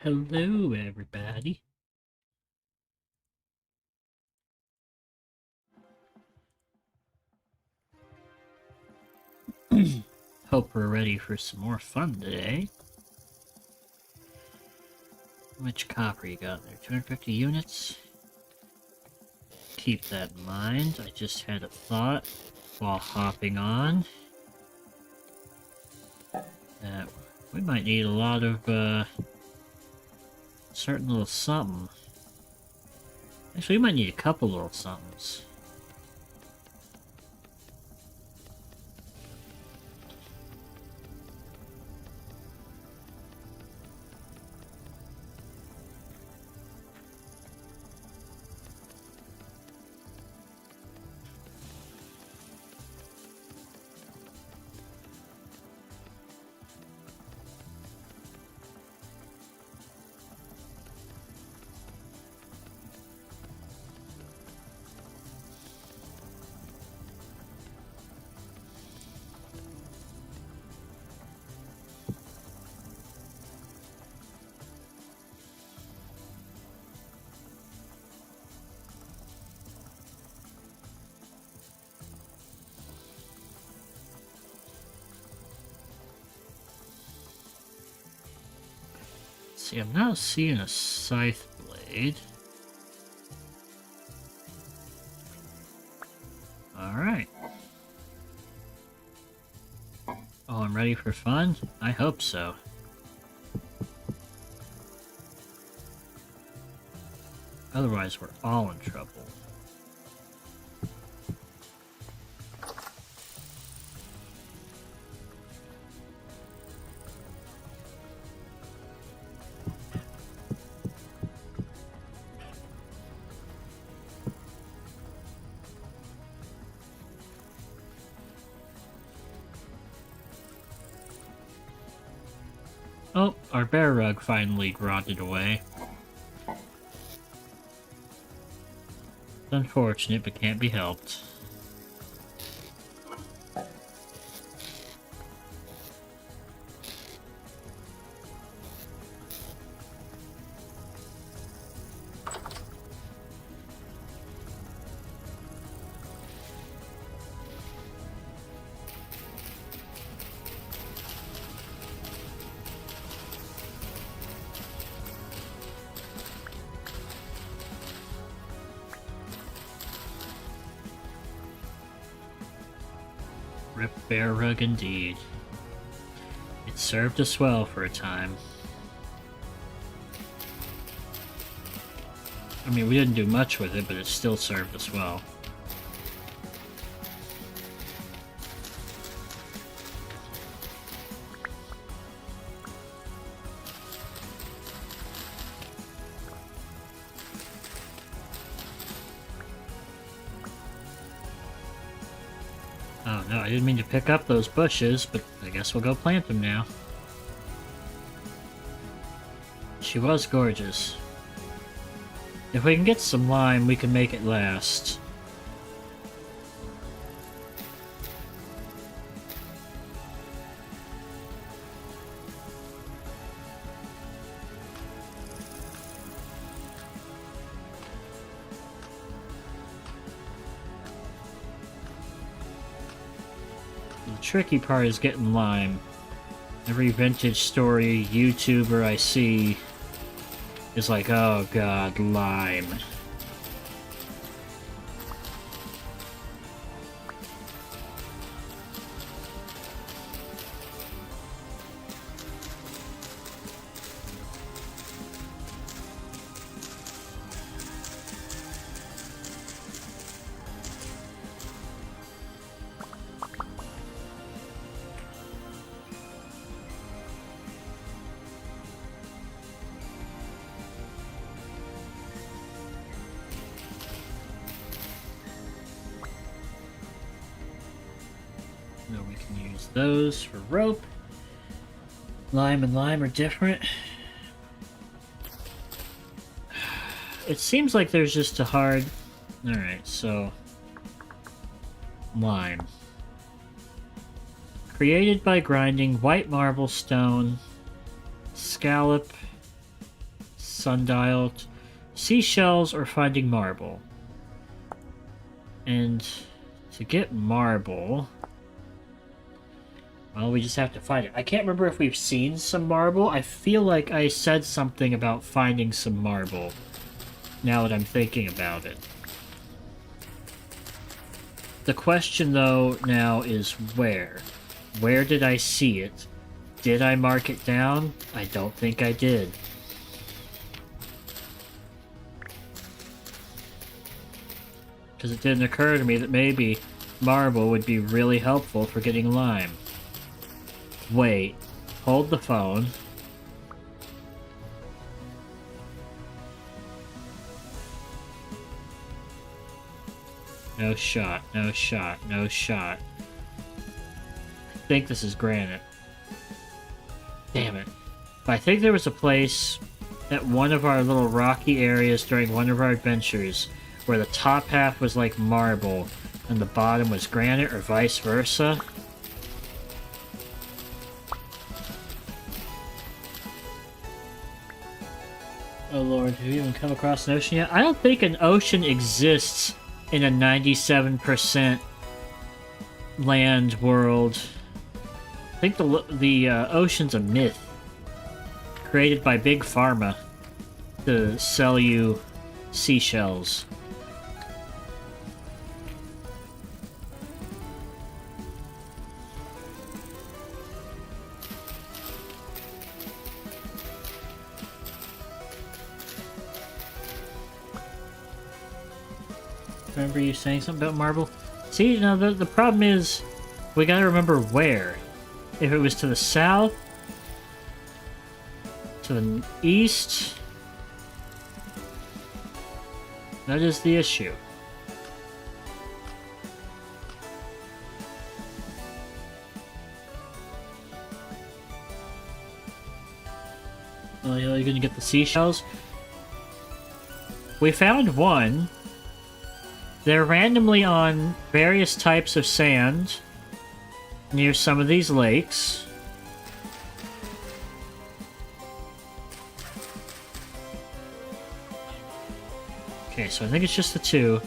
Hello, everybody. Hope we're ready for some more fun today. How much copper you got there? 250 units? Keep that in mind. I just had a thought while hopping on that we might need a lot of certain little something. Actually, we might need a couple little somethings. See, I'm not seeing a scythe blade. Alright. Oh, I'm ready for fun? I hope so. Otherwise, we're all in trouble. Oh, our bear rug finally rotted away. It's unfortunate, but can't be helped. Rip bear rug indeed. It served us well for a time. I mean, we didn't do much with it, but it still served us well. Oh no, I didn't mean to pick up those bushes, but I guess we'll go plant them now. She was gorgeous. If we can get some lime, we can make it last. The tricky part is getting lime. Every vintage story YouTuber I see is like, oh god, lime. No, we can use those for rope. Lime and lime are different. It seems like there's just a hard... Alright, so... Lime. Created by grinding white marble stone, scallop, sundial, seashells, or finding marble. And to get marble, well, we just have to find it. I can't remember if we've seen some marble. I feel like I said something about finding some marble, now that I'm thinking about it. The question, though, now is where? Where did I see it? Did I mark it down? I don't think I did. Because it didn't occur to me that maybe marble would be really helpful for getting lime. Wait. Hold the phone. No shot, no shot, no shot. I think this is granite. Damn it. But I think there was a place at one of our little rocky areas during one of our adventures where the top half was like marble and the bottom was granite, or vice versa. Oh lord, have you even come across an ocean yet? I don't think an ocean exists in a 97% land world. I think the ocean's a myth created by Big Pharma to sell you seashells. Remember you saying something about marble? See, you know, the problem is we gotta remember where. If it was to the south, to the east, that is the issue. Well, you're gonna get the seashells? We found one. They're randomly on various types of sand near some of these lakes. Okay, so I think it's just the two.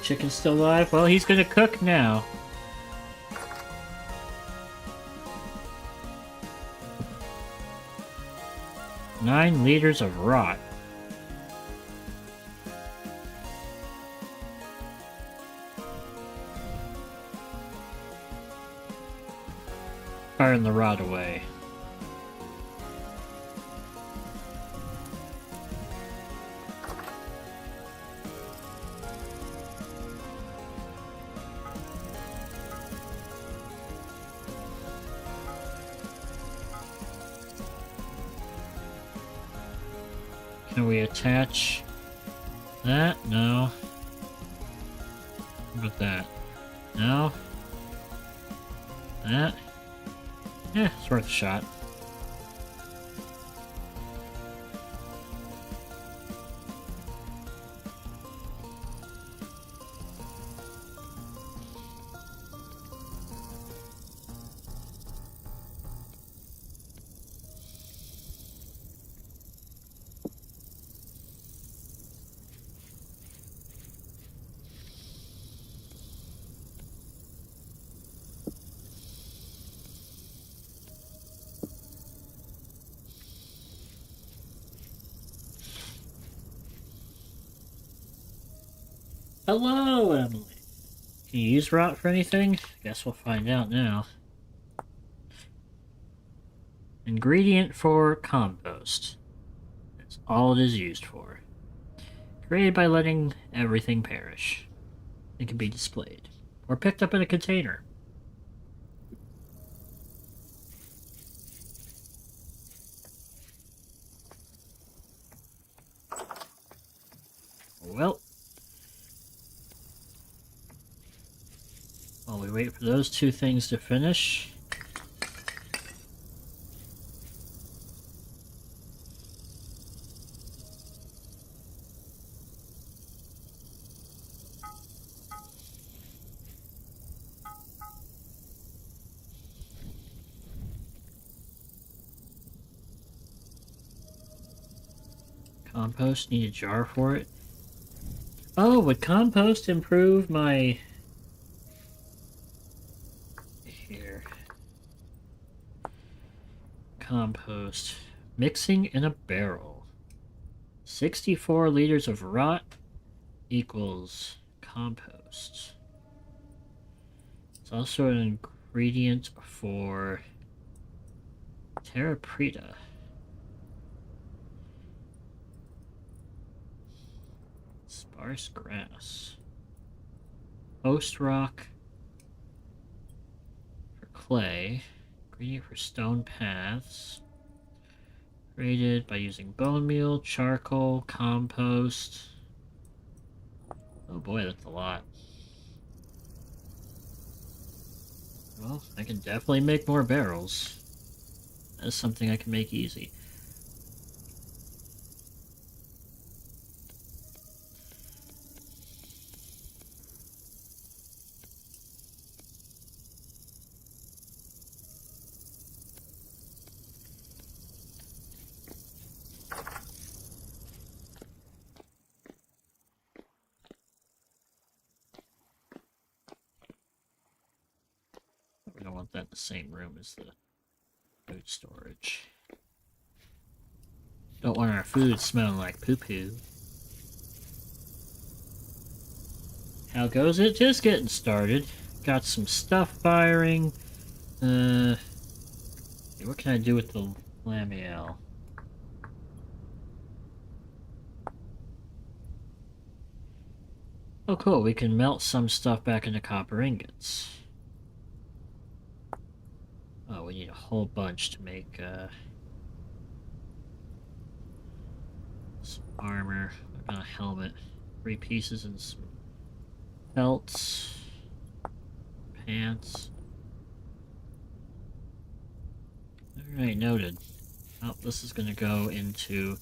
Chicken's still alive? Well, he's gonna cook now. Nine liters of rot. Burn the rot away. Can we attach that? No. What about that? No. That? Yeah, it's worth a shot. Hello, Emily. Can you use rot for anything? Guess we'll find out now. Ingredient for compost. That's all it is used for. Created by letting everything perish. It can be displayed. Or picked up in a container. well. While we wait for those two things to finish. Compost, need a jar for it. Oh, would compost improve my... Here. Compost. Mixing in a barrel. 64 liters of rot equals compost. It's also an ingredient for terra preta. Sparse grass. Post rock for clay. Ingredient for stone paths. Created by using bone meal, charcoal, compost. Oh boy, that's a lot. Well, I can definitely make more barrels. That's something I can make easy. We don't want that in the same room as the food storage. Don't want our food smelling like poo-poo. How goes it? Just getting started. Got some stuff firing. What can I do with the lamiel? Oh cool, we can melt some stuff back into copper ingots. Oh, we need a whole bunch to make some armor. What about a helmet? 3 pieces and some belts. Pants. Alright, noted. Oh, this is going to go into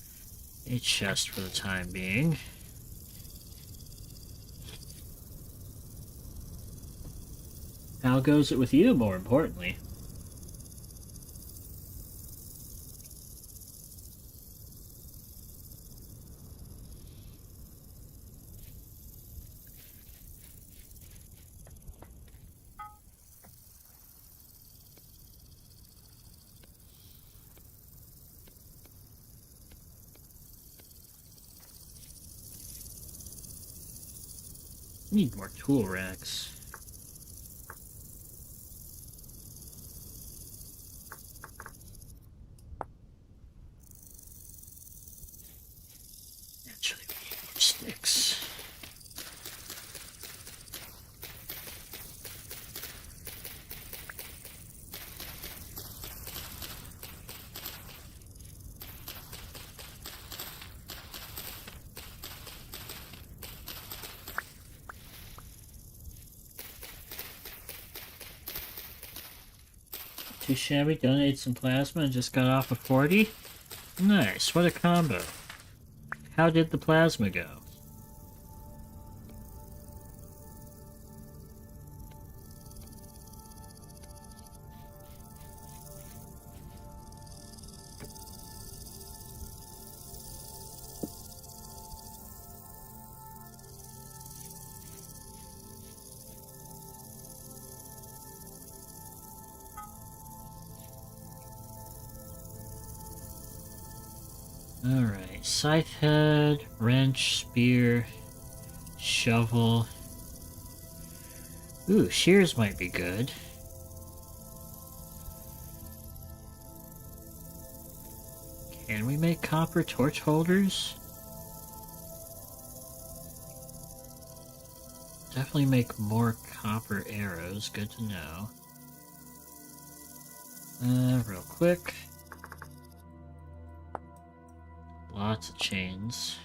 a chest for the time being. How goes it with you, more importantly? Need more tool racks. Actually, we need more sticks. Too shabby, donated some plasma and just got off of 40? Nice, what a combo. How did the plasma go? Alright, scythe head, wrench, spear, shovel. Ooh, shears might be good. Can we make copper torch holders? Definitely make more copper arrows, good to know. Real quick. Lots of chains.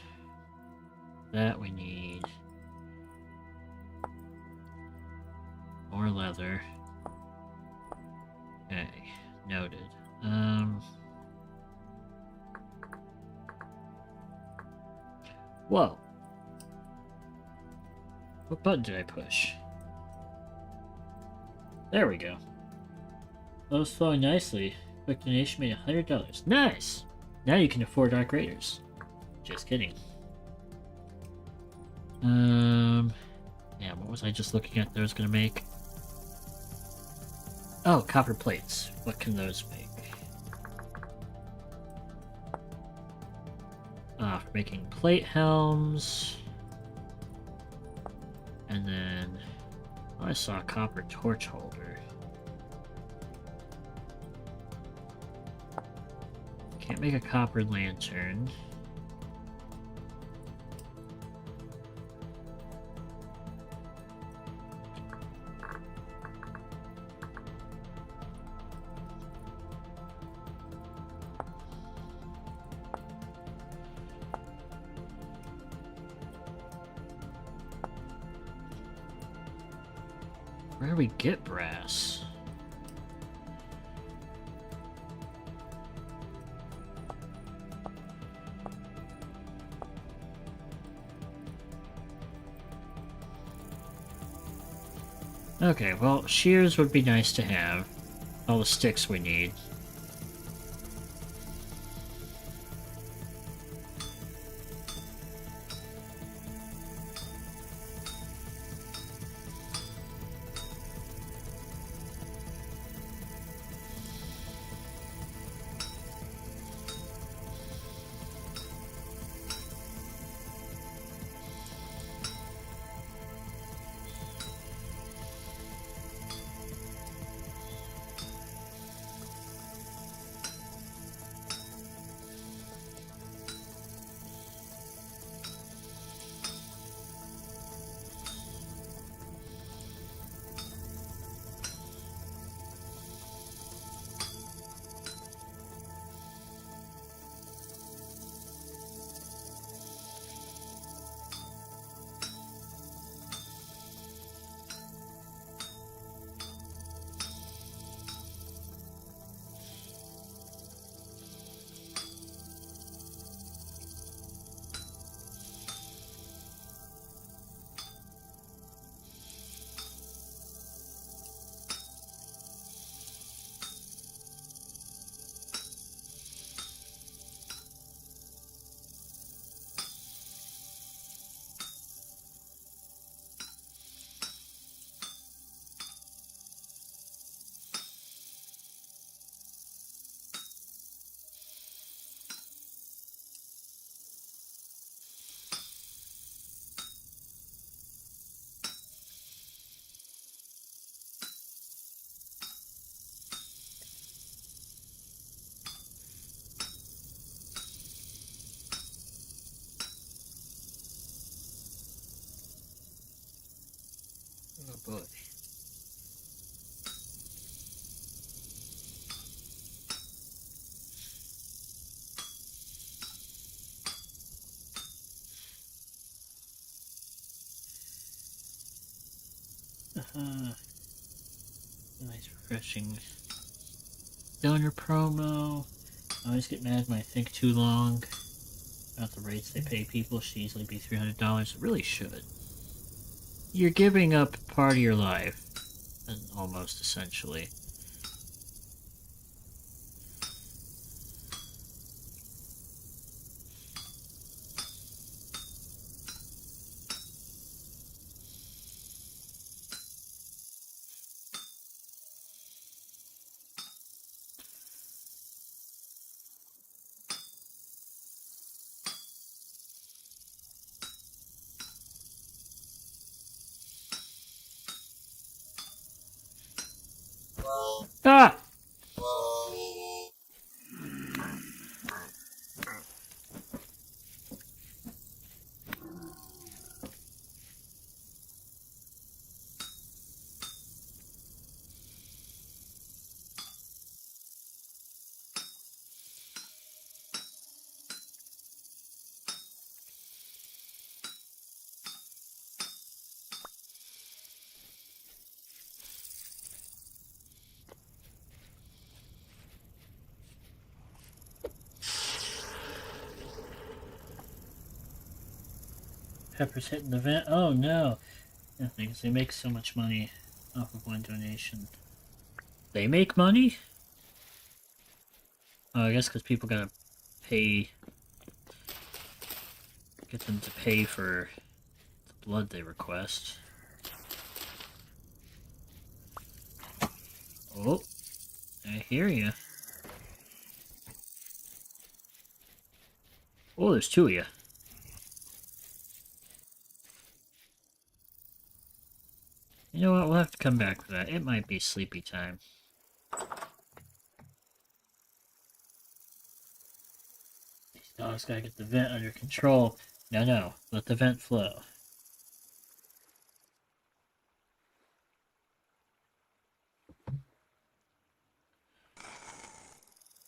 That we need. More leather. Okay, noted. Whoa. What button did I push? There we go. That was flowing nicely. Quick donation made $100. Nice! Now you can afford Dark Raiders. Just kidding. Yeah, what was I just looking at that I was gonna make? Oh, copper plates. What can those make? For making plate helms. And then I saw a copper torch holder. Can't make a copper lantern. Where do we get brass? Okay, well, shears would be nice to have. All the sticks we need. Oh boy. Nice refreshing donor promo. I always get mad when I think too long about the rates they pay people. Should easily be $300. It really should. You're giving up part of your life, and almost essentially. Ah! peppers hitting the vent. Oh no! Yeah, because they make so much money off of one donation. They make money? Oh, I guess because people gotta pay. Get them to pay for the blood they request. Oh, I hear you. Oh, there's two of you. You know what? We'll have to come back for that. It might be sleepy time. These dogs gotta get the vent under control. No, no. Let the vent flow.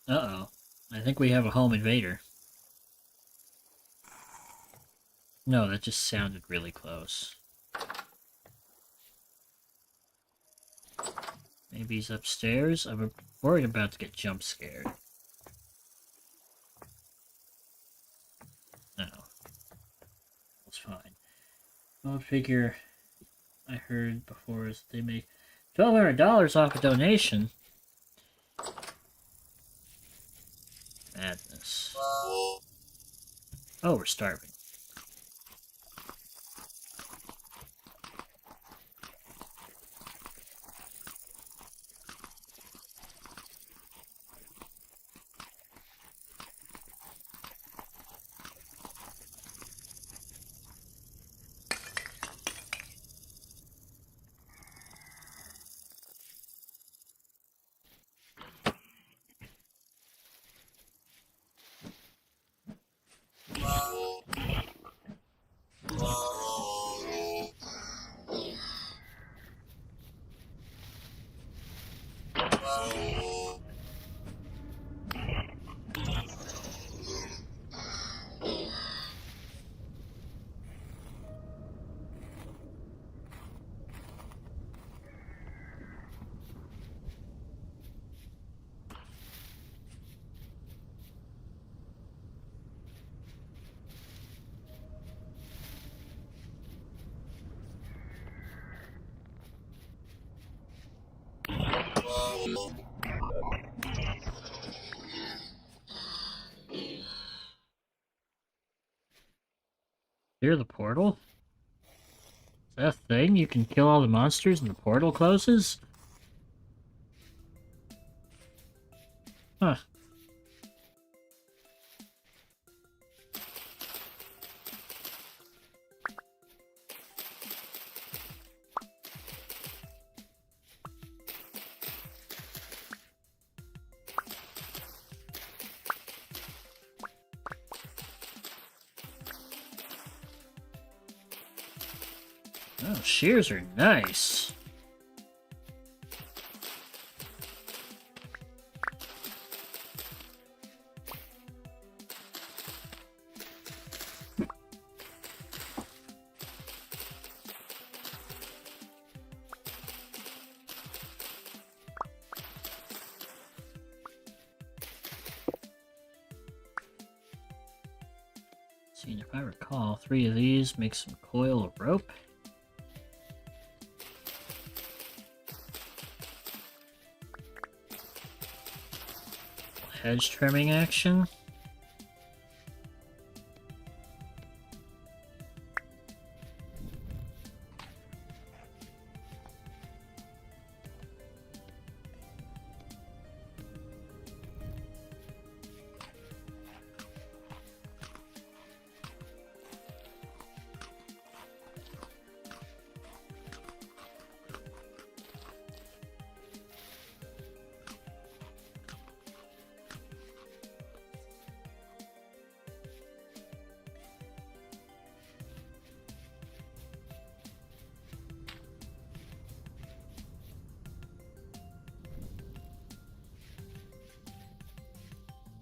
Uh-oh. I think we have a home invader. No, that just sounded really close. Maybe he's upstairs? I'm worried about to get jump scared. No. That's fine. Old figure I heard before is they make $1,200 off a donation. Madness. Oh, we're starving. Clear the portal? Is that a thing? You can kill all the monsters and the portal closes? Huh. Oh, shears are nice. See, if I recall, 3 of these make some coil of rope. Hedge trimming action.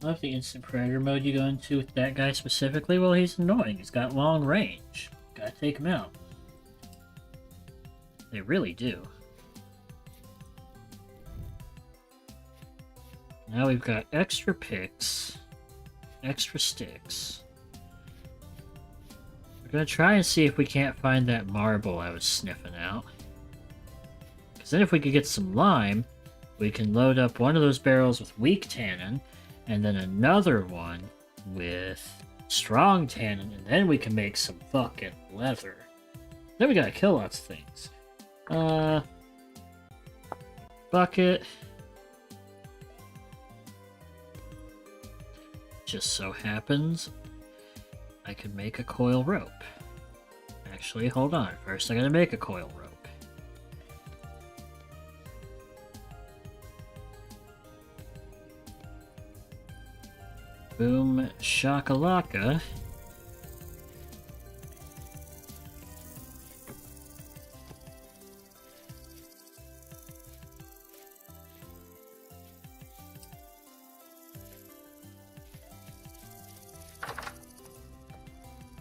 I love the instant predator mode you go into with that guy specifically. Well, he's annoying. He's got long range. Gotta take him out. They really do. Now we've got extra picks, extra sticks. gonna try and see if we can't find that marble I was sniffing out. Because then if we could get some lime, we can load up one of those barrels with weak tannin, and then another one with strong tannin, and then we can make some fucking leather. Then we gotta kill lots of things. Bucket. Just so happens I could make a coil rope. Actually, hold on. First I gotta make a coil rope. Boom shakalaka.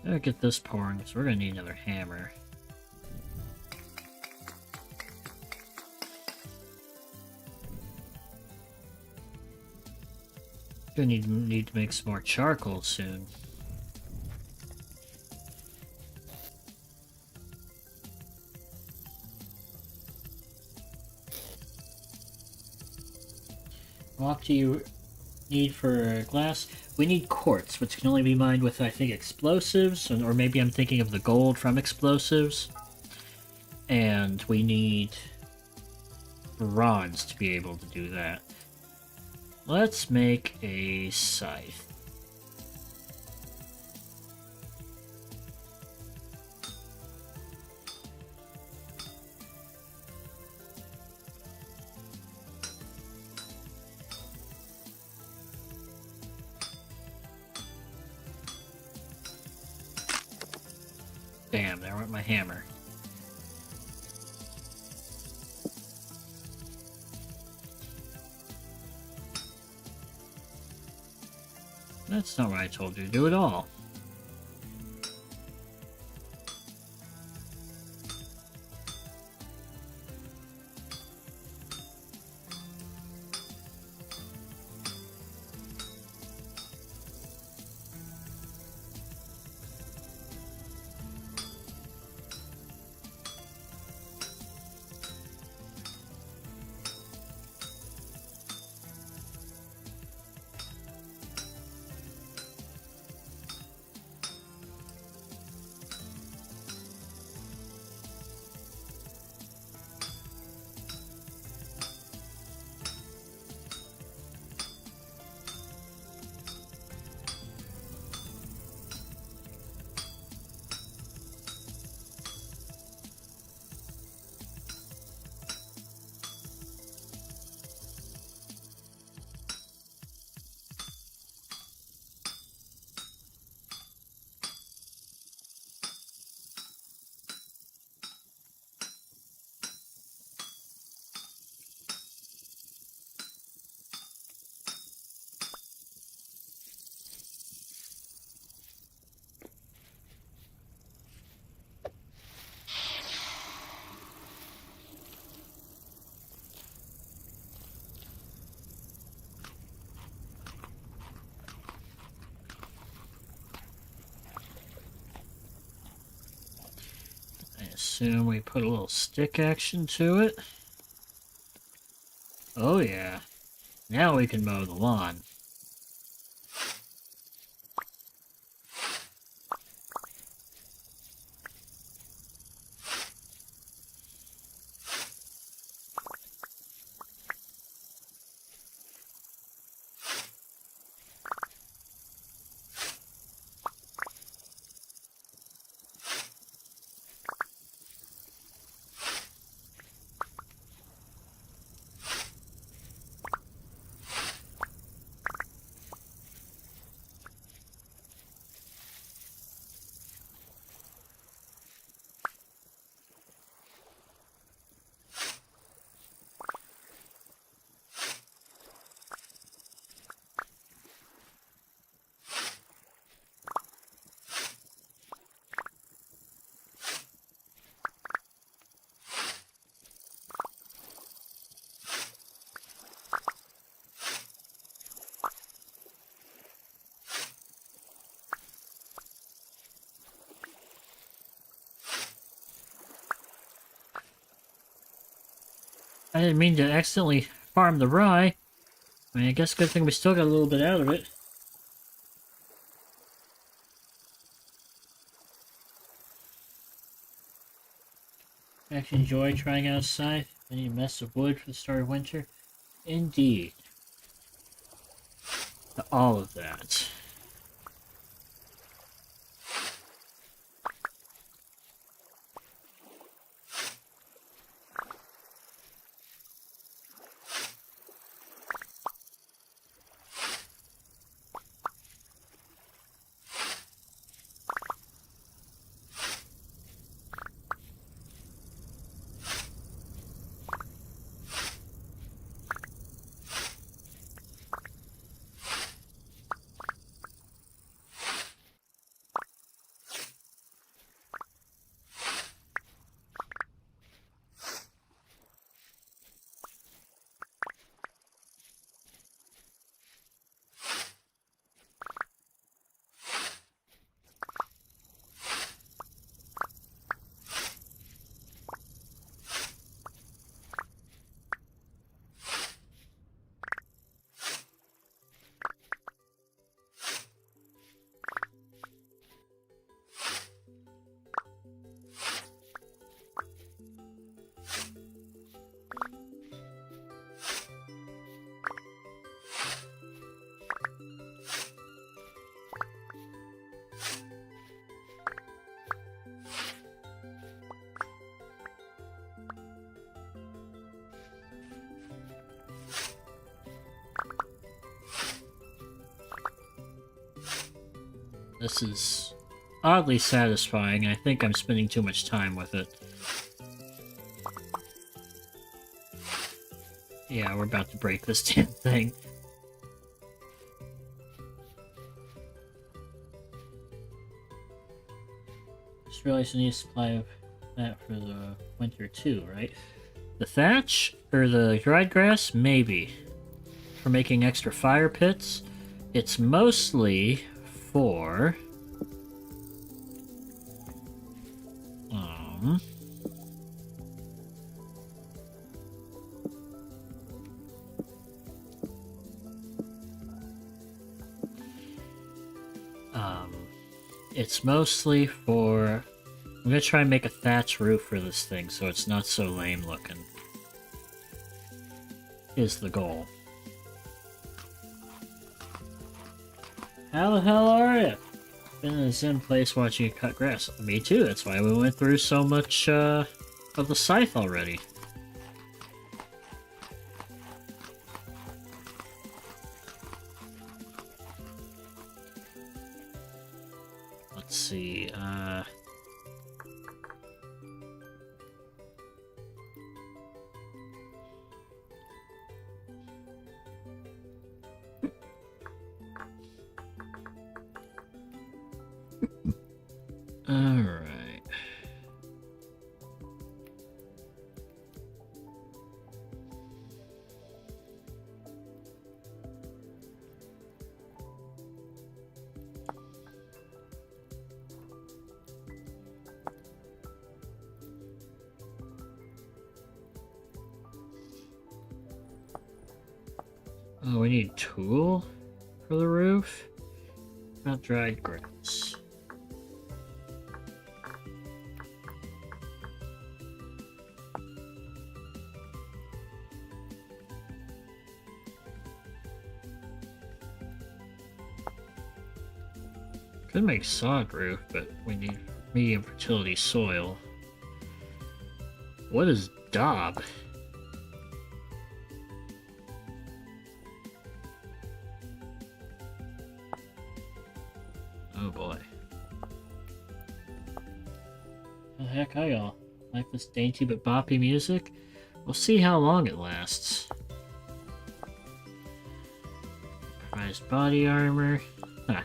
Gotta get this pouring, so we're gonna need another hammer. Gonna need to make some more charcoal soon. What do you need for glass? We need quartz, which can only be mined with, I think, explosives, or maybe I'm thinking of the gold from explosives. And we need bronze to be able to do that. Let's make a scythe. Damn, there went my hammer. That's not what I told you to do at all. Assume we put a little stick action to it. Oh yeah. Now we can mow the lawn. I didn't mean to accidentally farm the rye. I mean, I guess good thing we still got a little bit out of it. Actually enjoy trying outside. I need a mess of wood for the start of winter. Indeed. All of that. This is oddly satisfying. I think I'm spending too much time with it. Yeah, we're about to break this damn thing. Just realized I need a supply of that for the winter too, right? The thatch? Or the dried grass? Maybe. For making extra fire pits? It's mostly for... It's mostly for... I'm gonna try and make a thatch roof for this thing so it's not so lame looking. Is the goal. How the hell are you? Been in a zen place watching you cut grass. Me too, that's why we went through so much of the scythe already. Let's see, alright. Oh, we need tool for the roof? Not dried grass. Could make sod roof, but we need medium fertility soil. What is daub? Oh boy. The heck are y'all? Like this dainty but boppy music? We'll see how long it lasts. Prized body armor. Huh.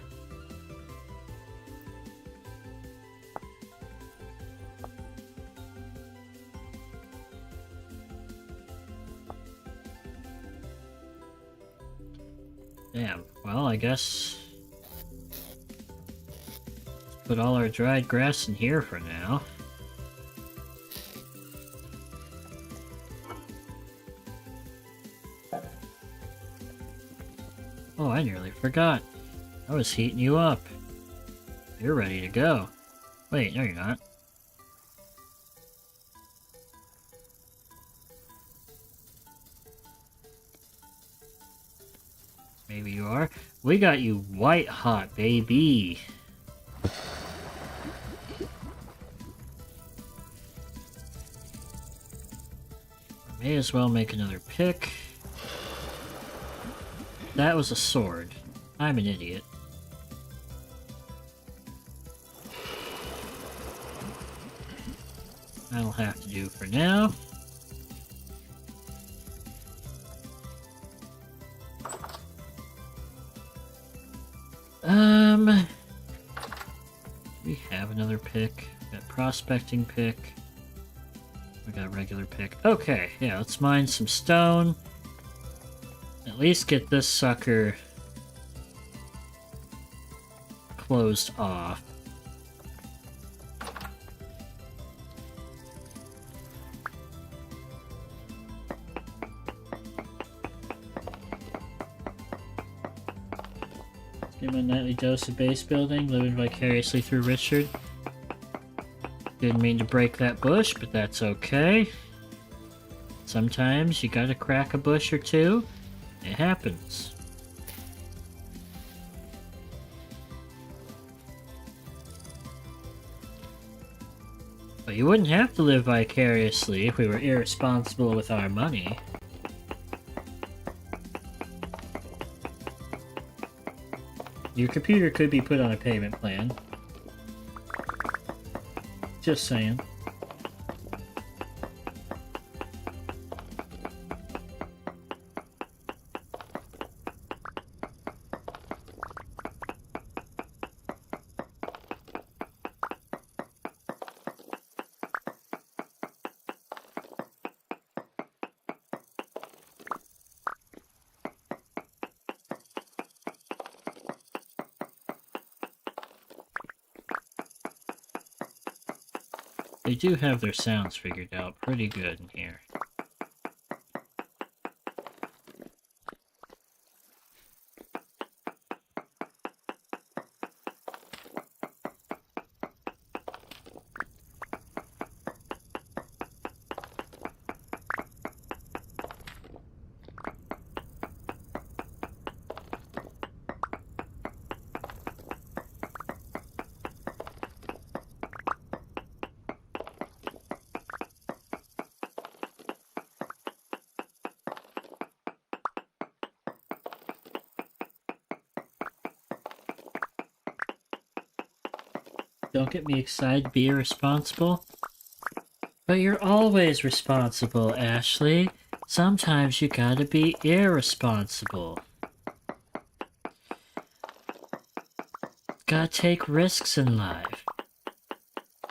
Damn. Well, I guess... put all our dried grass in here for now. Oh, I nearly forgot. I was heating you up. You're ready to go. Wait, no you're not. Maybe you are. We got you white hot, baby. May as well make another pick. That was a sword. I'm an idiot. That'll have to do for now. We have another pick. We got prospecting pick. We got a regular pick. Okay, yeah, let's mine some stone. At least get this sucker closed off. Give him a nightly dose of base building, living vicariously through Richard. Didn't mean to break that bush, but that's okay. Sometimes you gotta crack a bush or two. It happens. But you wouldn't have to live vicariously if we were irresponsible with our money. Your computer could be put on a payment plan. Just saying. They do have their sounds figured out pretty good in here. Don't get me excited, be irresponsible. But you're always responsible, Ashley. Sometimes you gotta be irresponsible. Gotta take risks in life.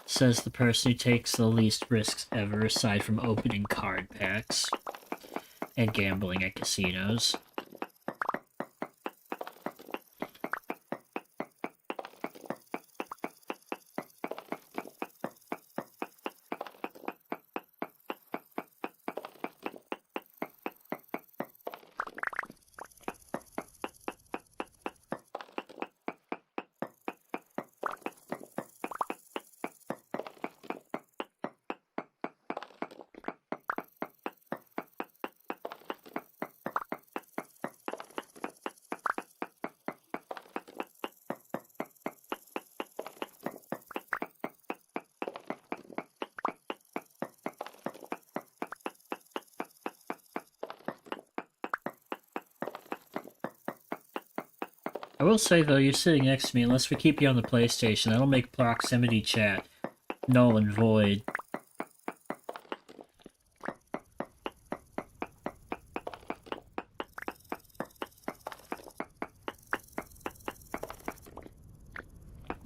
Says the person who takes the least risks ever aside from opening card packs and gambling at casinos. I will say though, you're sitting next to me, unless we keep you on the PlayStation, that'll make proximity chat null and void.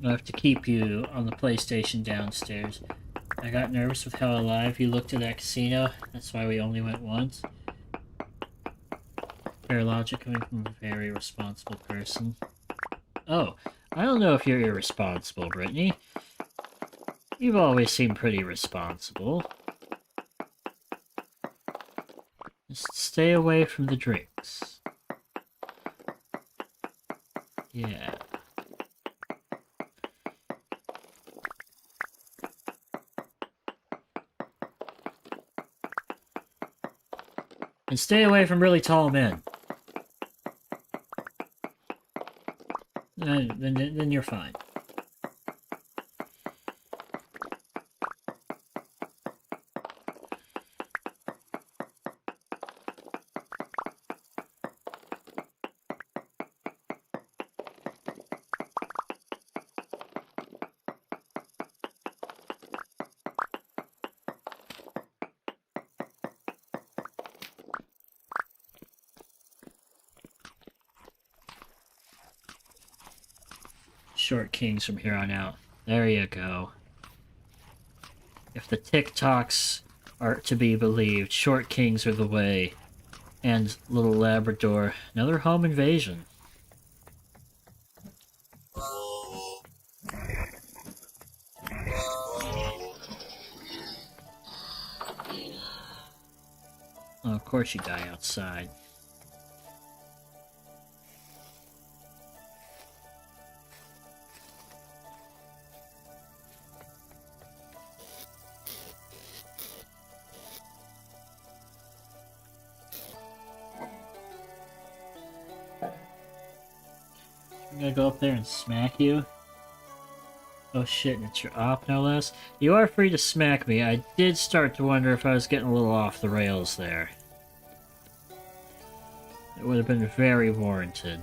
I'll have to keep you on the PlayStation downstairs. I got nervous with how alive you looked at that casino, that's why we only went once. Fair logic coming from a very responsible person. Oh, I don't know if you're irresponsible, Brittany. You've always seemed pretty responsible. Just stay away from the drinks. Yeah. And stay away from really tall men. Then you're fine. Short kings from here on out. There you go. If the TikToks are to be believed, short kings are the way. And little Labrador. Another home invasion. Oh, of course you die outside. I'm gonna go up there and smack you. Oh shit, and it's your op no less. You are free to smack me. I did start to wonder if I was getting a little off the rails there. It would have been very warranted.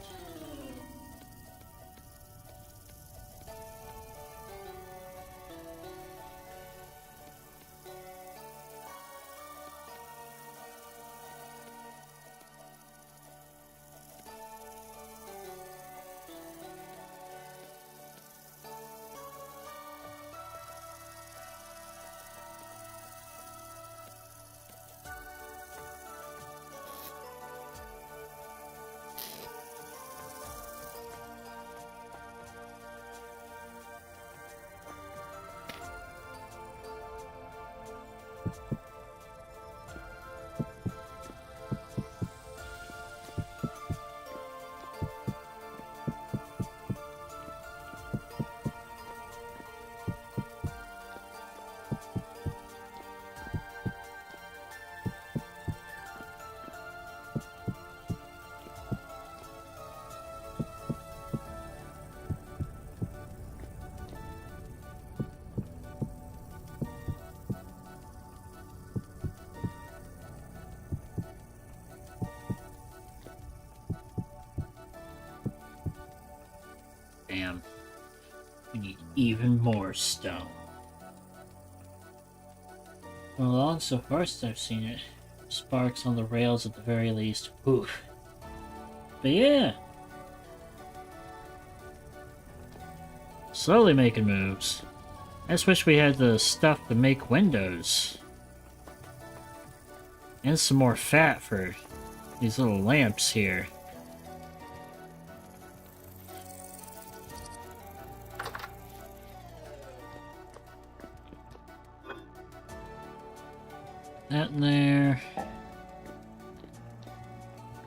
Damn. We need even more stone. Well, along so far as I've seen it, sparks on the rails at the very least. Oof. But yeah. Slowly making moves. I just wish we had the stuff to make windows. And some more fat for these little lamps here. That in there.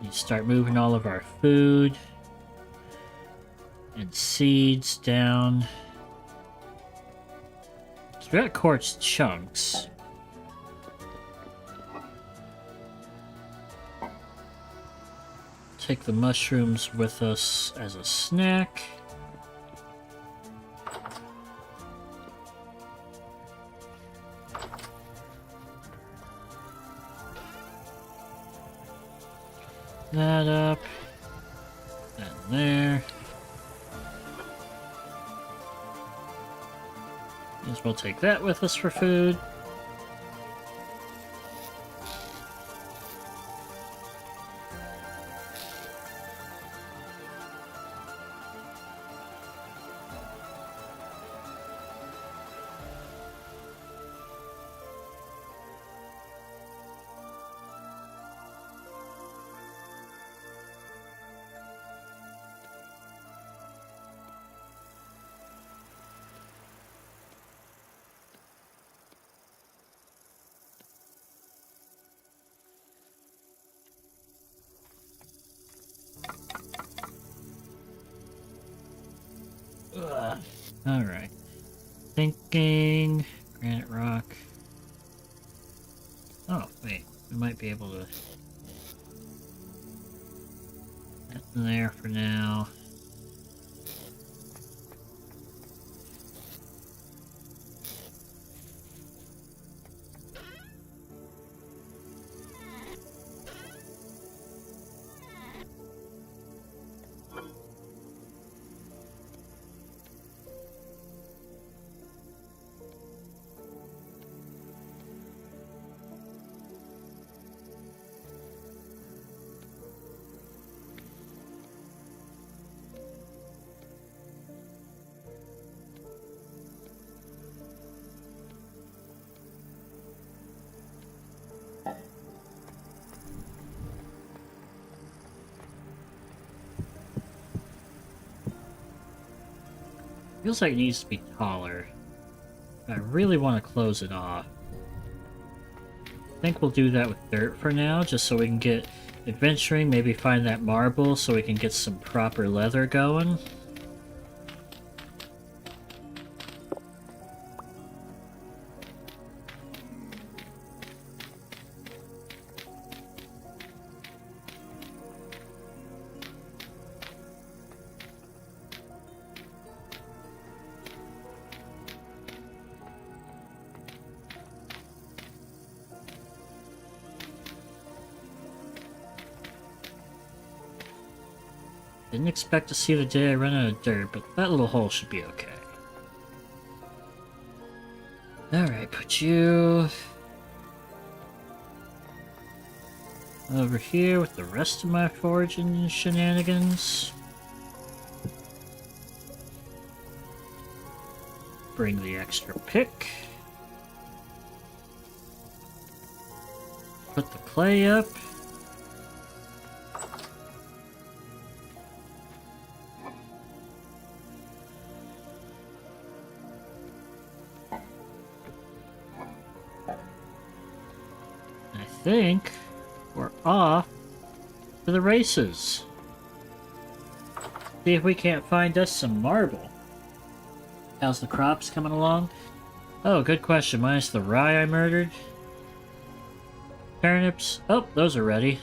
You start moving all of our food and seeds down. So we got quartz chunks. Take the mushrooms with us as a snack. That up. That there. May as well take that with us for food. Alright. Thinking... Granite rock. Oh, wait. We might be able to... That in there for now. Feels like it needs to be taller. I really want to close it off. I think we'll do that with dirt for now, just so we can get adventuring, maybe find that marble so we can get some proper leather going. Didn't expect to see the day I run out of dirt, but that little hole should be okay. Alright, put you... over here with the rest of my foraging shenanigans. Bring the extra pick. Put the clay up. I think we're off to the races. See if we can't find us some marble. How's the crops coming along? Oh, good question. Minus the rye I murdered. Turnips. Oh, those are ready.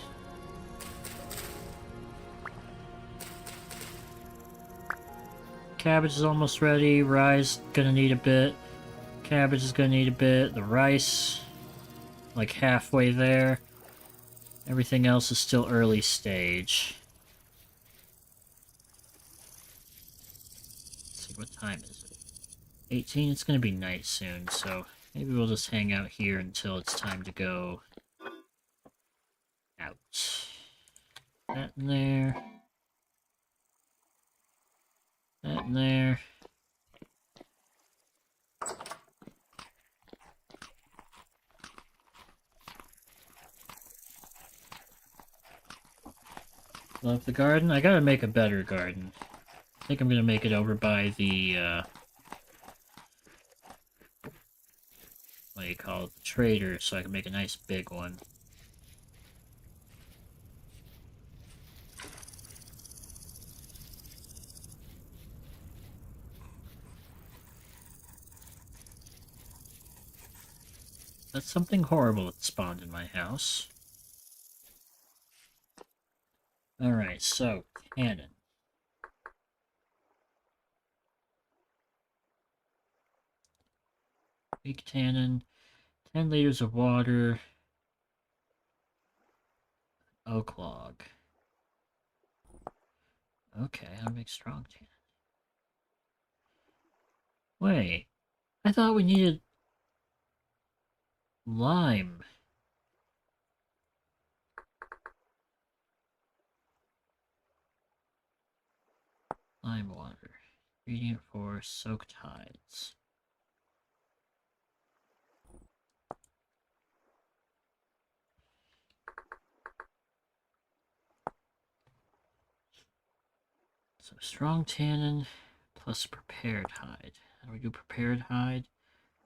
Cabbage is almost ready. Rye's gonna need a bit. Cabbage is gonna need a bit. The rice, like halfway there. Everything else is still early stage. Let's see, what time is it? 18? It's gonna be night soon, so maybe we'll just hang out here until it's time to go out. That in there. That in there. Love the garden. I gotta make a better garden. I think I'm gonna make it over by the, what do you call it? The trader, so I can make a nice big one. That's something horrible that spawned in my house. Alright, so, cannon. Big cannon. 10 liters of water. Oak log. Okay, how to make strong cannon. Wait, I thought we needed lime. Lime water. Ingredient for soaked hides. So strong tannin plus prepared hide. How do we do prepared hide?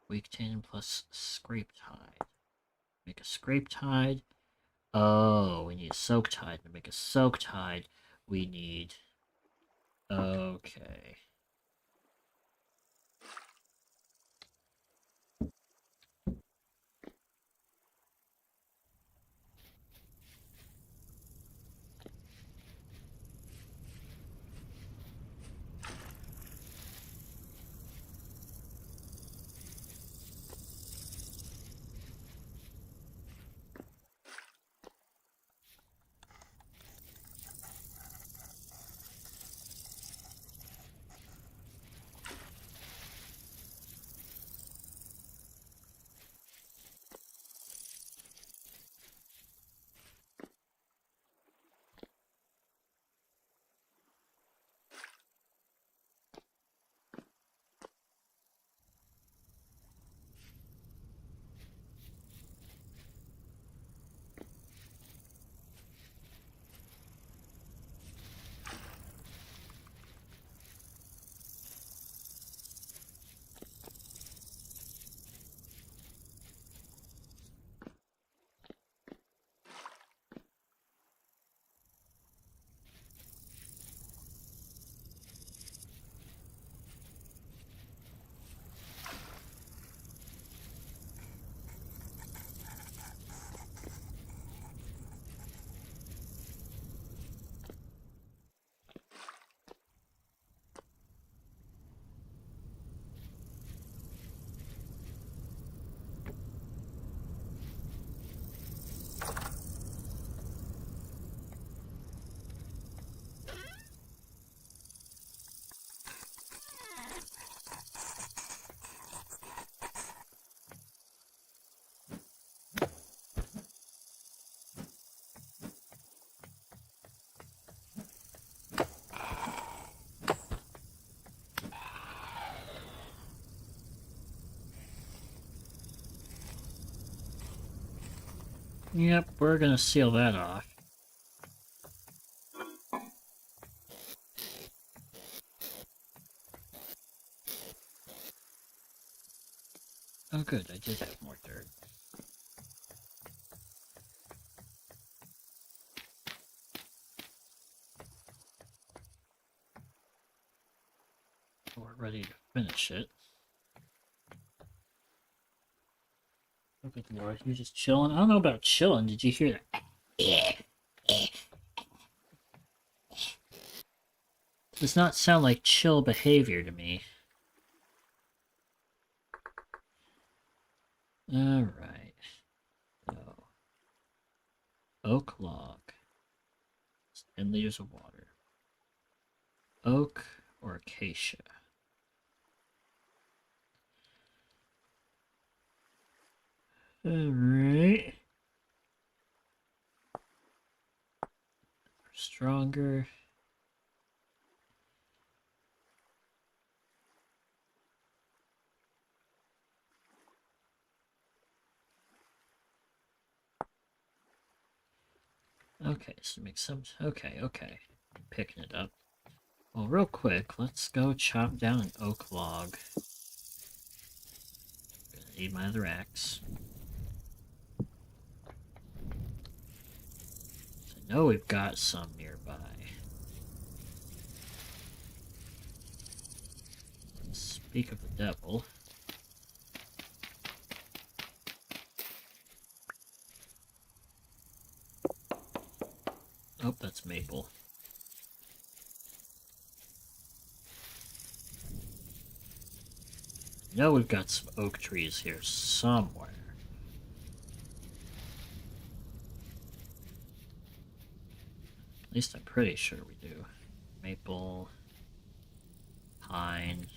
Weak tannin plus scraped hide. Make a scraped hide. Oh, we need a soaked hide. To make a soaked hide, we need... Okay. Yep, we're gonna seal that off. Oh good, I did have more dirt. We're ready to finish it. Look at the noise, you're just chilling. I don't know about chilling, did you hear that? Does not sound like chill behavior to me. Alright. So, oak log. 10 liters of water. Oak or acacia? Alright. Stronger. Okay, so make some. Okay. I'm picking it up. Well, real quick, let's go chop down an oak log. Gonna need my other axe. So I know we've got some nearby. Speak of the devil. Oh, that's maple. I know we've got some oak trees here somewhere. At least I'm pretty sure we do. Maple, pine.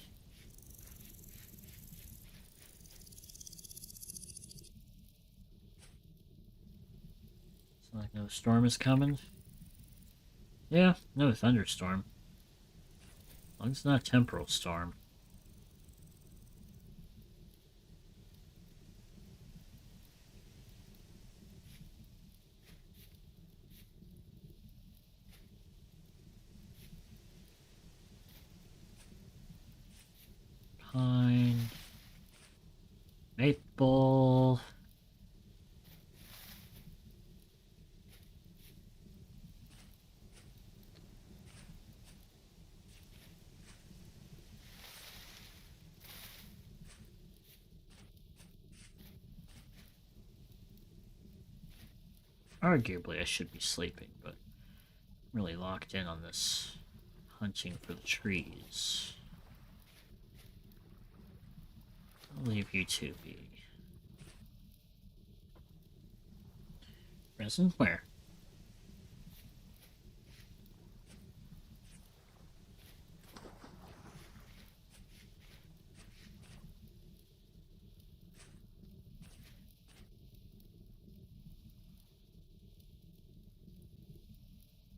It's like no storm is coming. Yeah, no thunderstorm. As long as it's not a temporal storm. Pine. Maple. Arguably, I should be sleeping, but I'm really locked in on this hunting for the trees. I'll leave you two be. Resin? Where?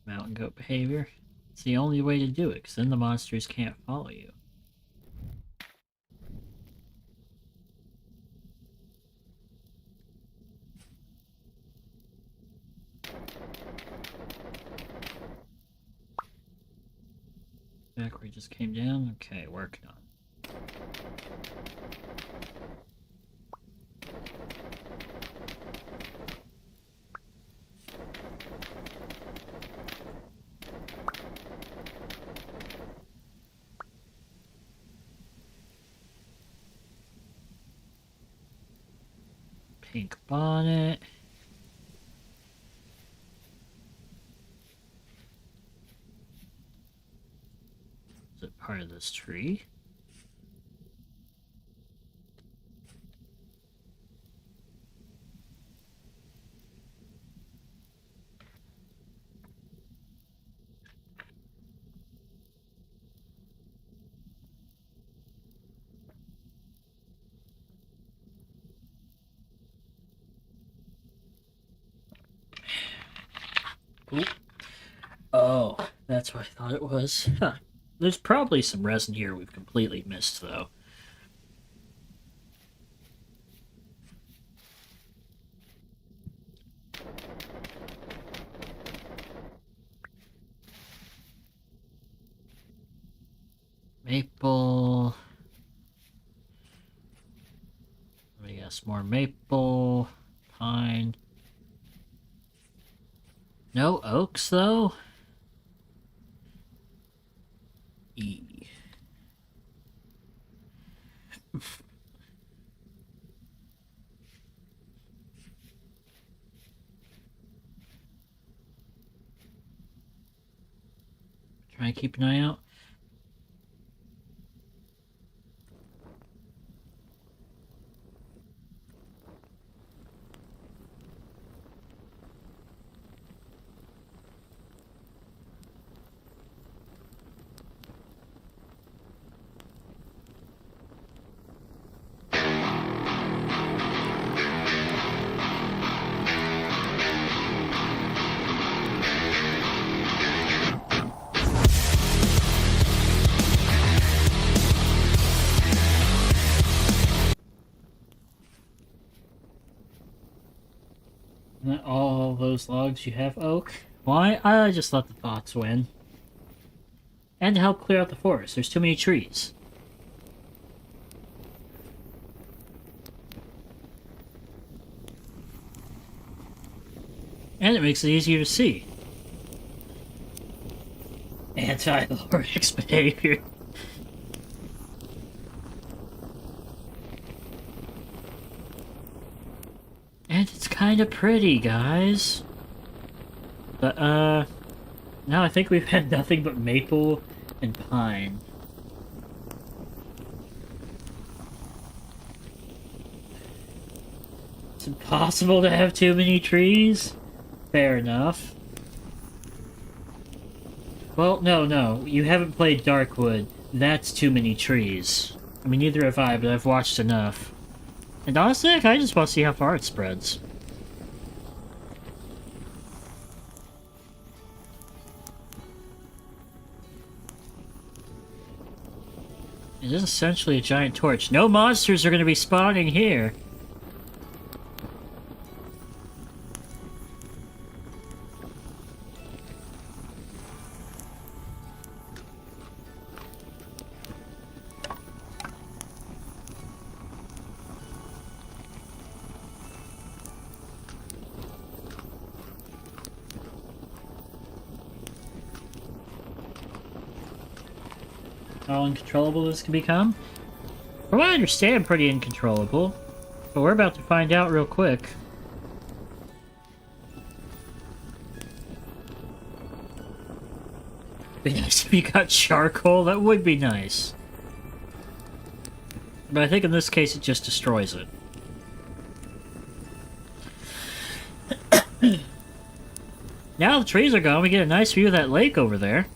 Mountain goat behavior. It's the only way to do it, because then the monsters can't follow you. Back where he just came down? Okay, working on. Pink bonnet. Is it part of this tree? Ooh. Oh, that's what I thought it was. Huh. There's probably some resin here we've completely missed, though. Maple. Let me guess, more maple, pine. No oaks, though? E. Try and keep an eye out. Not all those logs you have oak. Why? I just let the thoughts win. And to help clear out the forest. There's too many trees. And it makes it easier to see. Anti-Lorix behavior. And it's kind of pretty, guys. But, now I think we've had nothing but maple and pine. It's impossible to have too many trees? Fair enough. Well, no. You haven't played Darkwood. That's too many trees. I mean, neither have I, but I've watched enough. And honestly, I just want to see how far it spreads. It is essentially a giant torch. No monsters are going to be spawning here. How uncontrollable this can become? From what I understand, pretty uncontrollable. But we're about to find out real quick. Be nice if you got charcoal, that would be nice. But I think in this case it just destroys it. Now the trees are gone, we get a nice view of that lake over there.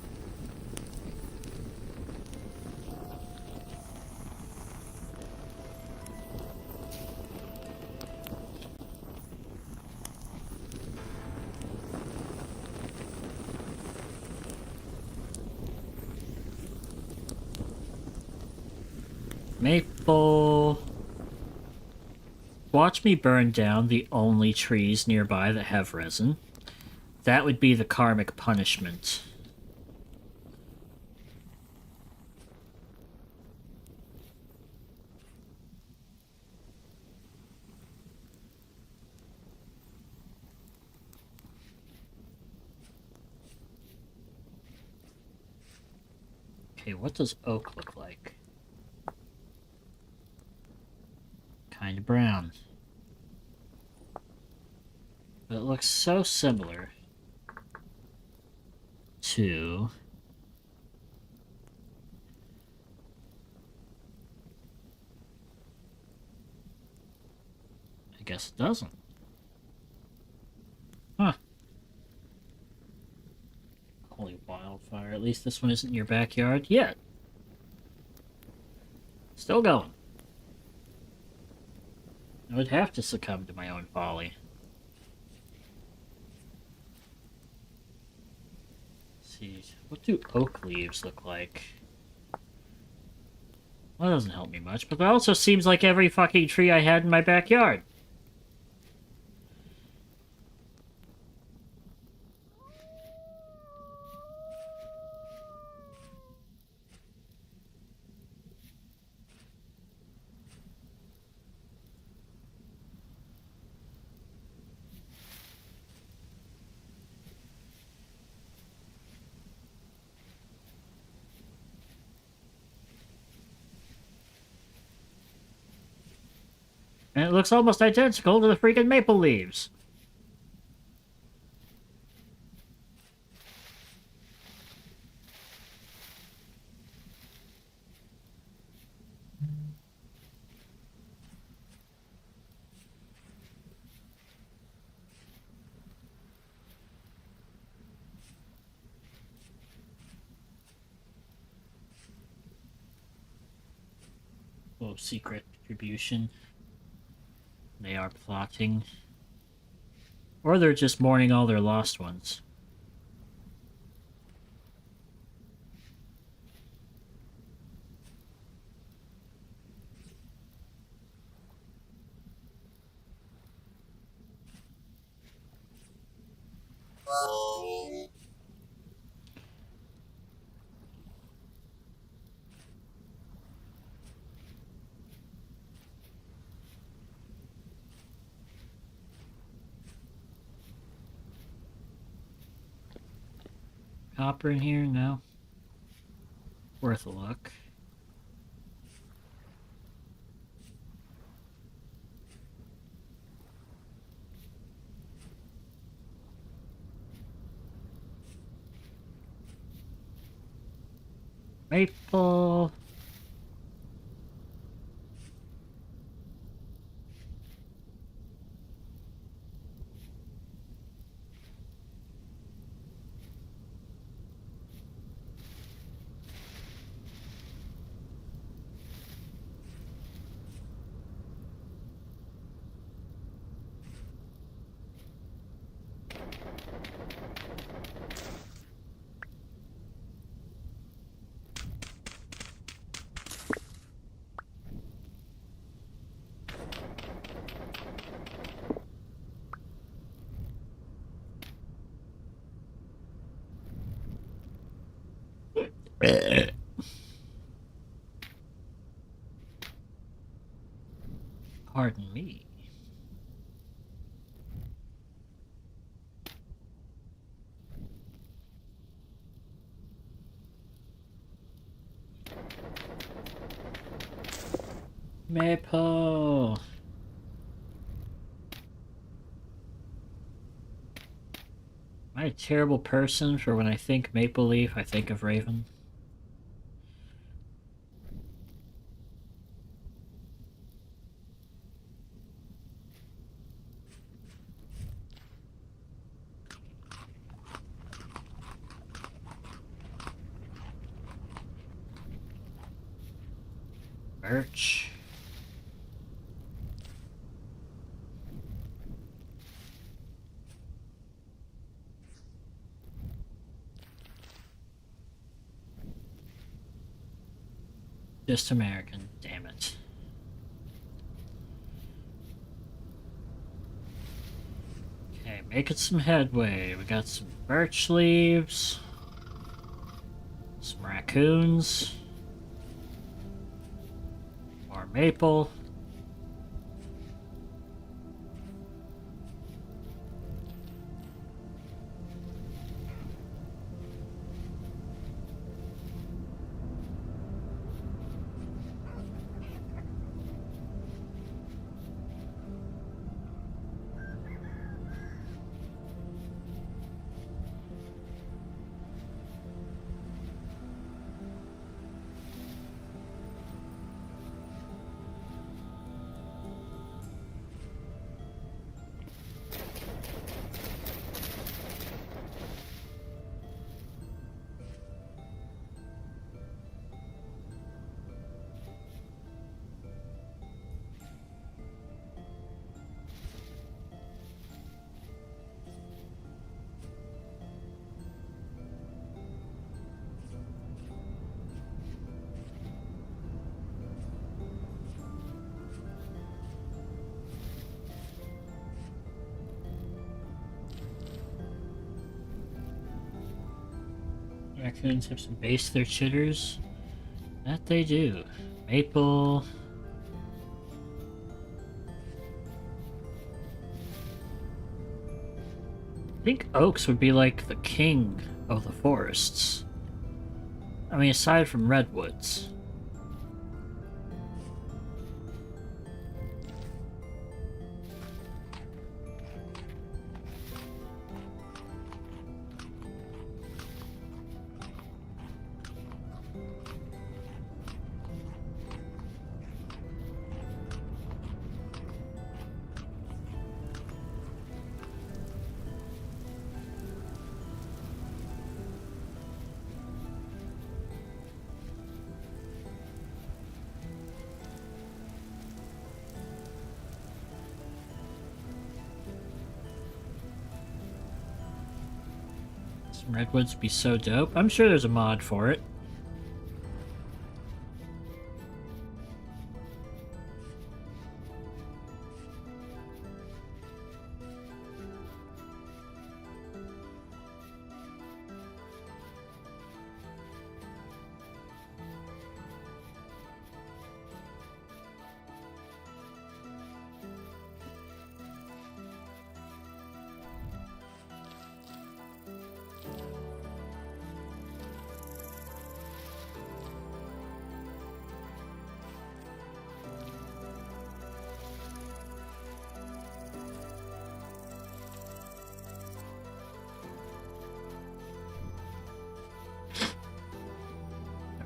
Maple. Watch me burn down the only trees nearby that have resin. That would be the karmic punishment. Okay, what does oak look like? Kind of brown. But it looks so similar to... I guess it doesn't. Huh. Holy wildfire. At least this one isn't in your backyard yet. Still going. I would have to succumb to my own folly. Let's see, what do oak leaves look like? Well, that doesn't help me much, but that also seems like every fucking tree I had in my backyard. And it looks almost identical to the freaking maple leaves. Oh, secret distribution. They are plotting. Or they're just mourning all their lost ones. Copper in here? No. Worth a look. Maple. Pardon me. Maple. Am I a terrible person for when I think Maple Leaf, I think of Raven? Birch. Just American, damn it. Okay, making some headway. We got some birch leaves, some raccoons, more maple. Raccoons have some base their chitters. That they do. Maple. I think oaks would be like the king of the forests. I mean, aside from redwoods. Redwoods would be so dope. I'm sure there's a mod for it.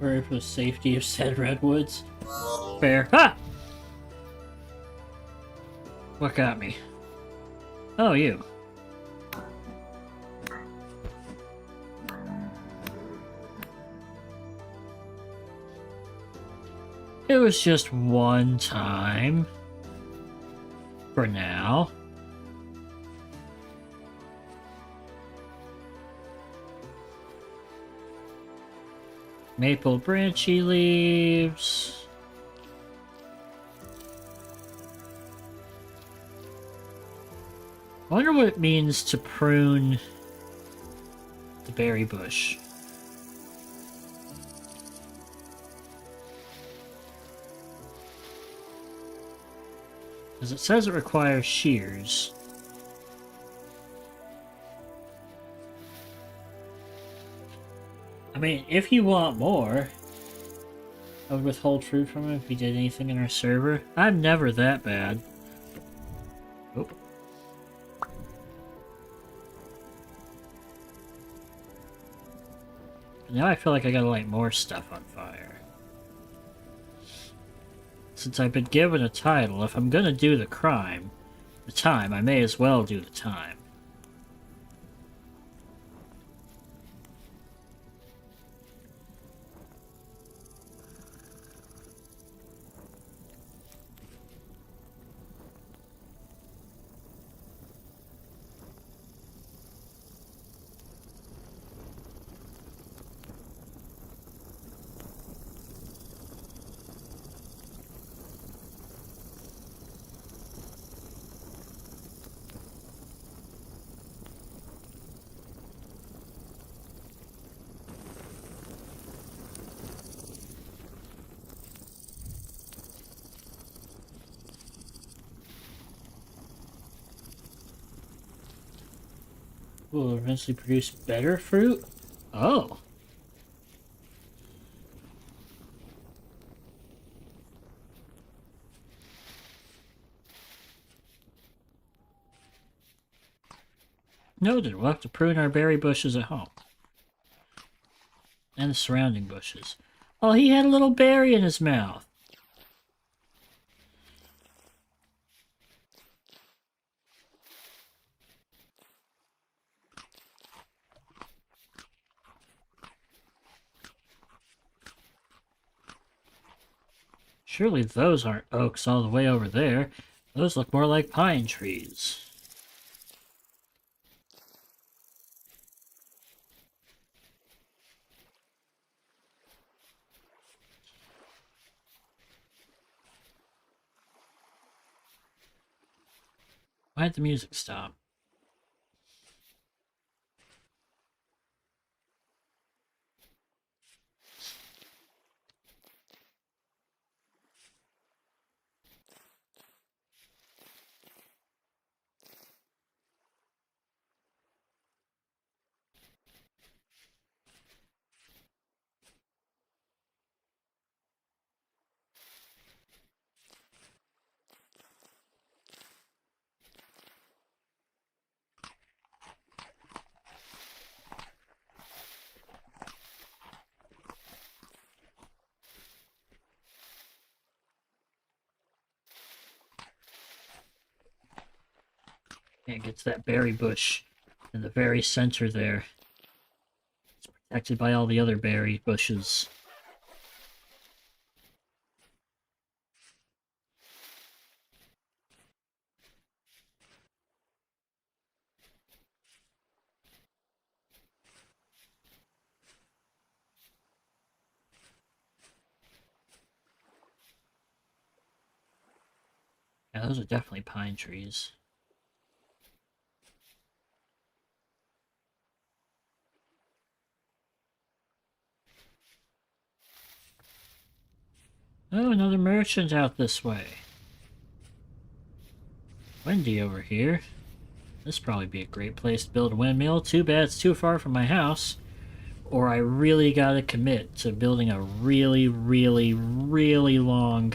Worry for the safety of said redwoods. Fair. Ha! What got me? Oh, you. It was just one time. For now. Maple branchy leaves. I wonder what it means to prune the berry bush. Because it says it requires shears. I mean, if you want more, I would withhold fruit from him if he did anything in our server. I'm never that bad. Oh. Now I feel like I gotta light more stuff on fire. Since I've been given a title, if I'm gonna do the time, I may as well do the time. Will eventually produce better fruit? Oh. Noted. We'll have to prune our berry bushes at home. And the surrounding bushes. Oh, he had a little berry in his mouth. Surely those aren't oaks all the way over there. Those look more like pine trees. Why'd the music stop? Yeah, it gets that berry bush in the very center there. It's protected by all the other berry bushes. Yeah, those are definitely pine trees. Oh, another merchant out this way. Windy over here. This would probably be a great place to build a windmill. Too bad it's too far from my house. Or I really gotta commit to building a really, really, really long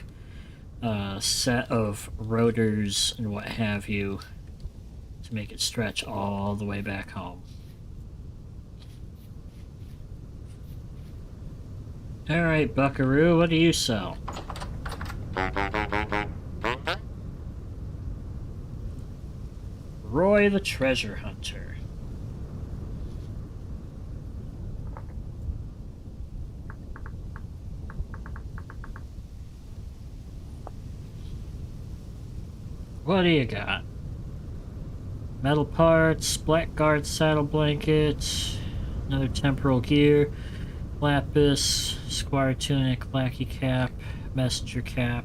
set of rotors and what have you to make it stretch all the way back home. Alright, buckaroo, what do you sell? Roy the Treasure Hunter. What do you got? Metal parts, blackguard saddle blanket, another temporal gear, lapis, squire tunic, lackey cap, messenger cap,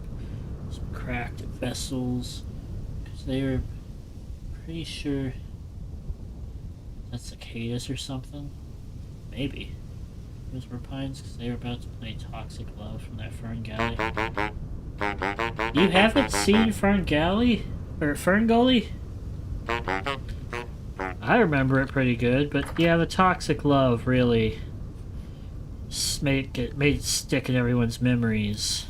some cracked vessels. They were pretty sure that's cicadas or something. Maybe. Those were pines because they were about to play Toxic Love from that Fern Gully. You haven't seen Fern Gully? Or Fern Gully? I remember it pretty good, but yeah, the Toxic Love really made it stick in everyone's memories.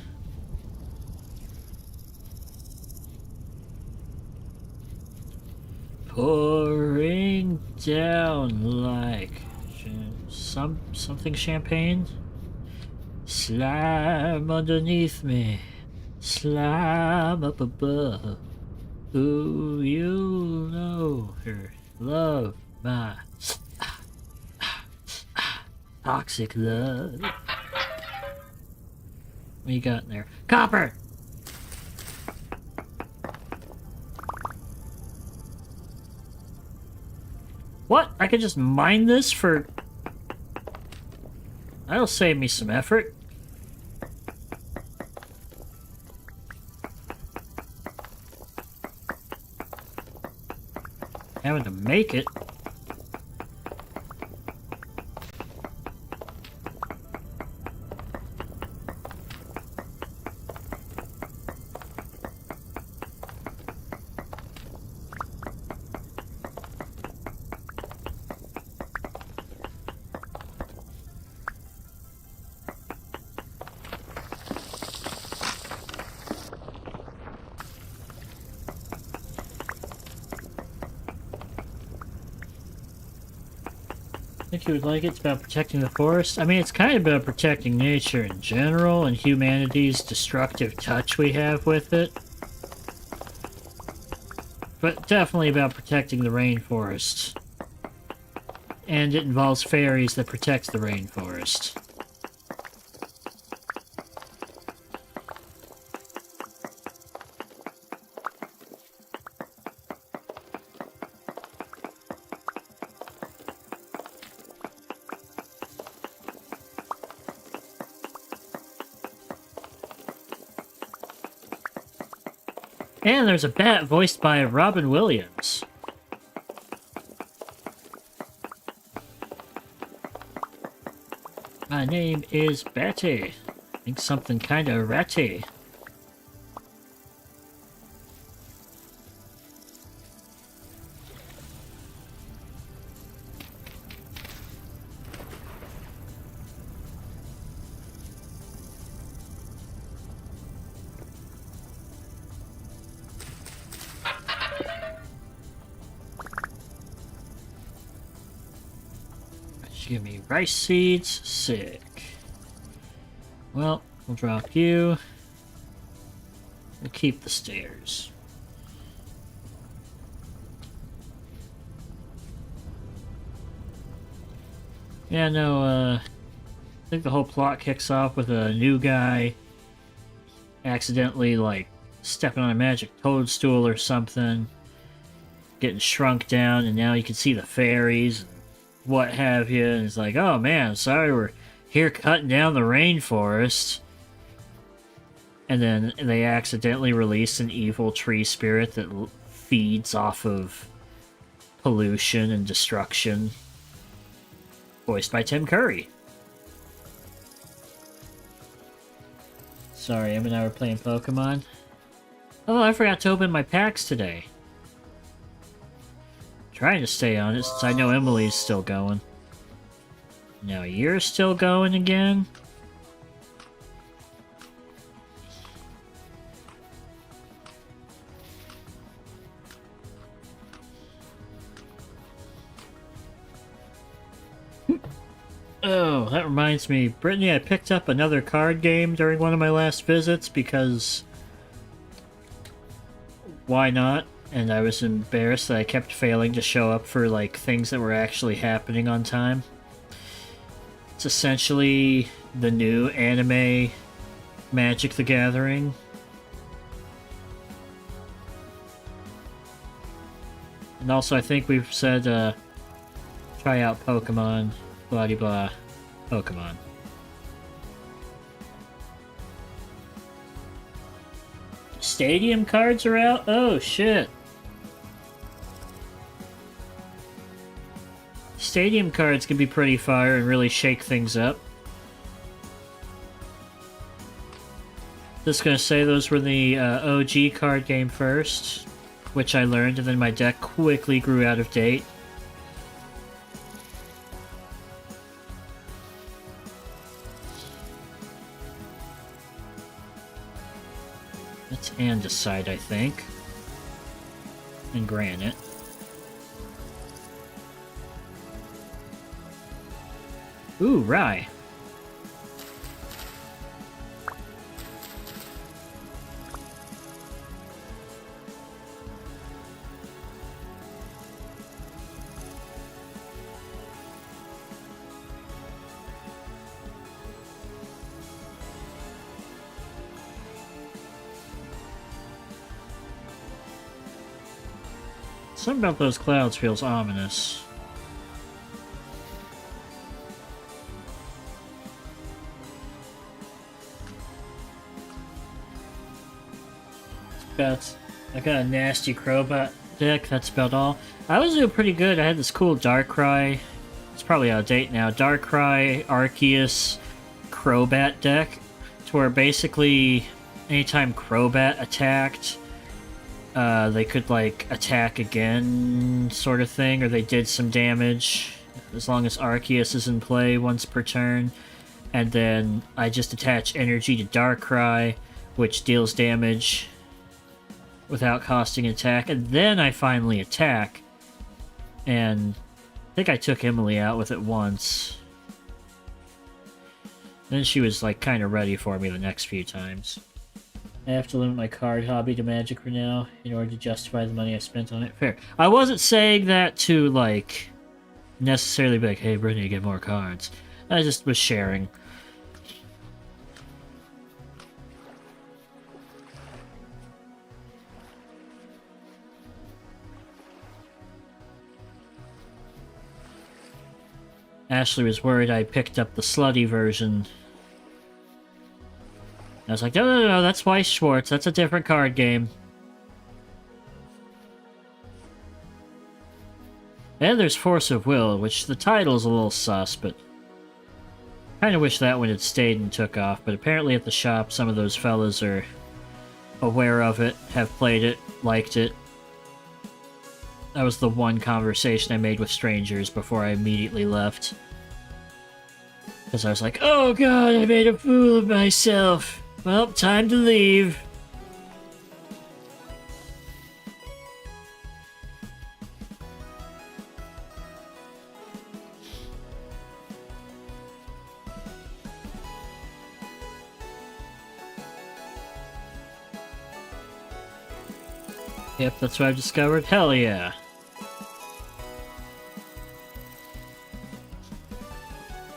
Pouring down like something champagne. Slime underneath me, slime up above. Ooh, you know her. Love my toxic love. What you got in there? Copper! What? I could just mine this for... That'll save me some effort. Having to make it. I think you would like it. It's about protecting the forest. I mean, it's kind of about protecting nature in general and humanity's destructive touch we have with it. But definitely about protecting the rainforest. And it involves fairies that protect the rainforest. And there's a bat voiced by Robin Williams. My name is Batty. I think something kinda ratty. Give me rice seeds. Sick. Well, we'll drop you. We'll keep the stairs. Yeah, no, I think the whole plot kicks off with a new guy accidentally, like, stepping on a magic toadstool or something, getting shrunk down, and now you can see the fairies and what have you, and it's like, oh man, sorry we're here cutting down the rainforest. and then they accidentally release an evil tree spirit that feeds off of pollution and destruction. Voiced by Tim Curry. Sorry, Em and I were playing Pokemon. Oh, I forgot to open my packs today. Trying to stay on it since I know Emily's still going. Now you're still going again? Oh, that reminds me. Brittany, I picked up another card game during one of my last visits because... why not? And I was embarrassed that I kept failing to show up for, like, things that were actually happening on time. It's essentially the new anime Magic the Gathering. And also, I think we've said, try out Pokemon, blah de blah, Pokemon. Stadium cards are out? Oh, shit. Stadium cards can be pretty fire and really shake things up. Just gonna say those were the OG card game first, which I learned, and then my deck quickly grew out of date. That's andesite, I think. And granite. Ooh, rye. Something about those clouds feels ominous. I got a nasty Crobat deck, that's about all. I was doing pretty good. I had this cool Darkrai. It's probably out of date now. Darkrai, Arceus, Crobat deck. To where basically anytime Crobat attacked, they could, like, attack again, sort of thing, or they did some damage, as long as Arceus is in play once per turn. And then I just attach energy to Darkrai, which deals damage without costing attack, and then I finally attack. And I think I took Emily out with it once. Then she was, like, kind of ready for me the next few times. I have to limit my card hobby to Magic for now in order to justify the money I spent on it. Fair. I wasn't saying that to, like, necessarily be like, hey, Brittany, get more cards. I just was sharing. Ashley was worried I picked up the slutty version. I was like, no, that's Weiss Schwartz. That's a different card game. And there's Force of Will, which the title's a little sus, but... kind of wish that one had stayed and took off, but apparently at the shop some of those fellas are aware of it, have played it, liked it. That was the one conversation I made with strangers before I immediately left. Because I was like, oh god, I made a fool of myself. Well, time to leave. Yep, that's what I've discovered. Hell yeah.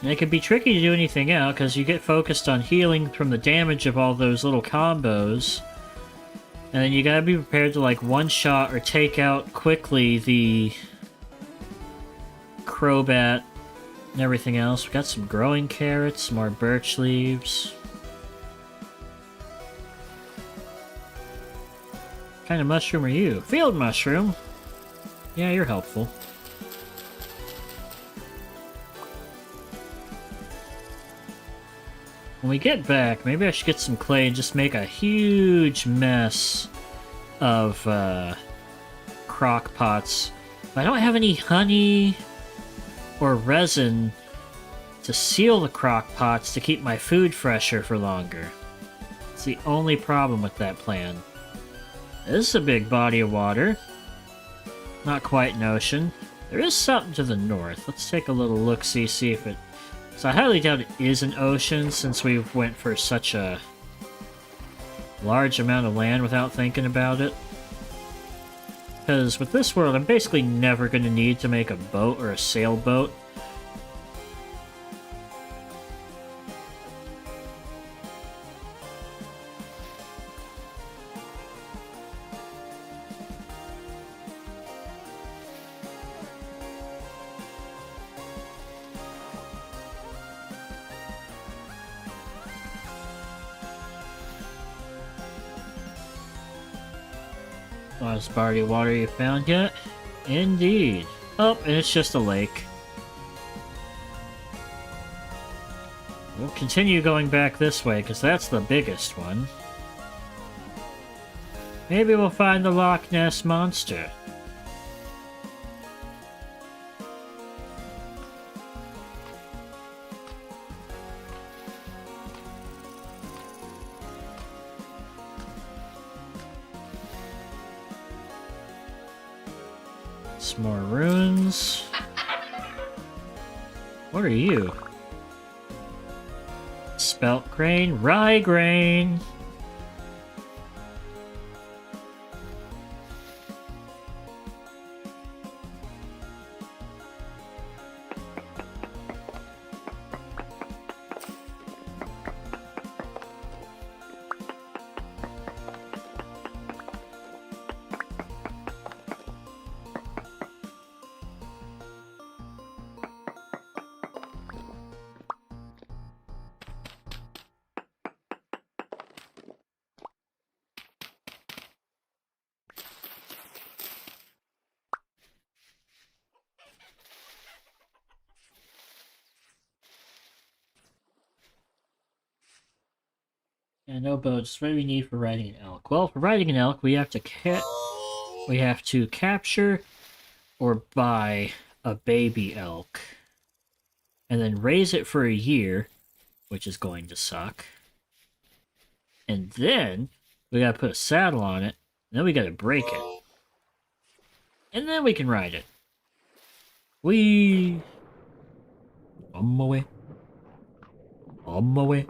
And it can be tricky to do anything out, because you get focused on healing from the damage of all those little combos. And then you gotta be prepared to, like, one-shot or take out quickly the Crobat and everything else. We got some growing carrots, some more birch leaves. What kind of mushroom are you? Field mushroom? Yeah, you're helpful. When we get back, maybe I should get some clay and just make a huge mess of crock pots. I don't have any honey or resin to seal the crock pots to keep my food fresher for longer. It's the only problem with that plan. This is a big body of water. Not quite an ocean. There is something to the north. Let's take a little look-see, see if it... So I highly doubt it is an ocean since we went for such a large amount of land without thinking about it. Because with this world, I'm basically never going to need to make a boat or a sailboat. Largest body of water you found yet? Indeed. Oh, and it's just a lake. We'll continue going back this way, because that's the biggest one. Maybe we'll find the Loch Ness Monster. Some more runes. What are you? Spelt grain? Rye grain! Yeah, no boats. What do we need for riding an elk? Well, for riding an elk, we have to capture or buy a baby elk, and then raise it for a year, which is going to suck. And then we gotta put a saddle on it, and then we gotta break it, and then we can ride it. On my way. On my way.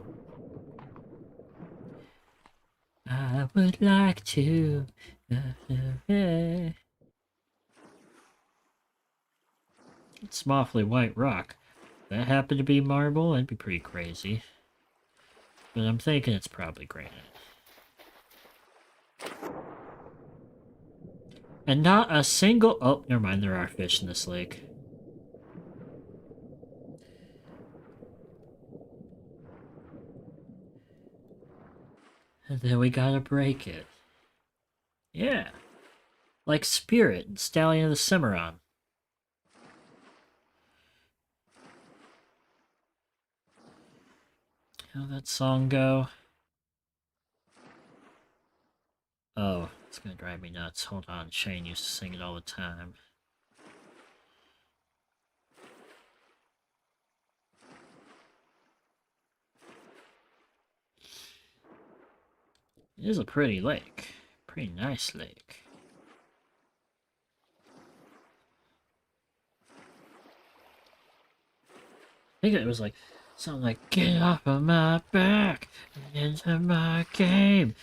I would like to. It's some awfully white rock. If that happened to be marble, that'd be pretty crazy. But I'm thinking it's probably granite. And not a single... Oh, never mind, there are fish in this lake. And then we gotta break it. Yeah. Like Spirit and Stallion of the Cimarron. How'd that song go? Oh, it's gonna drive me nuts. Hold on, Shane used to sing it all the time. It is a pretty lake. Pretty nice lake. I think it was like something like, "Get off of my back and into my game."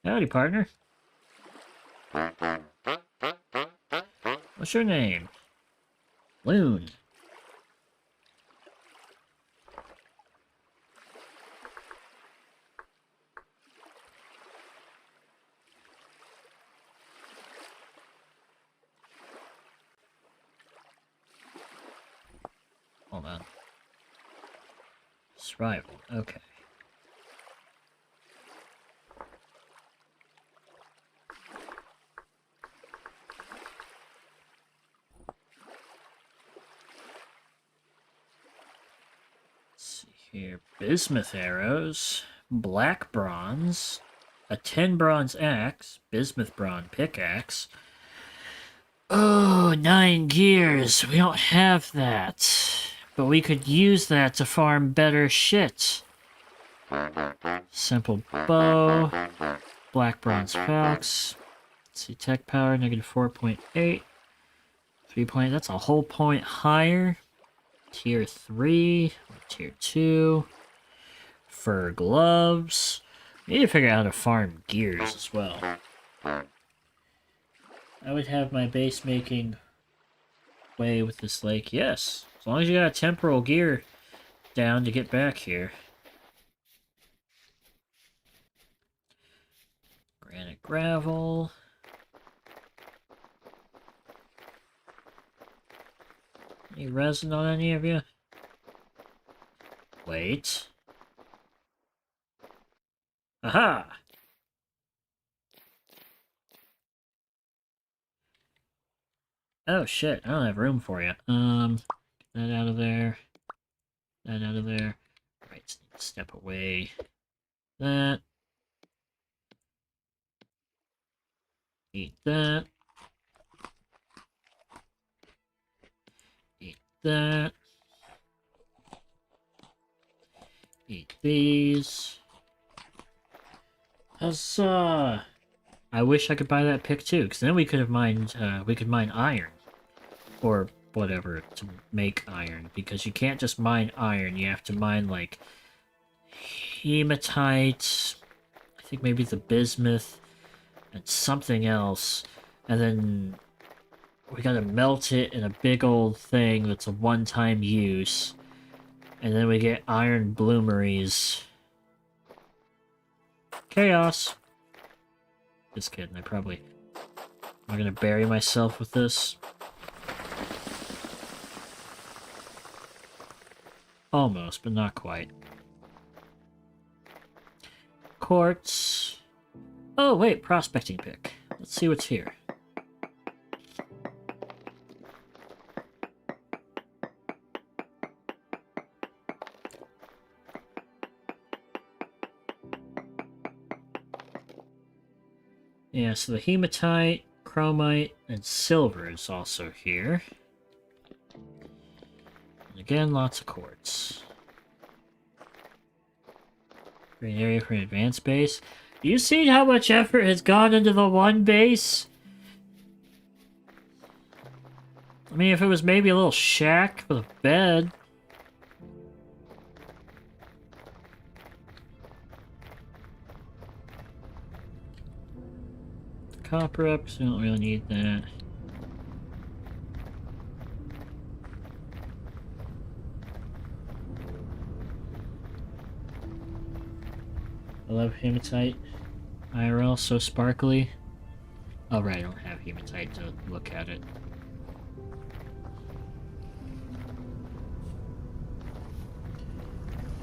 Howdy, partner. What's your name? Loon. Hold on. Survival. Okay. Here, bismuth arrows, black bronze, a 10 bronze axe, bismuth bronze pickaxe. Oh, 9 gears. We don't have that. But we could use that to farm better shit. Simple bow, black bronze fox. Let's see, tech power, negative 4.8. 3 point, that's a whole point higher. Tier 3, or tier 2. Fur gloves. We need to figure out how to farm gears as well. I would have my base making way with this lake, yes. As long as you got a temporal gear down to get back here. Granite gravel. Any resin on any of you? Wait. Aha! Oh shit, I don't have room for you. Get that out of there. That out of there. Right, step away. That. Eat that. Eat that. Eat these. Huzzah! I wish I could buy that pick too, because then we could have mined, we could mine iron. Or whatever to make iron, because you can't just mine iron, you have to mine, like, hematite, I think maybe the bismuth, and something else, and then we gotta melt it in a big old thing that's a one-time use, and then we get iron bloomeries. Chaos! Just kidding, I'm gonna bury myself with this. Almost, but not quite. Quartz. Oh, wait, prospecting pick. Let's see what's here. Yeah, so the hematite, chromite, and silver is also here. And again, lots of quartz. Great area for an advanced base. You see how much effort has gone into the one base? I mean, if it was maybe a little shack with a bed. Copper up, because we don't really need that. I love hematite. IRL, so sparkly. Oh right, I don't have hematite to look at it.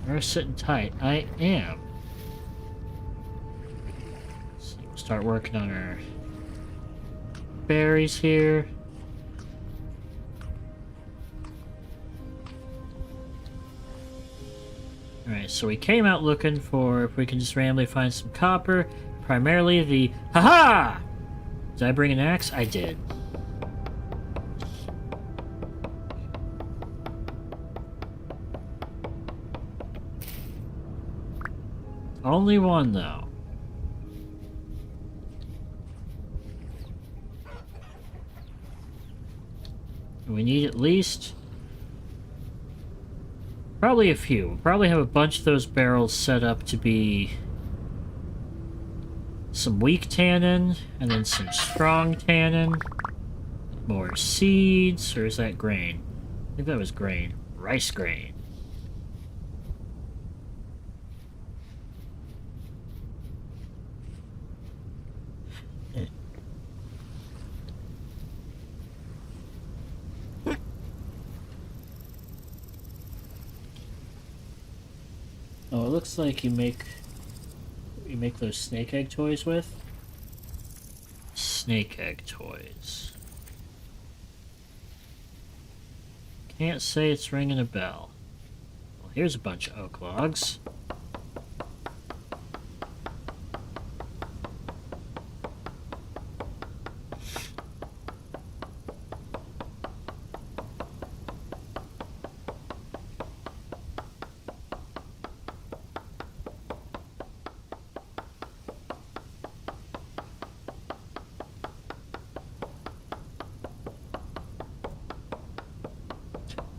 We're sitting tight. I am. So we'll start working on our berries here. Alright, so we came out looking for if we can just randomly find some copper. Primarily the... Haha! Did I bring an axe? I did. Only one, though. We need at least... probably a few. We'll probably have a bunch of those barrels set up to be... some weak tannin, and then some strong tannin. More seeds, or is that grain? I think that was grain. Rice grain. Oh, it looks like you make those snake egg toys with? Snake egg toys. Can't say it's ringing a bell. Well, Here's a bunch of oak logs.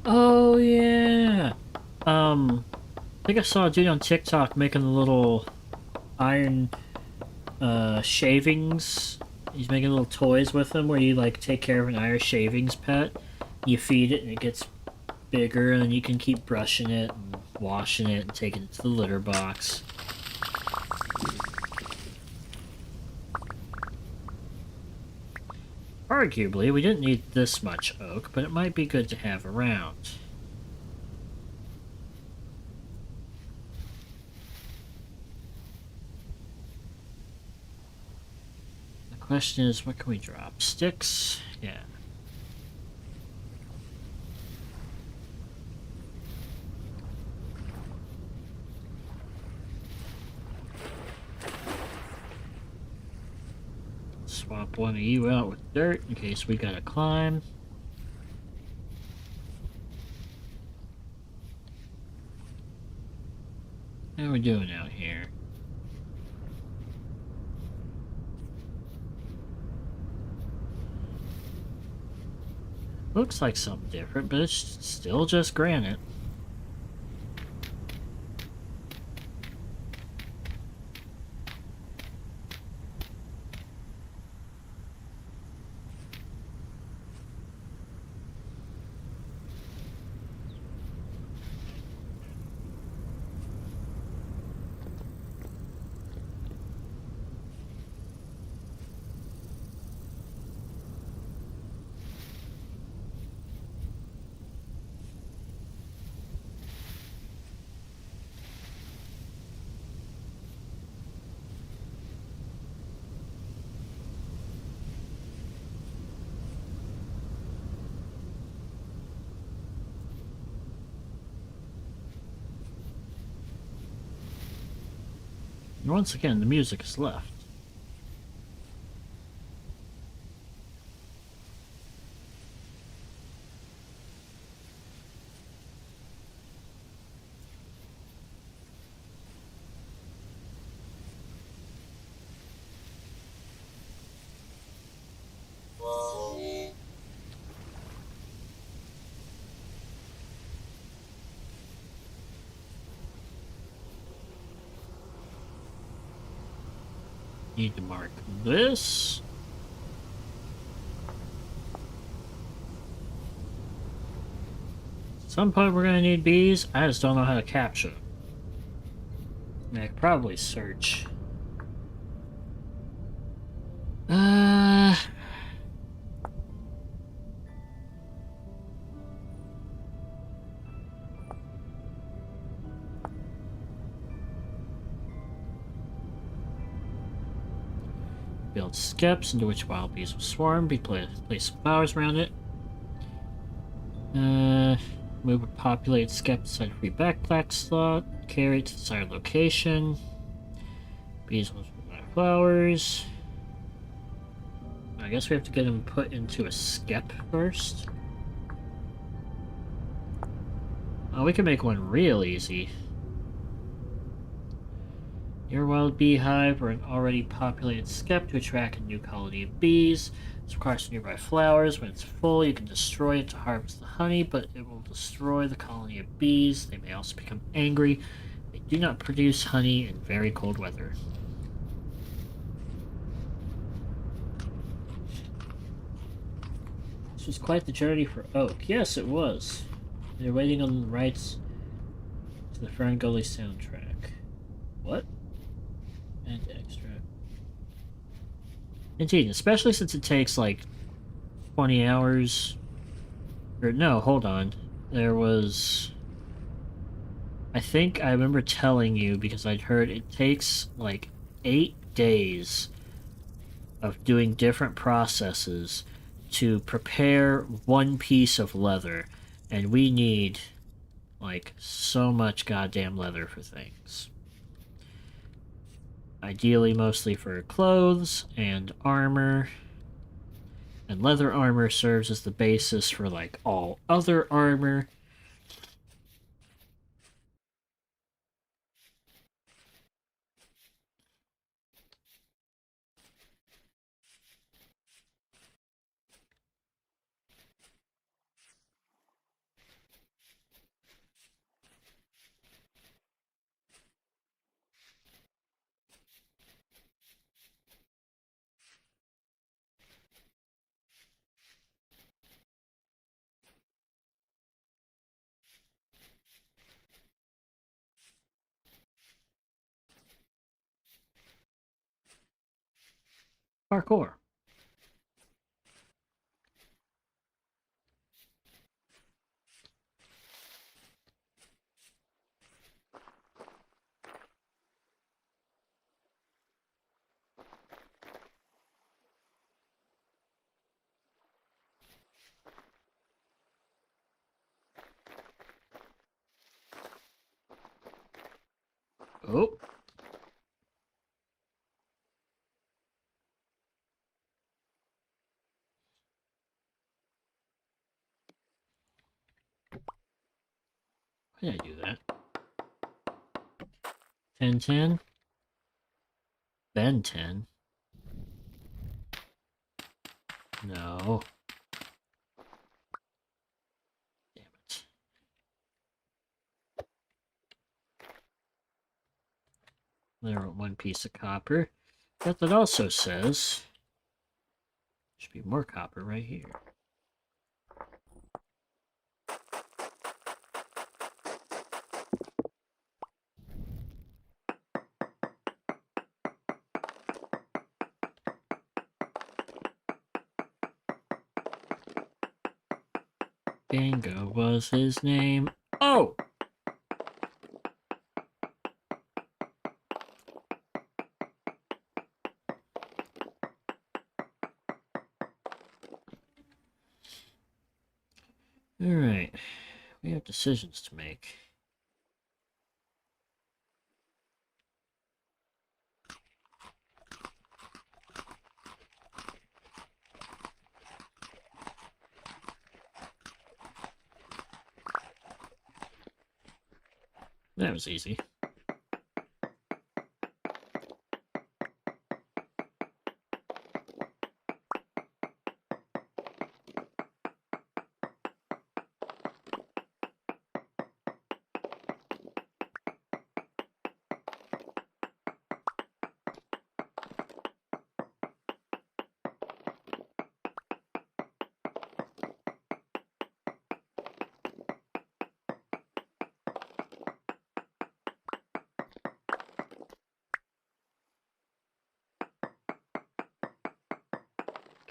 Oh yeah. I think I saw a dude on TikTok making the little iron shavings. He's making little toys with them where you like take care of an iron shavings pet. You feed it and it gets bigger, and then you can keep brushing it and washing it and taking it to the litter box. Arguably, we didn't need this much oak, but it might be good to have around. The question is, what can we drop? Sticks? Yeah. Swap one of you out with dirt in case we gotta climb. How are we doing out here? Looks like something different, but it's still just granite. And once again, the music is left. Need to mark this. At some point we're gonna need bees. I just don't know how to capture them. I could probably search. Build skeps into which wild bees will swarm. Place flowers around it. Move a populated skep inside a free backpack slot. Carry it to the desired location. Bees will provide flowers. I guess we have to get them put into a skep first. Oh, we can make one real easy. Your wild beehive or an already populated skep to attract a new colony of bees. This requires nearby flowers. When it's full, you can destroy it to harvest the honey, but it will destroy the colony of bees. They may also become angry. They do not produce honey in very cold weather. This was quite the journey for Oak. Yes, it was. They're waiting on the rights to the Ferngully soundtrack. What? And extra. Indeed, especially since it takes like 20 hours. Or no, hold on. There was... I think I remember telling you, because I'd heard it takes like 8 days of doing different processes to prepare one piece of leather. And we need Like, so much goddamn leather for things. Ideally, mostly for clothes and armor. And leather armor serves as the basis for, like, all other armor. Parkour. Oh. Why did I do that? 10-10? Ben 10? No. Damn it. There went one piece of copper. But that also says... Should be more copper right here. Bingo was his name. Oh! Alright. We have decisions to make. That was easy.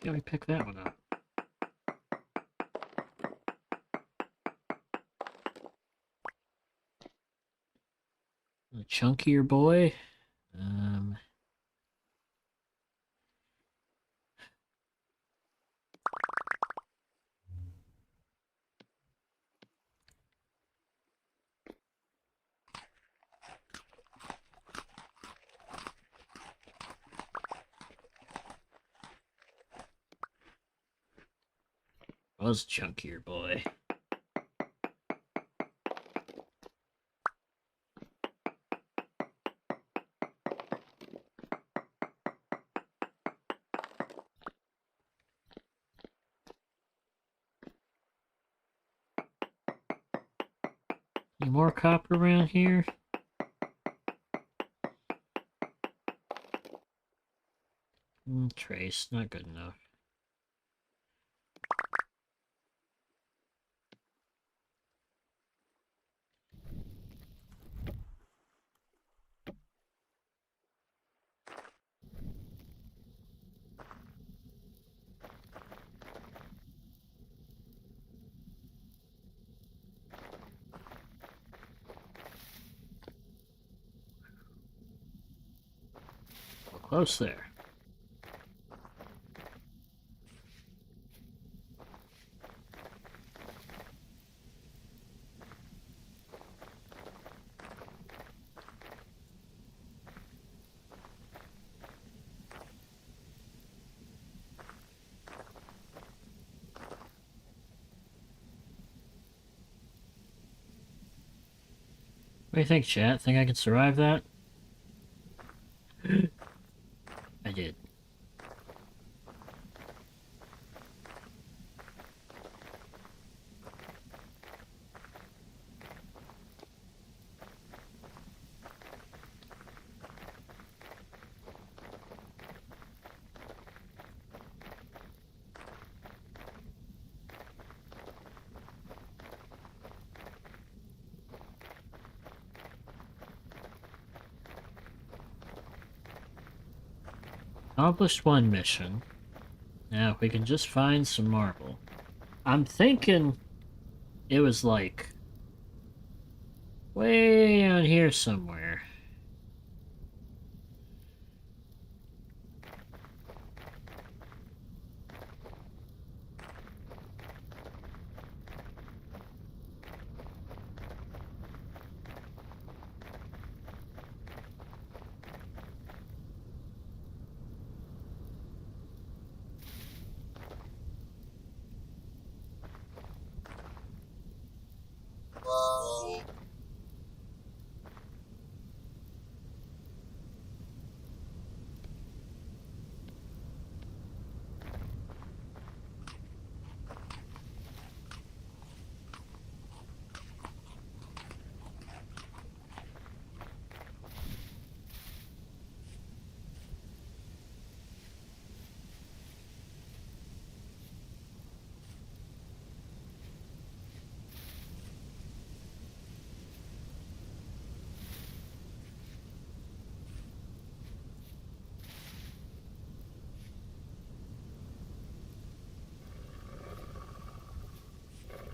Can't we pick that one up? A chunkier boy? Was chunkier boy. Any more copper around here? Trace, not good enough. We're close there. do you think, chat? Think I can survive that? I did. Accomplished one mission. Now, if we can just find some marble. I'm thinking it was like way down here somewhere.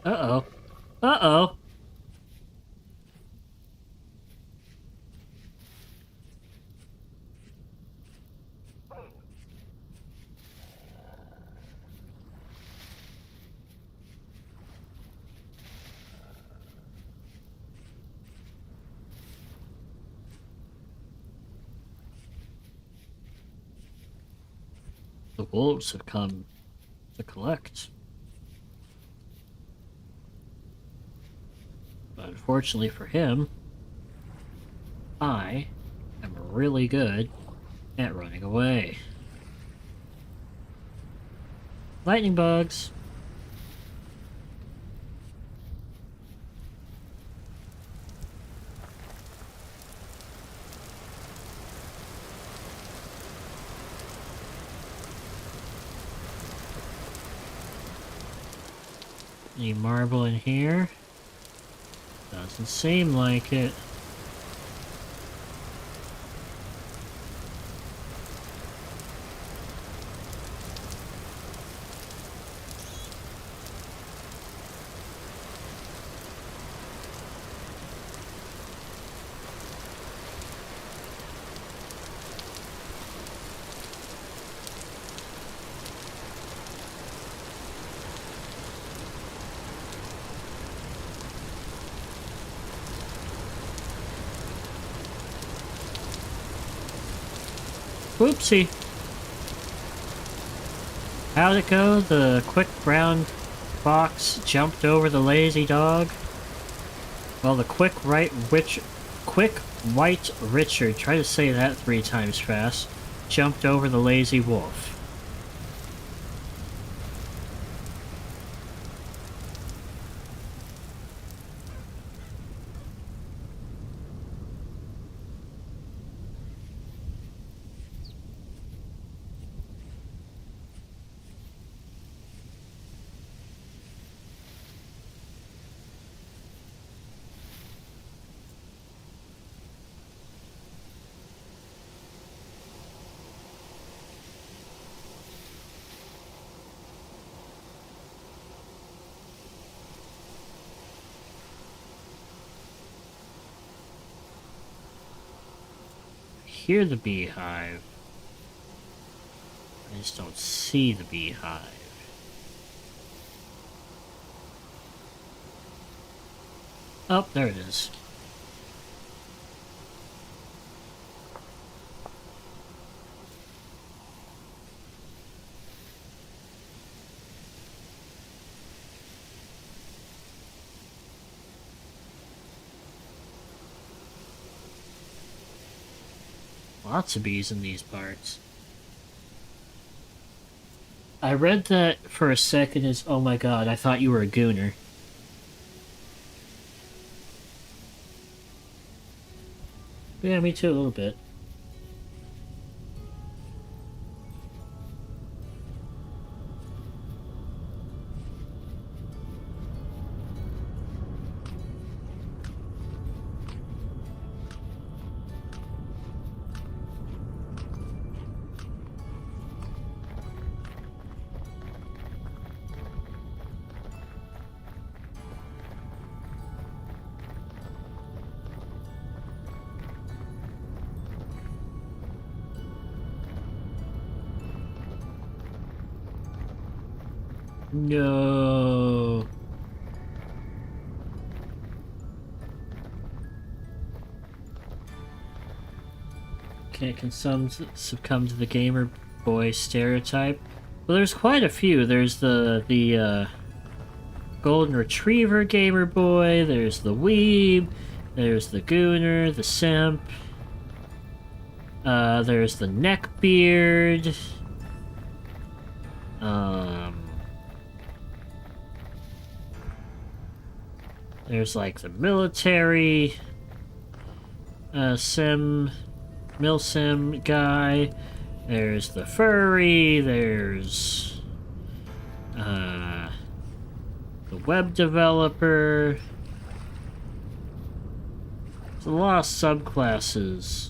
Uh-oh. Uh-oh. The wolves have come to collect. But unfortunately for him, I am really good at running away. Lightning bugs. Any marble in here? Doesn't seem like it. Whoopsie. How'd it go? The quick brown fox jumped over the lazy dog? Well, the quick white Richard, try to say that 3 times fast, jumped over the lazy wolf. Hear the beehive. I just don't see the beehive. Oh, there it is. lots of bees in these parts. I read that for a second as, oh my god, I thought you were a gooner. Yeah, me too, a little bit. No. Can't succumb to the gamer boy stereotype. Well, there's quite a few. There's the golden retriever gamer boy. There's the weeb. There's the gooner, the simp. There's the neckbeard. There's like the military milsim guy. There's the furry. There's the web developer. There's a lot of subclasses.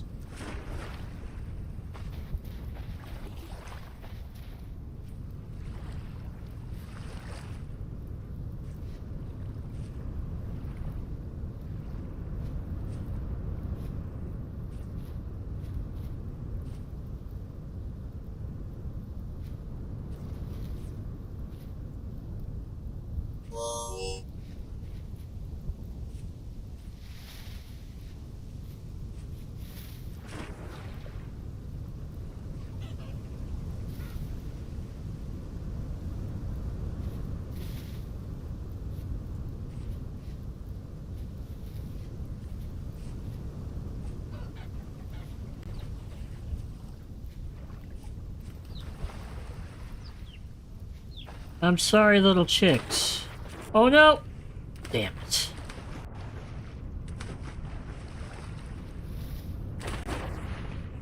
I'm sorry, little chicks. Oh no! Damn it.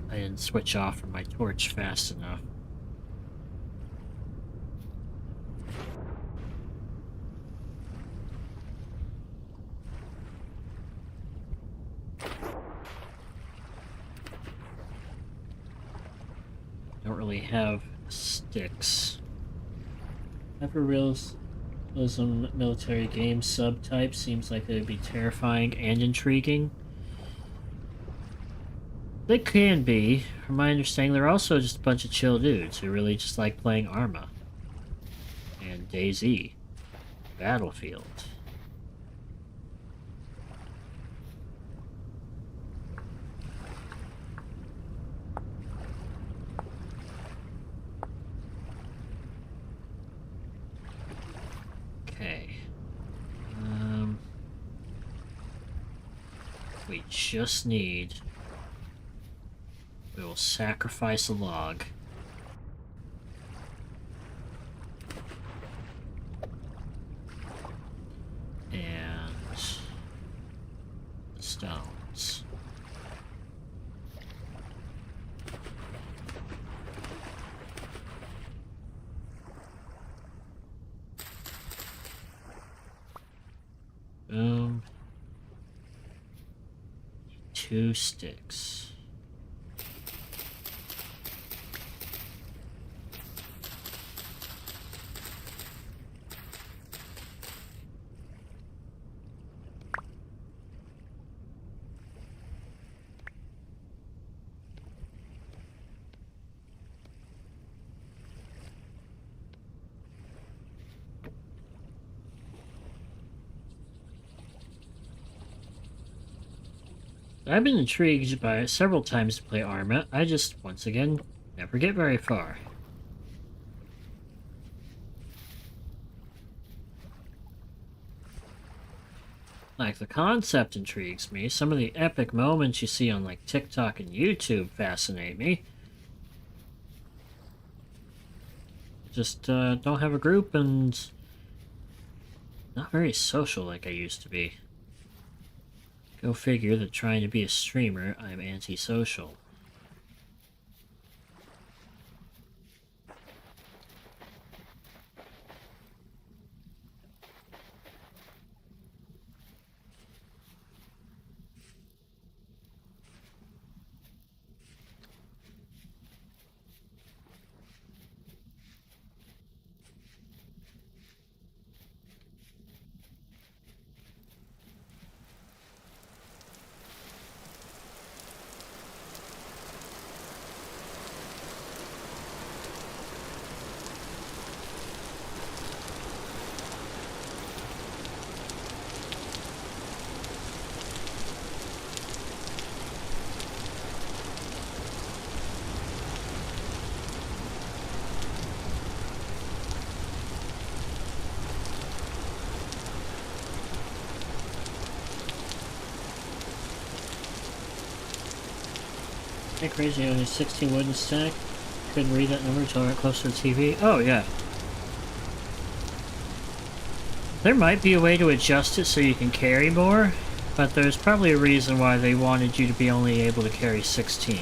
I didn't switch off from my torch fast enough. Don't really have sticks. Hyper-realism military game subtype seems like they would be terrifying and intriguing. They can be. From my understanding, they're also just a bunch of chill dudes who really just like playing Arma. And DayZ. Battlefield. We just need... We will sacrifice a log. And... stones. Boom. 2 sticks. I've been intrigued by it several times to play Arma. I just, once again, never get very far. Like, the concept intrigues me. Some of the epic moments you see on, like, TikTok and YouTube fascinate me. Just, don't have a group and not very social like I used to be. Go figure that trying to be a streamer, I'm antisocial. Hey, crazy, only 16 wooden stack. Couldn't read that number until I got closer to the TV. Oh, yeah. There might be a way to adjust it so you can carry more, but there's probably a reason why they wanted you to be only able to carry 16.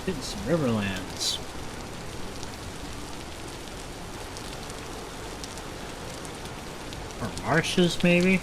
Getting some Riverlands. Or marshes, maybe?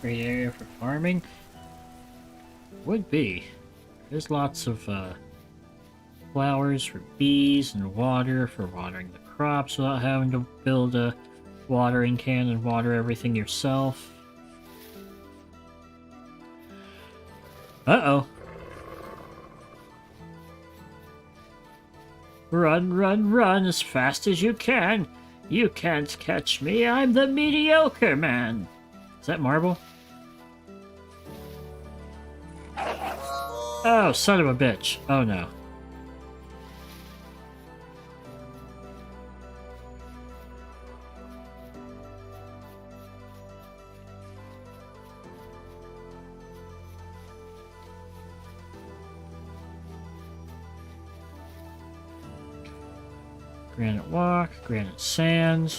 Great area for farming? Would be. There's lots of flowers for bees and water for watering the crops without having to build a watering can and water everything yourself. Uh-oh. Run, run, run as fast as you can. You can't catch me. I'm the mediocre man. Is that marble? Oh, son of a bitch. Oh no. Granite walk, granite sand.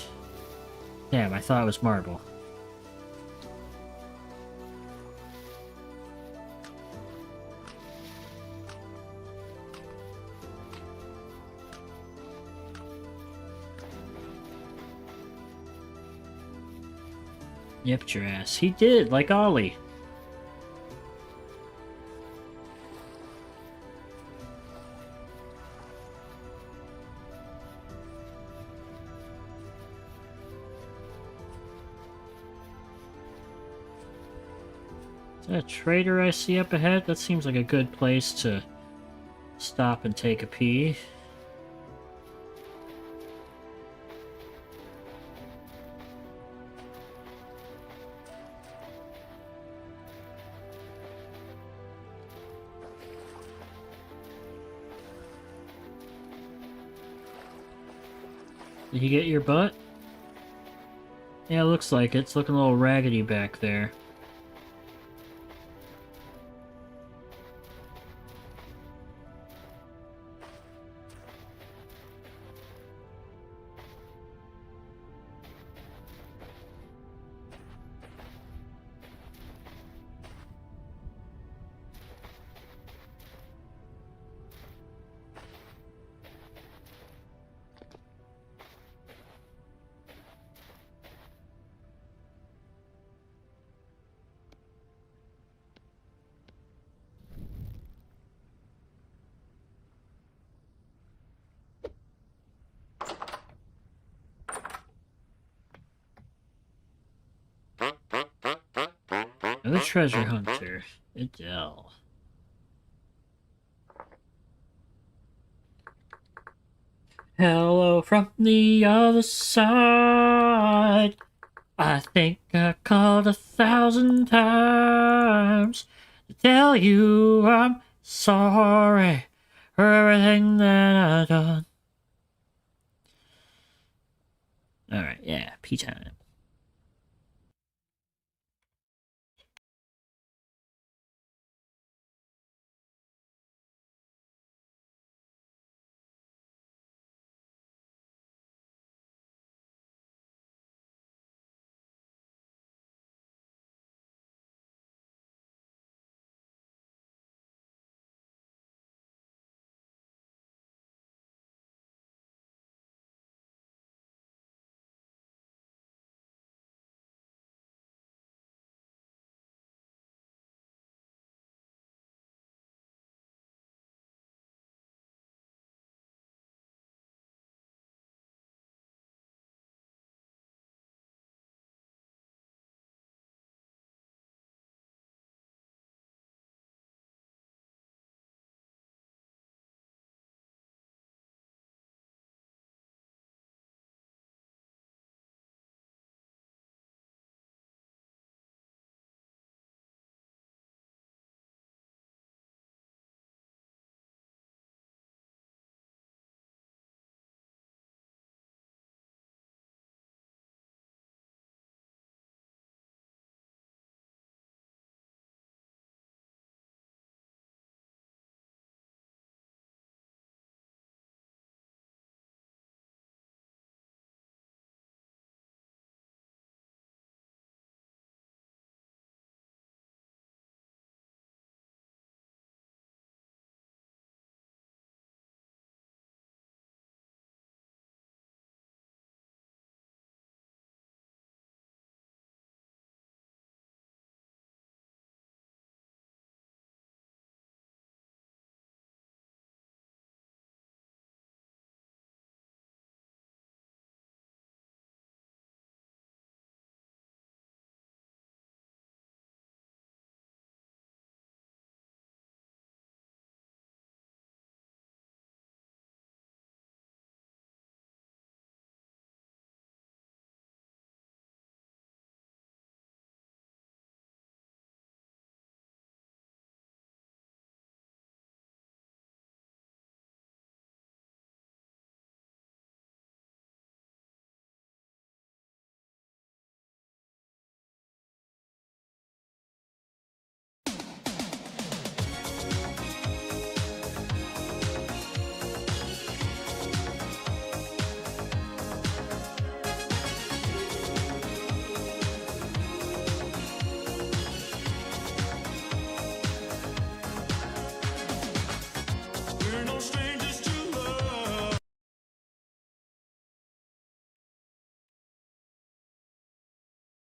Damn, I thought it was marble. Yipped your ass. He did, like Ollie. Is that a trader I see up ahead? That seems like a good place to stop and take a pee. Did you get your butt? Yeah, looks like it. It's looking a little raggedy back there. Another treasure hunter. Adele. Hello from the other side. I think I called 1,000 times to tell you I'm sorry for everything that I've done. Alright, yeah, pee time.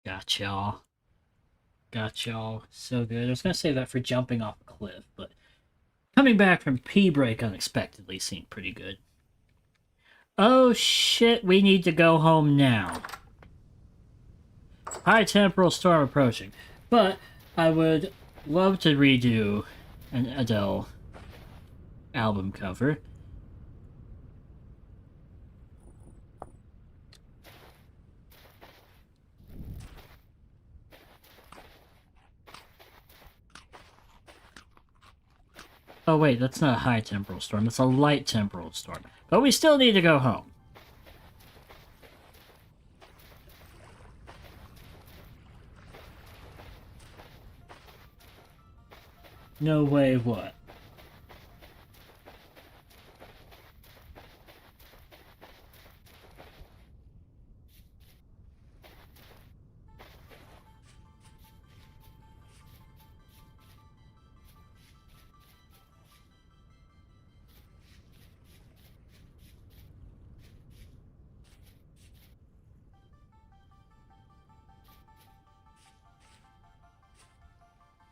Got y'all. Got y'all. So good. I was gonna save that for jumping off a cliff, but coming back from pee break unexpectedly seemed pretty good. Oh shit, we need to go home now. High temporal storm approaching. But I would love to redo an Adele album cover. Oh wait, that's not a high temporal storm, it's a light temporal storm. But we still need to go home. No way what?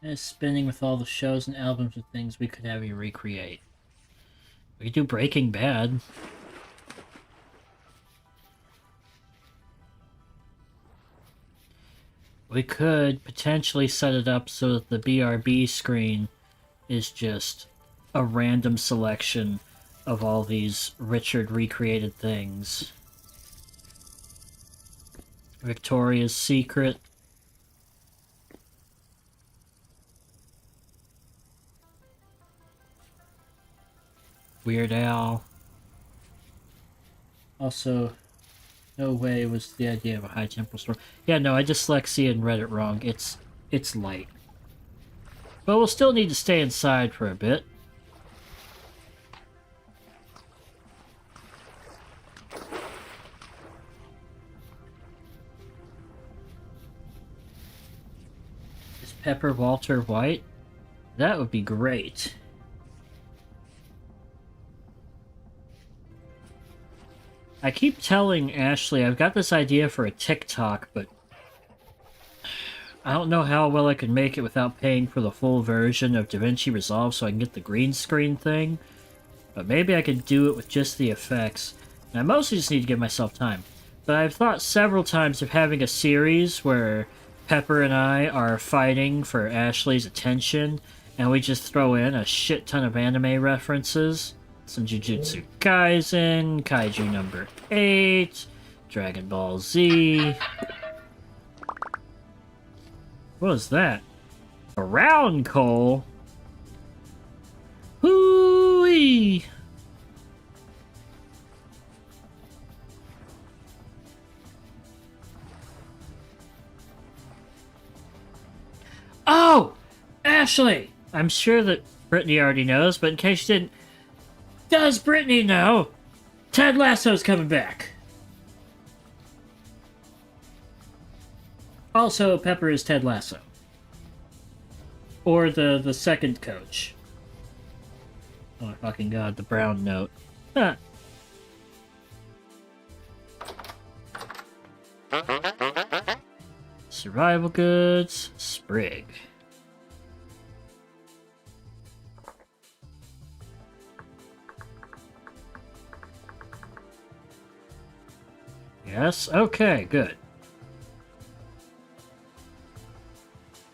It's spinning with all the shows and albums and things we could have you recreate. We could do Breaking Bad. We could potentially set it up so that the BRB screen is just a random selection of all these Richard recreated things. Victoria's Secret. Weird Al. Also, no way was the idea of a high temporal storm. Yeah, no, I dyslexia and read it wrong. It's light. But we'll still need to stay inside for a bit. Is Pepper Walter White? That would be great. I keep telling Ashley I've got this idea for a TikTok, but I don't know how well I could make it without paying for the full version of DaVinci Resolve so I can get the green screen thing. But maybe I could do it with just the effects. And I mostly just need to give myself time. But I've thought several times of having a series where Pepper and I are fighting for Ashley's attention, and we just throw in a shit ton of anime references. Some Jujutsu Kaisen, Kaiju number 8, Dragon Ball Z. What was that? A round coal? Hoo-wee! Oh! Ashley! I'm sure that Brittany already knows, but in case you didn't, does Brittany know Ted Lasso's coming back? Also, Pepper is Ted Lasso. Or the second coach. Oh my fucking god, the brown note. Huh. Survival goods, Sprig. Yes, okay, good.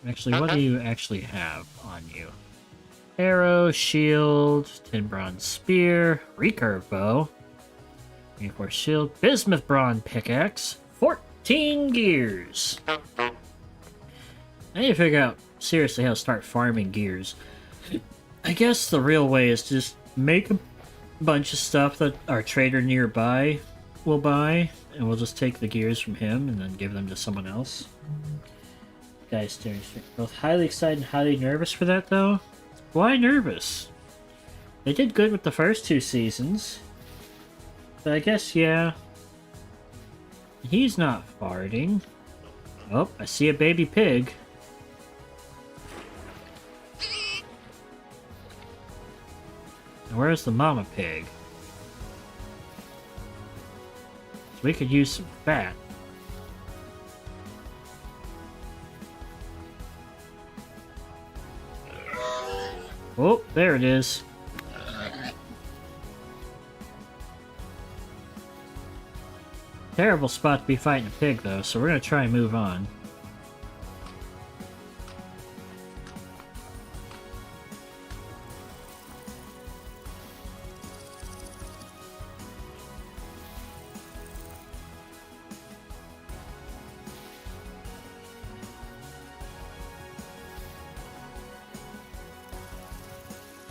Actually, what do you actually have on you? Arrow, shield, tin bronze spear, recurve bow, reinforced shield, bismuth bronze pickaxe, 14 gears. I need to figure out seriously how to start farming gears. I guess the real way is to just make a bunch of stuff that our trader nearby will buy, and we'll just take the gears from him and then give them to someone else. Guys, both highly excited and highly nervous for that, though. Why nervous? They did good with the first 2 seasons. But I guess, yeah. He's not farting. Oh, I see a baby pig. And where's the mama pig? So we could use some fat. Oh, there it is. Terrible spot to be fighting a pig, though, so we're gonna try and move on.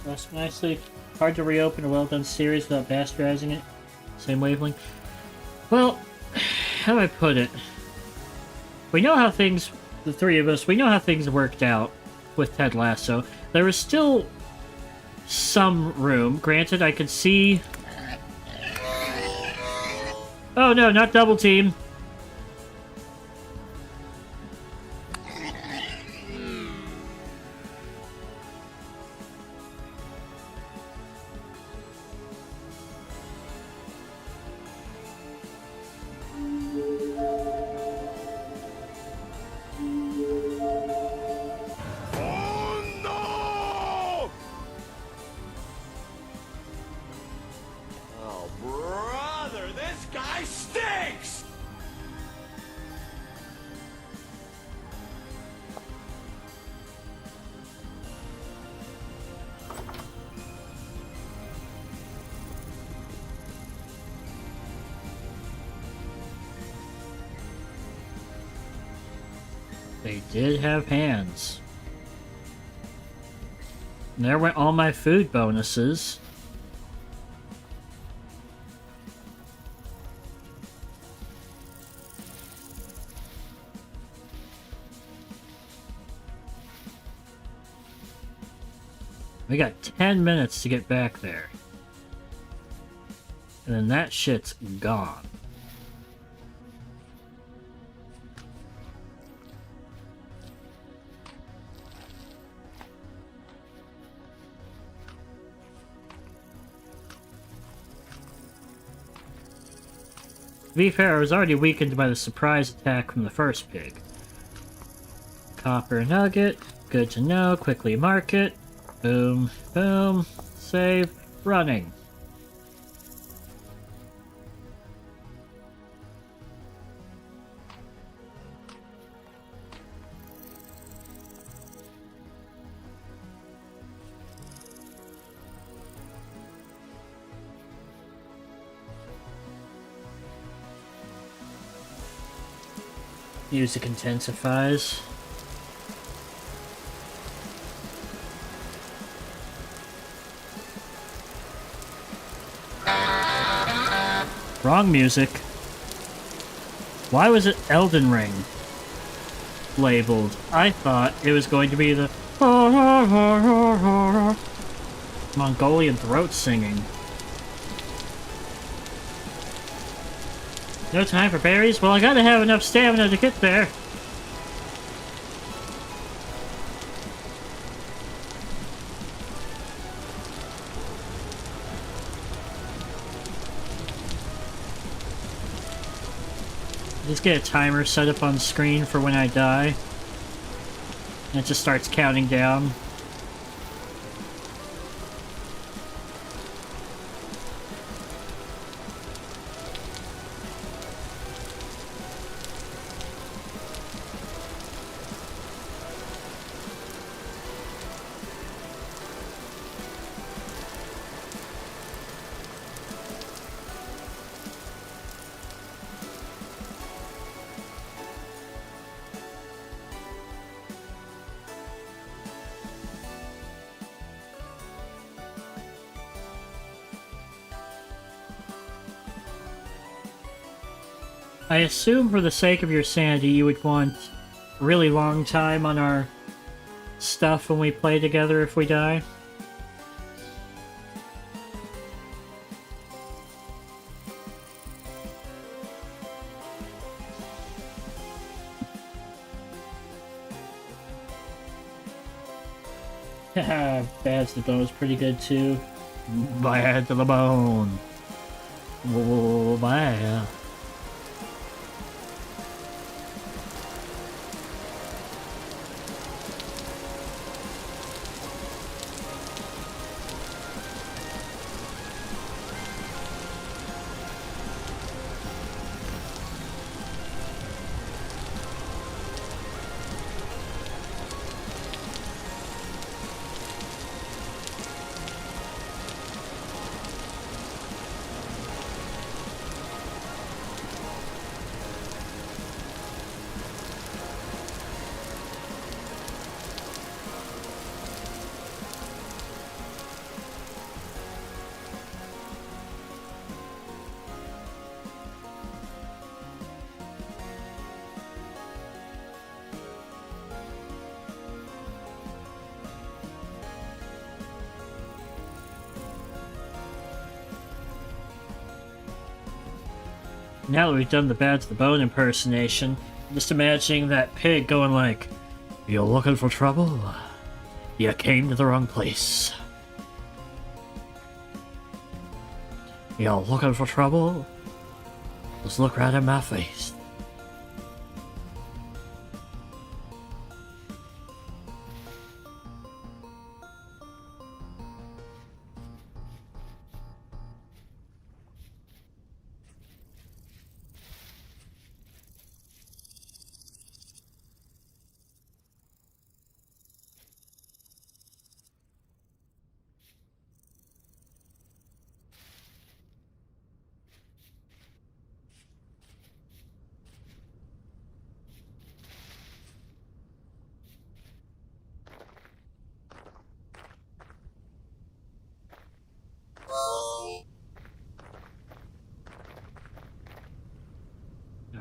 That's nicely. Hard to reopen a well-done series without bastardizing it. Same wavelength. Well, how do I put it? We know how things, the three of us, we know how things worked out with Ted Lasso. There was still some room. Granted, I could see... Oh no, not double team. They did have hands. And there went all my food bonuses. We got 10 minutes to get back there. And then that shit's gone. To be fair, I was already weakened by the surprise attack from the first pig. Copper nugget, good to know, quickly mark it. Boom, boom, save, running. Music intensifies. Wrong music. Why was it Elden Ring labeled? I thought it was going to be the Mongolian throat singing. No time for berries? Well, I gotta have enough stamina to get there. Just get a timer set up on the screen for when I die. And it just starts counting down. I assume for the sake of your sanity you would want a really long time on our stuff when we play together if we die. Haha, bad to the bone was pretty good too. Bad to the bone. Whoa, bad. Now that we've done the bad to the bone impersonation, I'm just imagining that pig going like, "You're looking for trouble? You came to the wrong place. You're looking for trouble? Just look right in my face."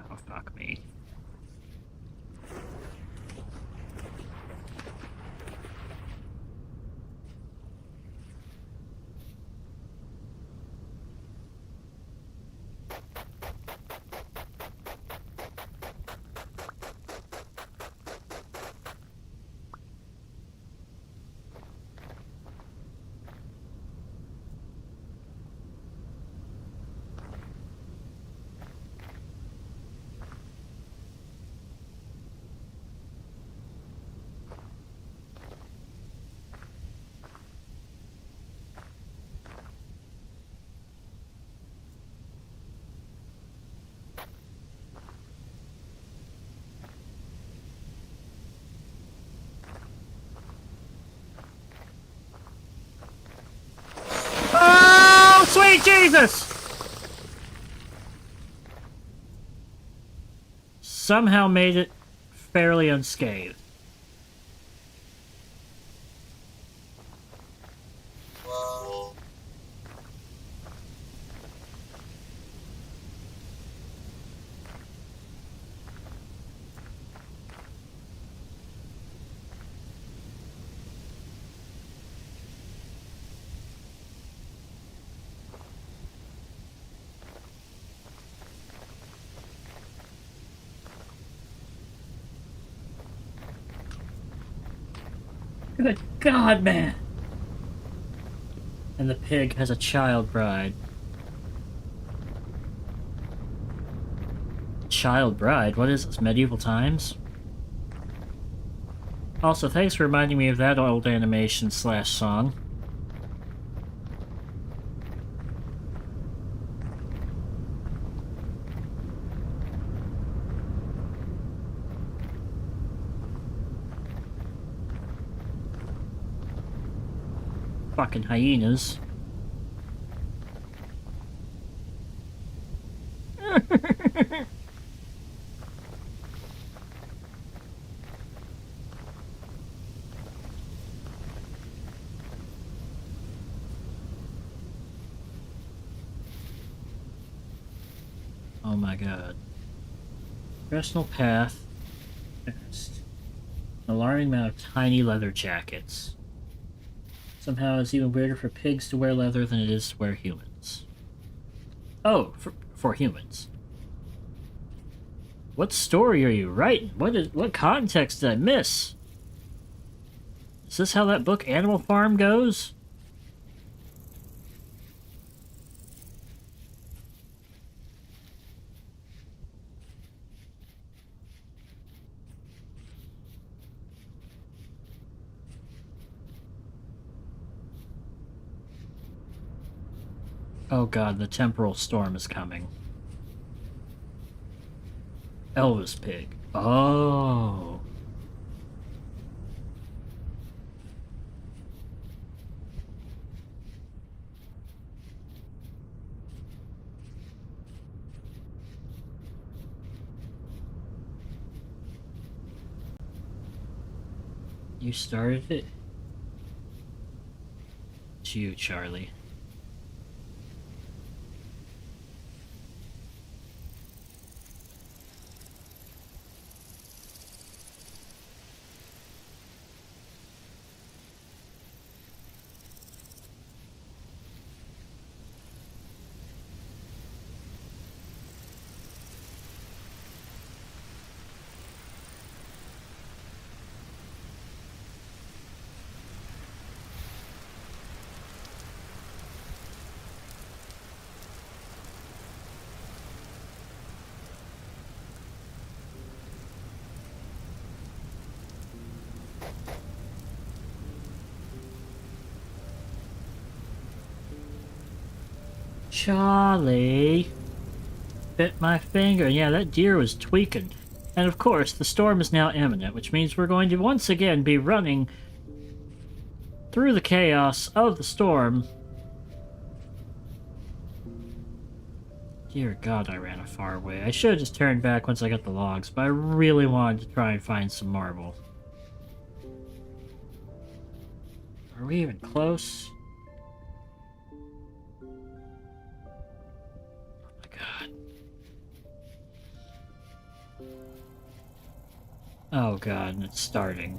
Oh, fuck me. Oh, sweet Jesus! Somehow made it fairly unscathed. Good God, man! And the pig has a child bride. Child bride? What is this, medieval times? Also, thanks for reminding me of that old animation / song. Fucking hyenas. Oh my god. Personal path. Fast. Alarming amount of tiny leather jackets. Somehow it's even weirder for pigs to wear leather than it is to wear humans. Oh, for humans. What story are you writing? What context did I miss? Is this how that book Animal Farm goes? Oh god, the temporal storm is coming. Elvis pig. Oh. You started it? It's you, Charlie. Charlie. Bit my finger. Yeah, that deer was tweaking. And of course, the storm is now imminent, which means we're going to once again be running through the chaos of the storm. Dear God, I ran a far way. I should have just turned back once I got the logs, but I really wanted to try and find some marble. Are we even close? Oh my God. Oh God, and it's starting.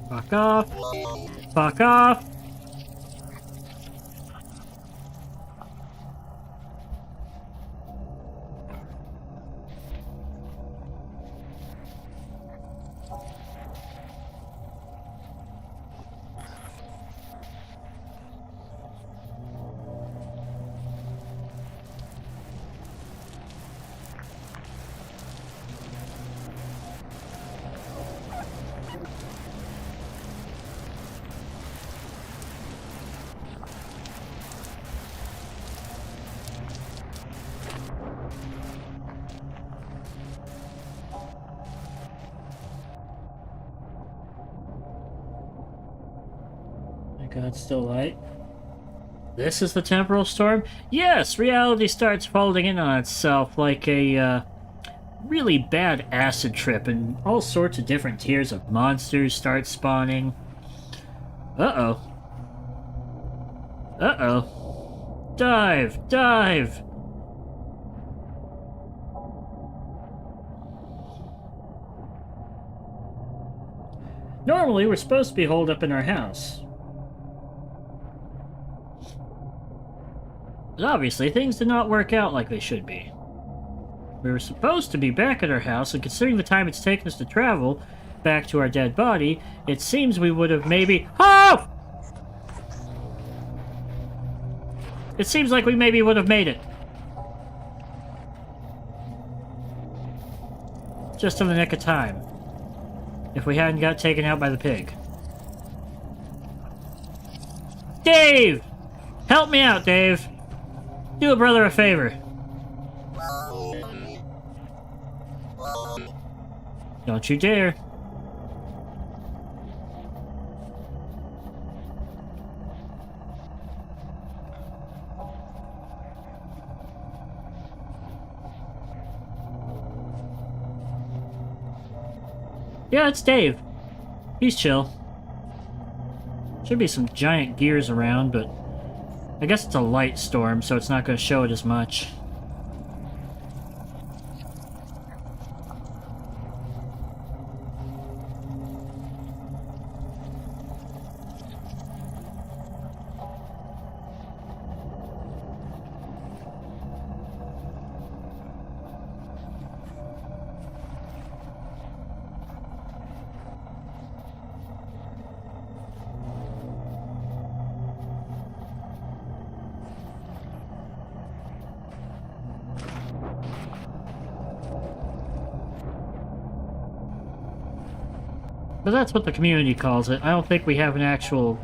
Fuck off! Fuck off! God, it's still light. This is the temporal storm? Yes, reality starts folding in on itself like a really bad acid trip, and all sorts of different tiers of monsters start spawning. Uh-oh. Uh-oh. Dive! Dive! Normally, we're supposed to be holed up in our house. But obviously, things did not work out like they should be. We were supposed to be back at our house, and considering the time it's taken us to travel back to our dead body, it seems we would have maybe... Oh! It seems like we maybe would have made it. Just in the nick of time. If we hadn't got taken out by the pig. Dave! Help me out, Dave! Do a brother a favor. Don't you dare. Yeah, it's Dave. He's chill. Should be some giant gears around, but I guess it's a light storm, so it's not going to show it as much. But that's what the community calls it. I don't think we have an actual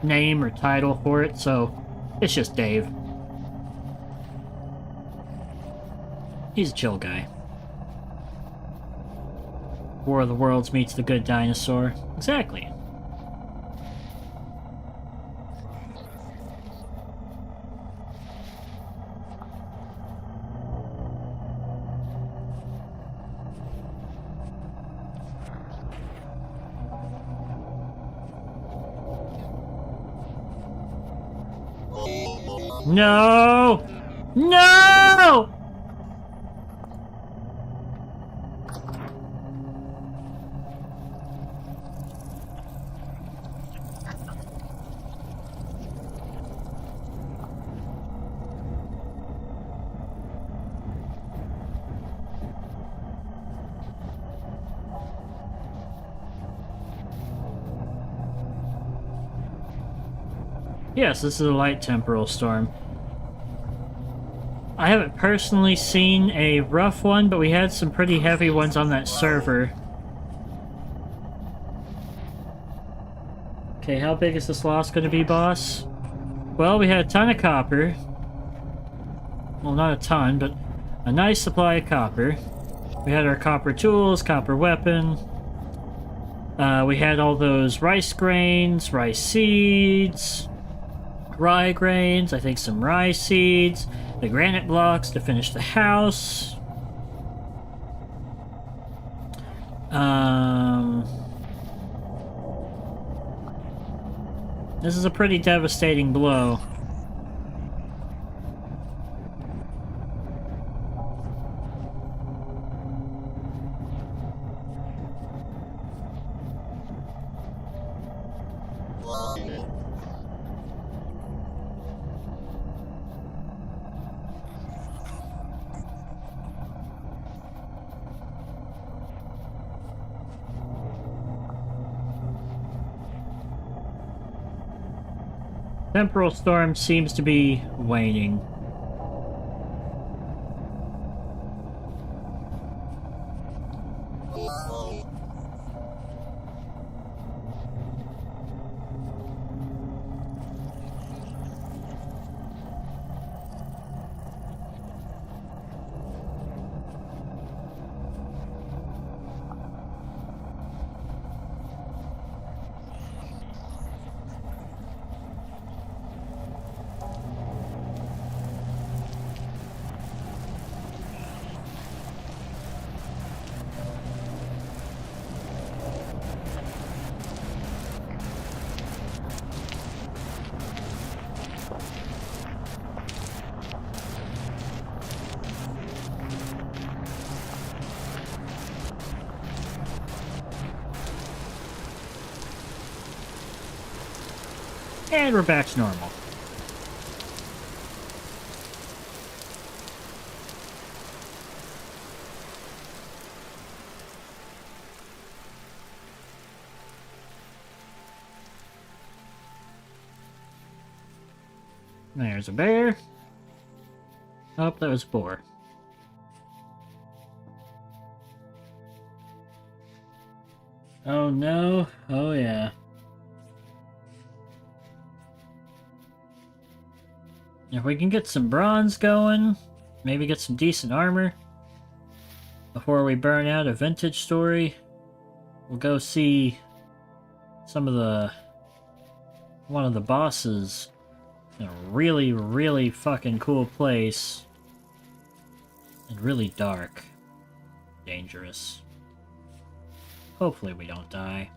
name or title for it, so it's just Dave. He's a chill guy. War of the Worlds meets the Good Dinosaur. Exactly. No! No! Yes, this is a light temporal storm. I haven't personally seen a rough one, but we had some pretty heavy ones on that server. Okay, how big is this loss going to be, boss? Well, we had a ton of copper. Well, not a ton, but a nice supply of copper. We had our copper tools, copper weapon. We had all those rice grains, rice seeds, rye grains, I think some rye seeds, the granite blocks to finish the house. This is a pretty devastating blow. Temporal storm seems to be waning. And we're back to normal. There's a bear. Oh, that was a boar. Oh no. Oh yeah. If we can get some bronze going, maybe get some decent armor before we burn out a vintage story, we'll go see some of one of the bosses in a really, really fucking cool place. And really dark. Dangerous. Hopefully we don't die.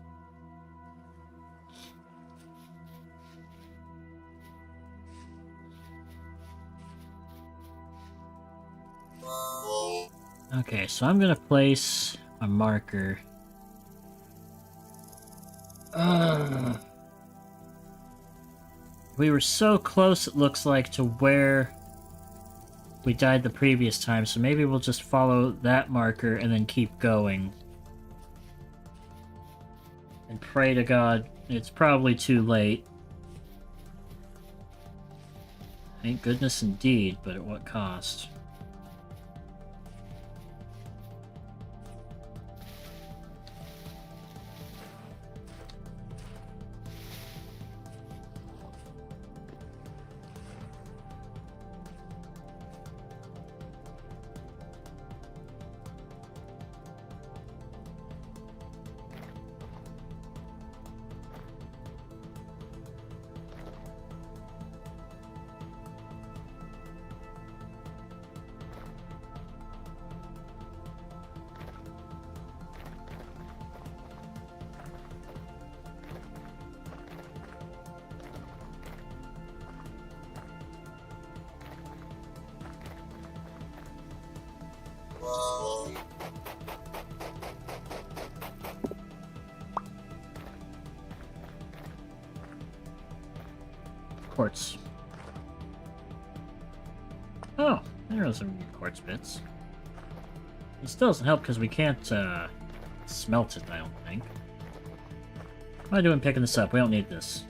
Okay, so I'm gonna place a marker. We were so close, it looks like, to where we died the previous time, so maybe we'll just follow that marker and then keep going. And pray to God, it's probably too late. Thank goodness indeed, but at what cost? Quartz. Oh, there are some quartz bits. It still doesn't help because we can't smelt it, I don't think. What am I doing picking this up? We don't need this.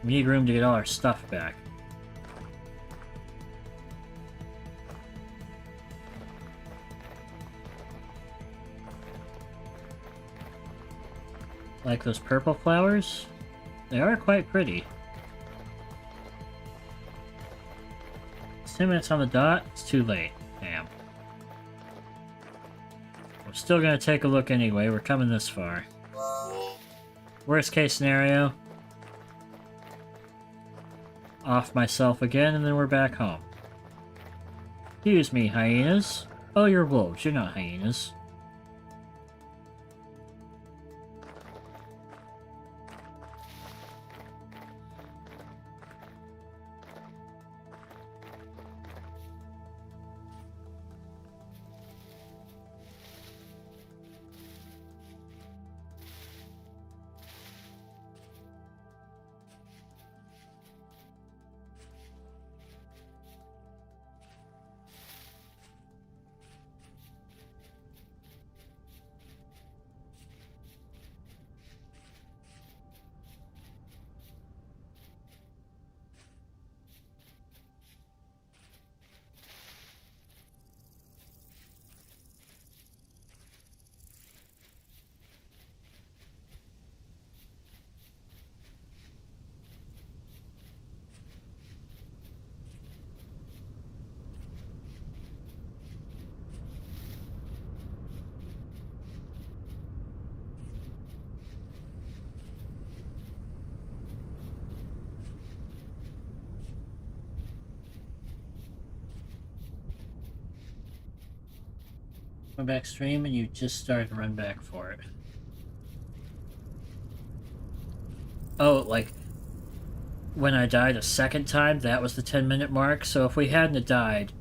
We need room to get all our stuff back. Like those purple flowers? They are quite pretty. 10 minutes on the dot? It's too late. Damn. We're still gonna take a look anyway. We're coming this far. Worst case scenario. Off myself again, and then we're back home. Excuse me, hyenas. Oh, you're wolves. You're not hyenas. Went back stream and you just started to run back for it. Oh, like when I died a second time, that was the 10-minute mark. So if we hadn't died,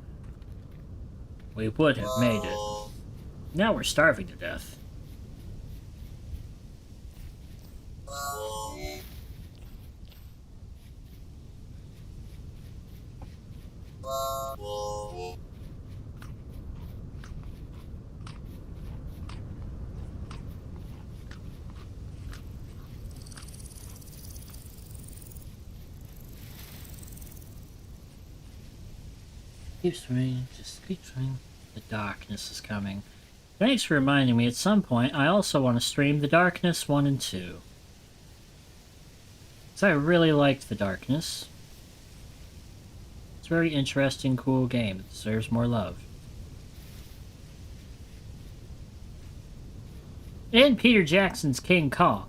we would have made it. Now we're starving to death. Keep swimming, just keep swimming. The darkness is coming. Thanks for reminding me. At some point, I also want to stream The Darkness 1 and 2. Because I really liked The Darkness. It's a very interesting, cool game. It deserves more love. And Peter Jackson's King Kong.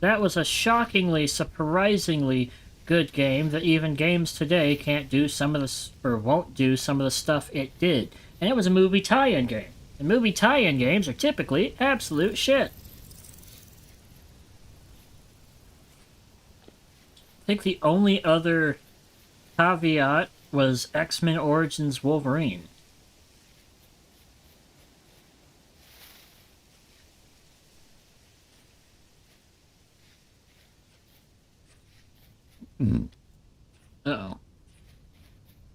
That was a shockingly, surprisingly good game that even games today can't do some of the, or won't do some of the stuff it did. And it was a movie tie-in game. And movie tie-in games are typically absolute shit. I think the only other caveat was X-Men Origins Wolverine. Uh-oh.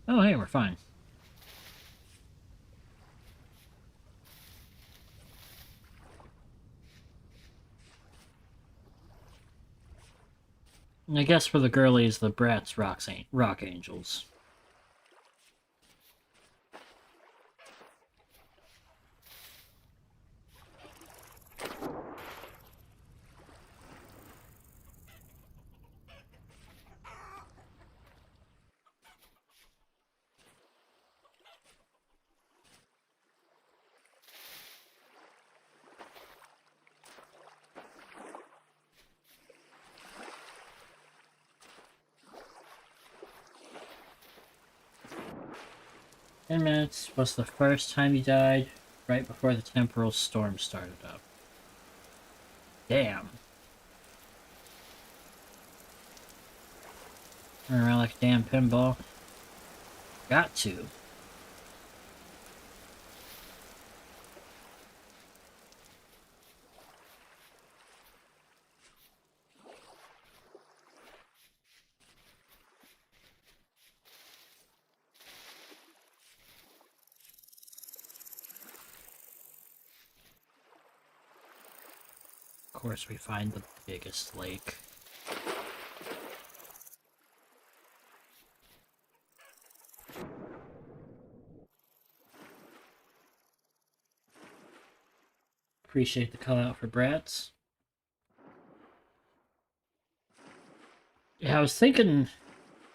Oh, hey, we're fine. I guess for the girlies, the Bratz rock angels. "10 minutes was the first time you died, right before the temporal storm started up." Damn. Run around like a damn pinball. Got to. Of course, we find the biggest lake. Appreciate the call out for brats. Yeah, I was thinking.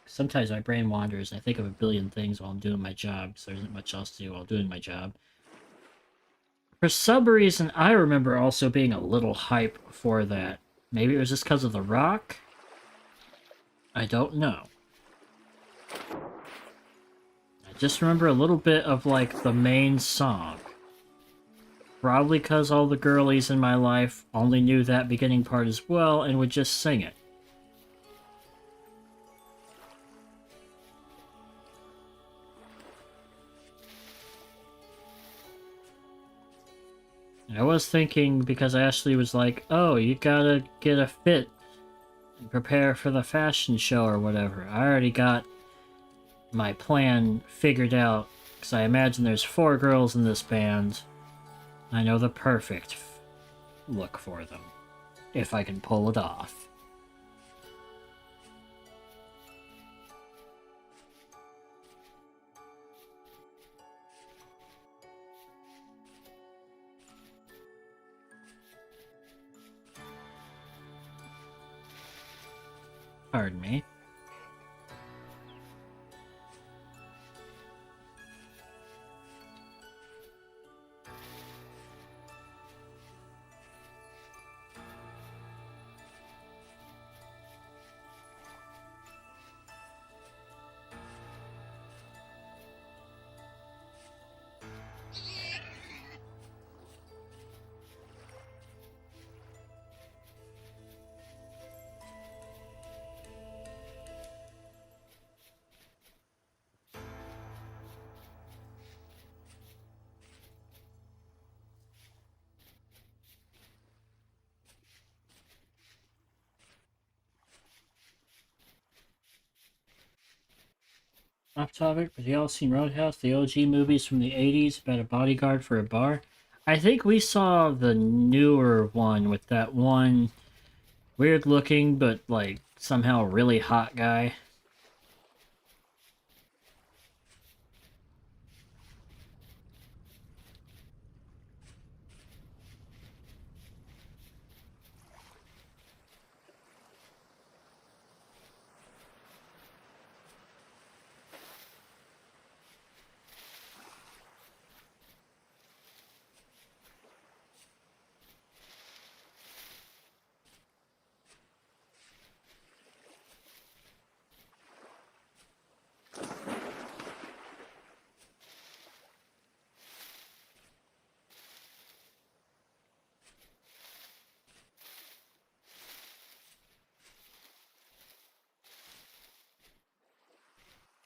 Sometimes my brain wanders. I think of a billion things while I'm doing my job, so there isn't much else to do while doing my job. For some reason, I remember also being a little hype for that. Maybe it was just because of The Rock? I don't know. I just remember a little bit of, like, the main song. Probably because all the girlies in my life only knew that beginning part as well and would just sing it. I was thinking, because Ashley was like, oh, you gotta get a fit and prepare for the fashion show or whatever. I already got my plan figured out, because I imagine there's 4 girls in this band. I know the perfect look for them, if I can pull it off. Pardon me. Off topic, but y'all seen Roadhouse, the OG movies from the 80s about a bodyguard for a bar? I think we saw the newer one with that one weird looking but like somehow really hot guy.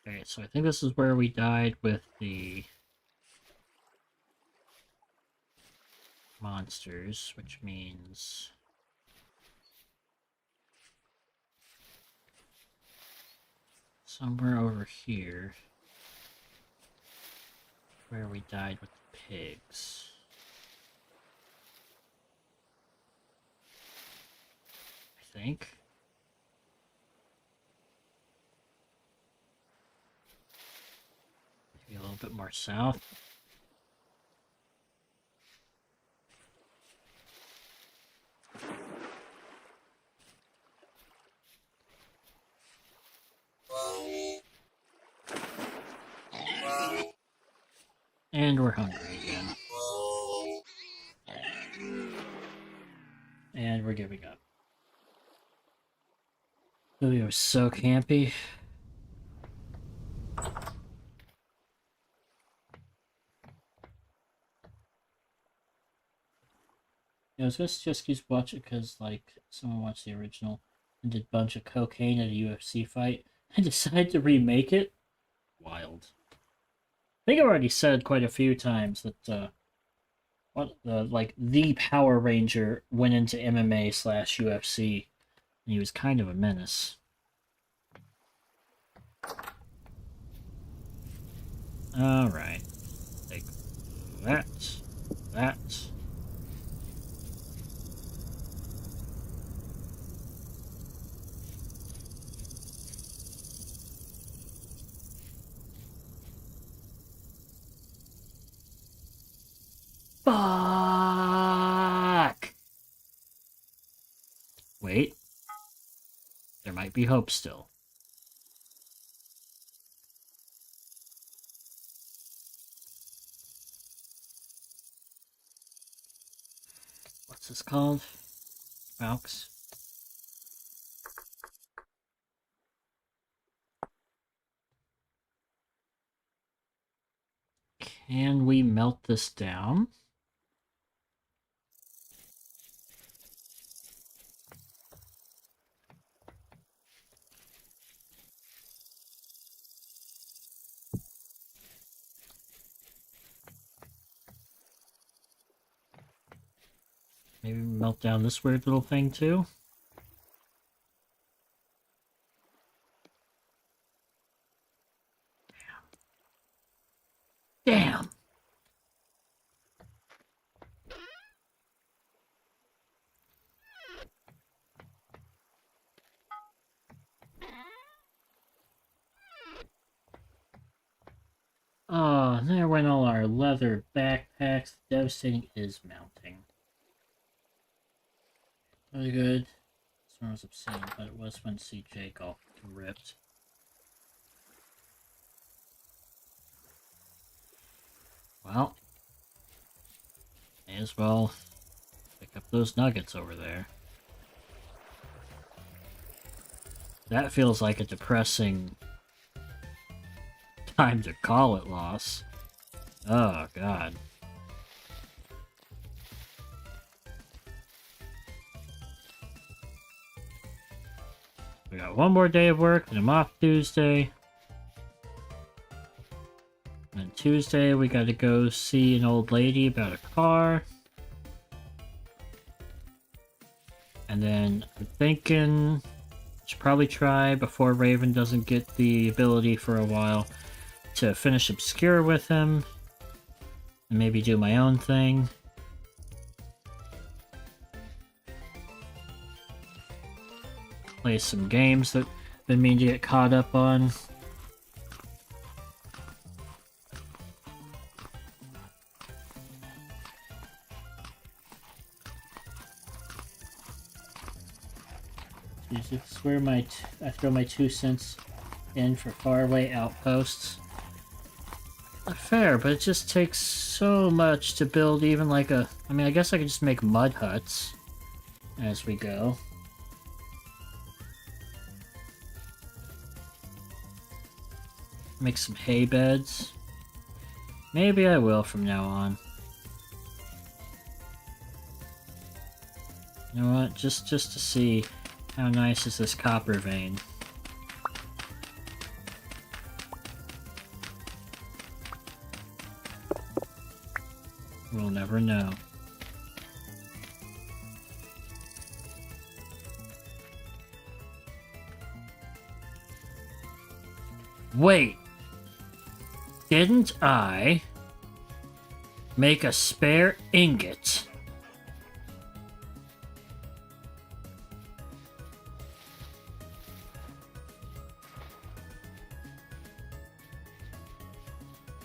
Okay, so I think this is where we died with the monsters, which means somewhere over here where we died with the pigs. I think. Maybe a little bit more south. And we're hungry again. And we're giving up. We were so campy. I was gonna suggest you watch it because, like, someone watched the original and did a bunch of cocaine at a UFC fight and decided to remake it. Wild. I think I've already said quite a few times that the Power Ranger went into MMA / UFC, and he was kind of a menace. All right, take that. Bye. Wait. There might be hope still. What's this called? Valks? Can we melt this down? Maybe melt down this weird little thing too? Damn! Oh, there went all our leather backpacks. Devastating is mounting. Really good. This one was obscene, but it was when CJ got ripped. Well, may as well pick up those nuggets over there. That feels like a depressing time to call it loss. Oh, God. We got one more day of work, and I'm off Tuesday. And Tuesday, we gotta go see an old lady about a car. And then I'm thinking I should probably try, before Raven doesn't get the ability for a while, to finish Obscure with him. And maybe do my own thing. Play some games that I've been meaning to get caught up on. This is where I throw my 2 cents in for faraway outposts. Not fair, but it just takes so much to build even like a... I mean, I guess I could just make mud huts as we go. Make some hay beds. Maybe I will from now on. You know what? Just to see how nice is this copper vein. We'll never know. Wait! Didn't I make a spare ingot?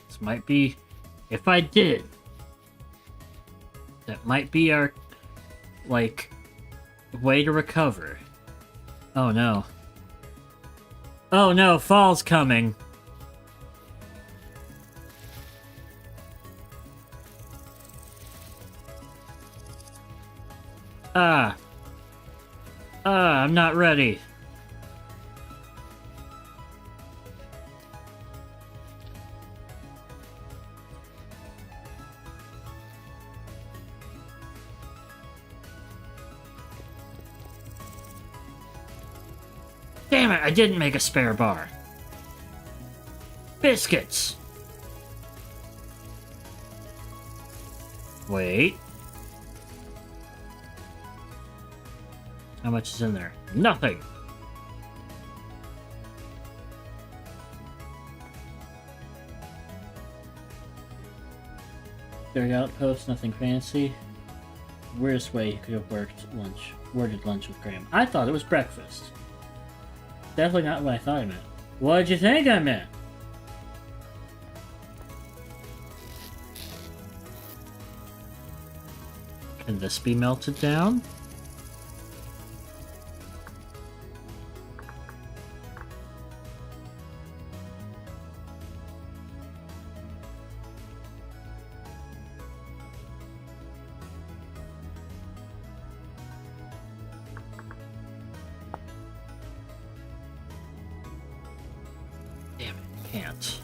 This might be... If I did, that might be our, like, way to recover. Oh no. Oh no, fall's coming. I'm not ready. Damn it, I didn't make a spare bar. Biscuits! Wait. How much is in there? Nothing! Third outpost, nothing fancy. Weirdest way you could have worded lunch with Graham. I thought it was breakfast. Definitely not what I thought I meant. What did you think I meant? Can this be melted down? Can't.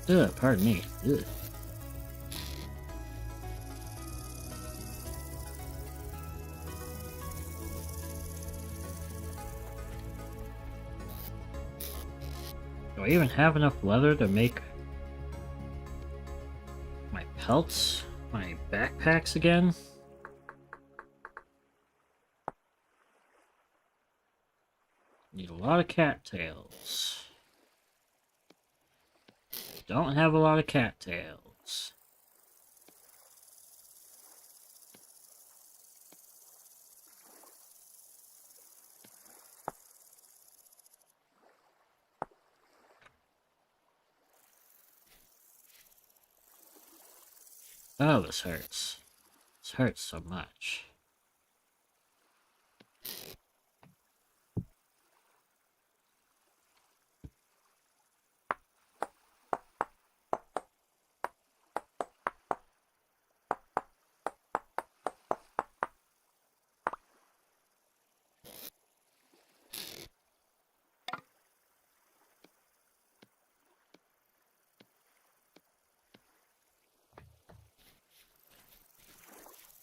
Ugh, pardon me. Ugh. Do I even have enough leather to make my pelts, my backpacks again? Need a lot of cattails. Don't have a lot of cattails. Oh, this hurts. This hurts so much.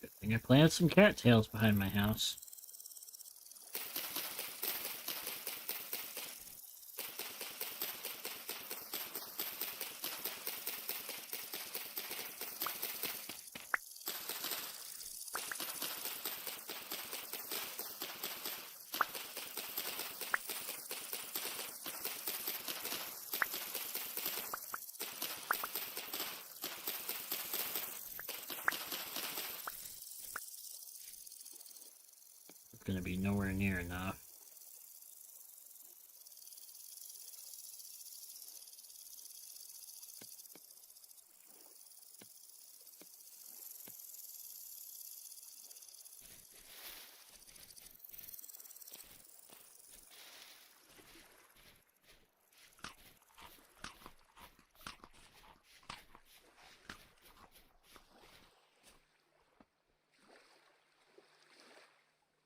Good thing I planted some cattails behind my house. Gonna be nowhere near enough.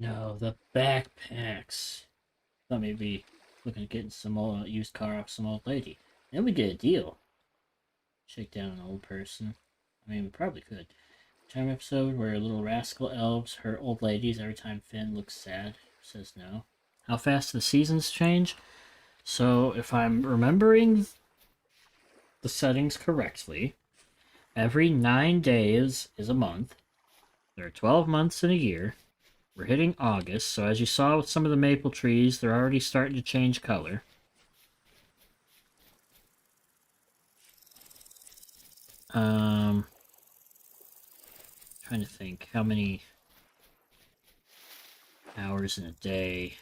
No, the backpacks. Thought maybe looking at getting some old used car off some old lady. Then we get a deal. Shake down an old person. I mean, we probably could. Time episode where little rascal elves hurt old ladies every time Finn looks sad. Says no. How fast the seasons change? So, if I'm remembering the settings correctly, every 9 days is a month. There are 12 months in a year. We're hitting August, so as you saw with some of the maple trees, they're already starting to change color. Trying to think how many hours in a day.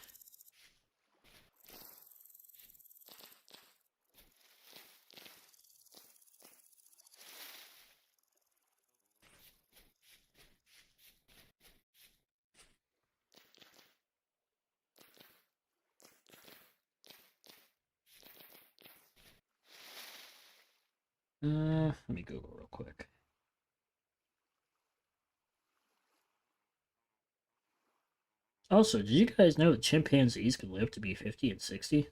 Let me Google real quick. Also, did you guys know that chimpanzees can live to be 50 and 60?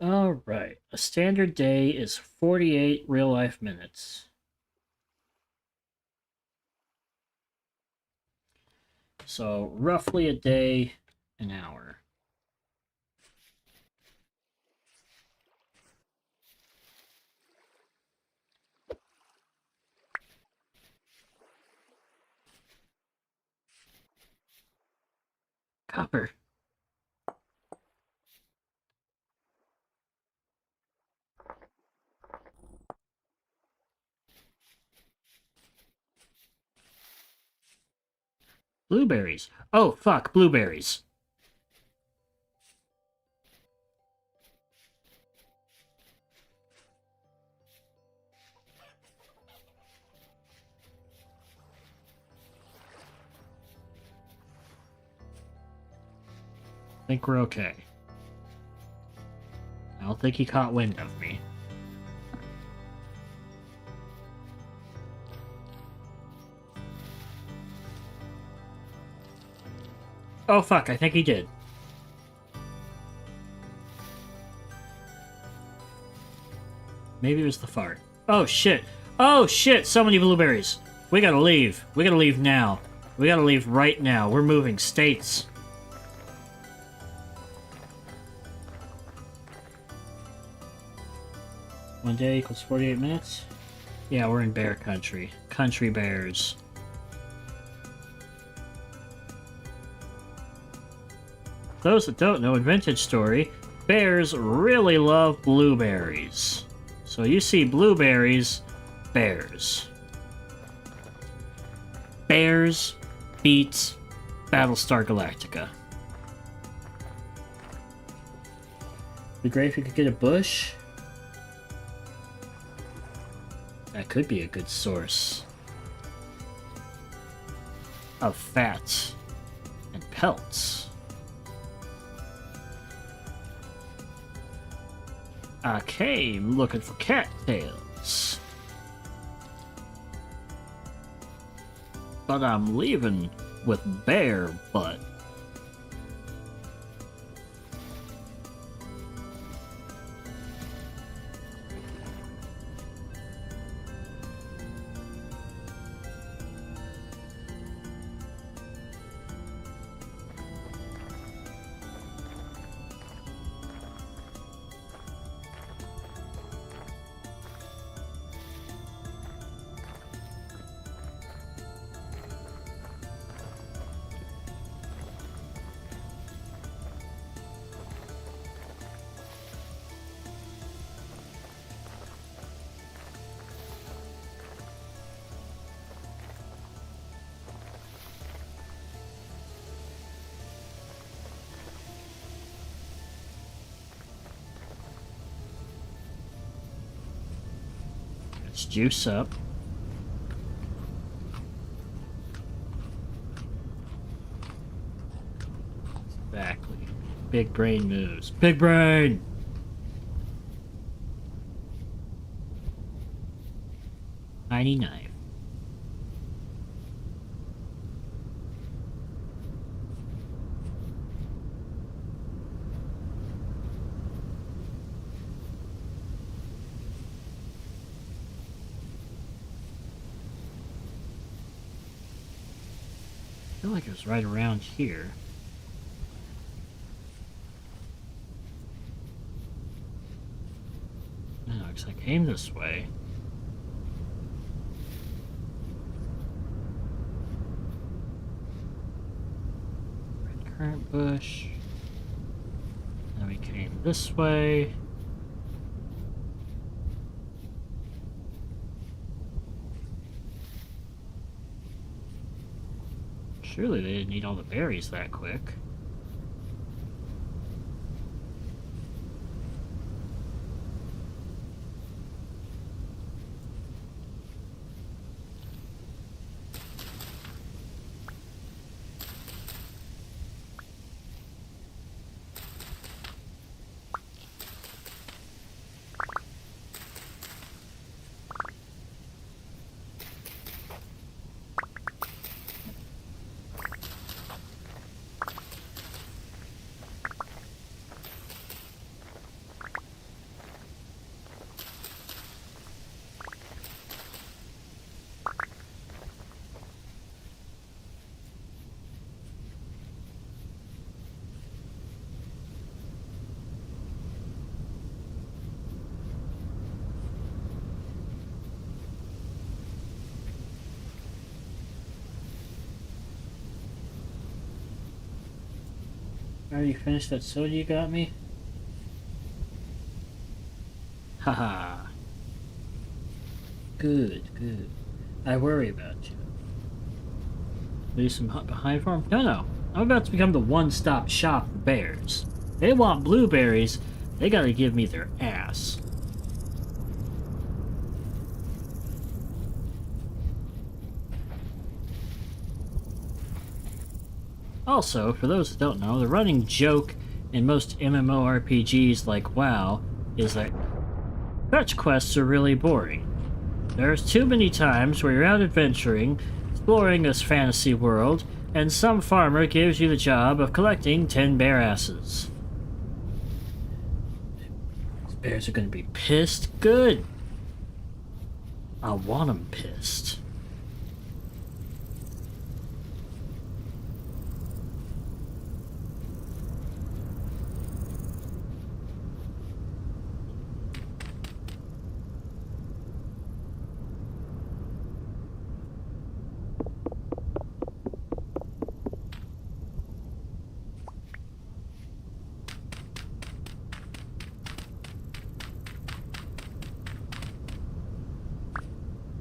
Alright, a standard day is 48 real-life minutes. So, roughly a day, an hour. Copper. Blueberries. Oh, fuck, blueberries. I think we're okay. I don't think he caught wind of me. Oh fuck, I think he did. Maybe it was the fart. Oh shit. Oh shit, so many blueberries. We gotta leave. We gotta leave now. We gotta leave right now. We're moving states. One day equals 48 minutes? Yeah, we're in bear country. Country bears. Those that don't know, in Vintage Story, bears really love blueberries. So you see blueberries, bears. Bears beats Battlestar Galactica. Be great if you could get a bush. That could be a good source of fat and pelts. Okay, I'm looking for cattails. But I'm leaving with bear butt. Let's juice up. Exactly. Big brain moves. Big brain! Tiny knife. I feel like it was right around here. No, because I came this way. Red currant bush. Then we came this way. Surely they didn't eat all the berries that quick. Already finished that soda you got me? Haha. Good, good. I worry about you. Leave some hut behind for him? No. I'm about to become the one-stop shop for bears. They want blueberries, they gotta give me their ass. Also, for those that don't know, the running joke in most MMORPGs like WoW is that fetch quests are really boring. There's too many times where you're out adventuring, exploring this fantasy world, and some farmer gives you the job of collecting 10 bear asses. These bears are gonna be pissed. Good. I want them pissed.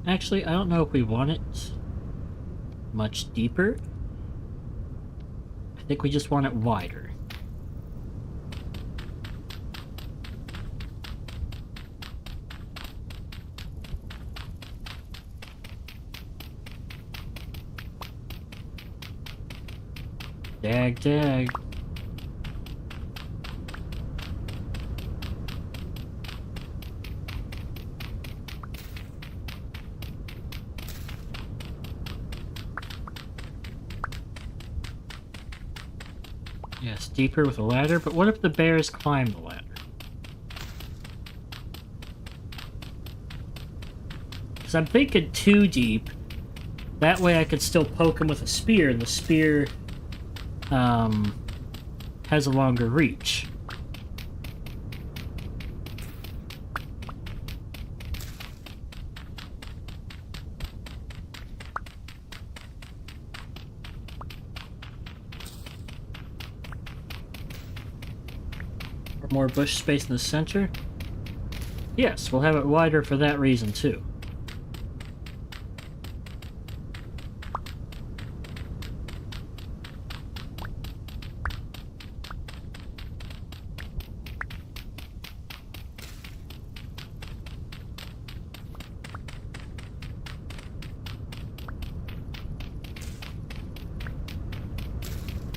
Actually, I don't know if we want it much deeper. I think we just want it wider. Dag, dag. Yes, deeper with a ladder, but what if the bears climb the ladder? Because I'm thinking too deep. That way I could still poke him with a spear, and the spear has a longer reach. More bush space in the center? Yes, we'll have it wider for that reason too.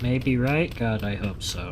Maybe right? God, I hope so.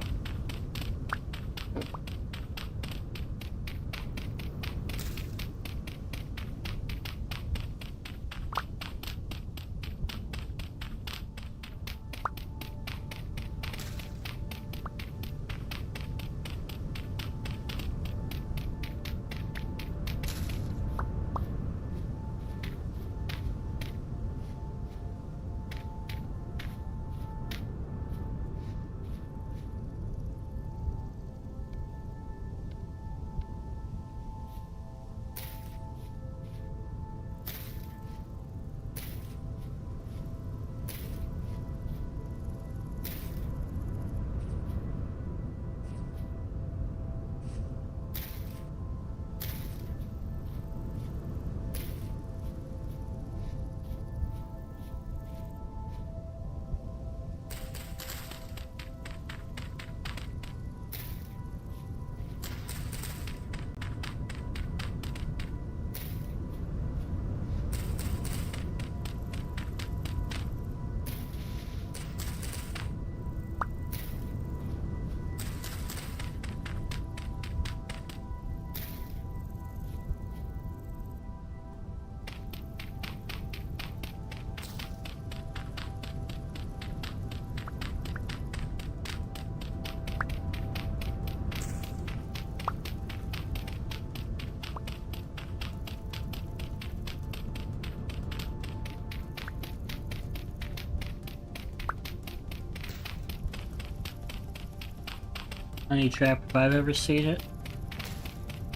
Honey trap if I've ever seen it.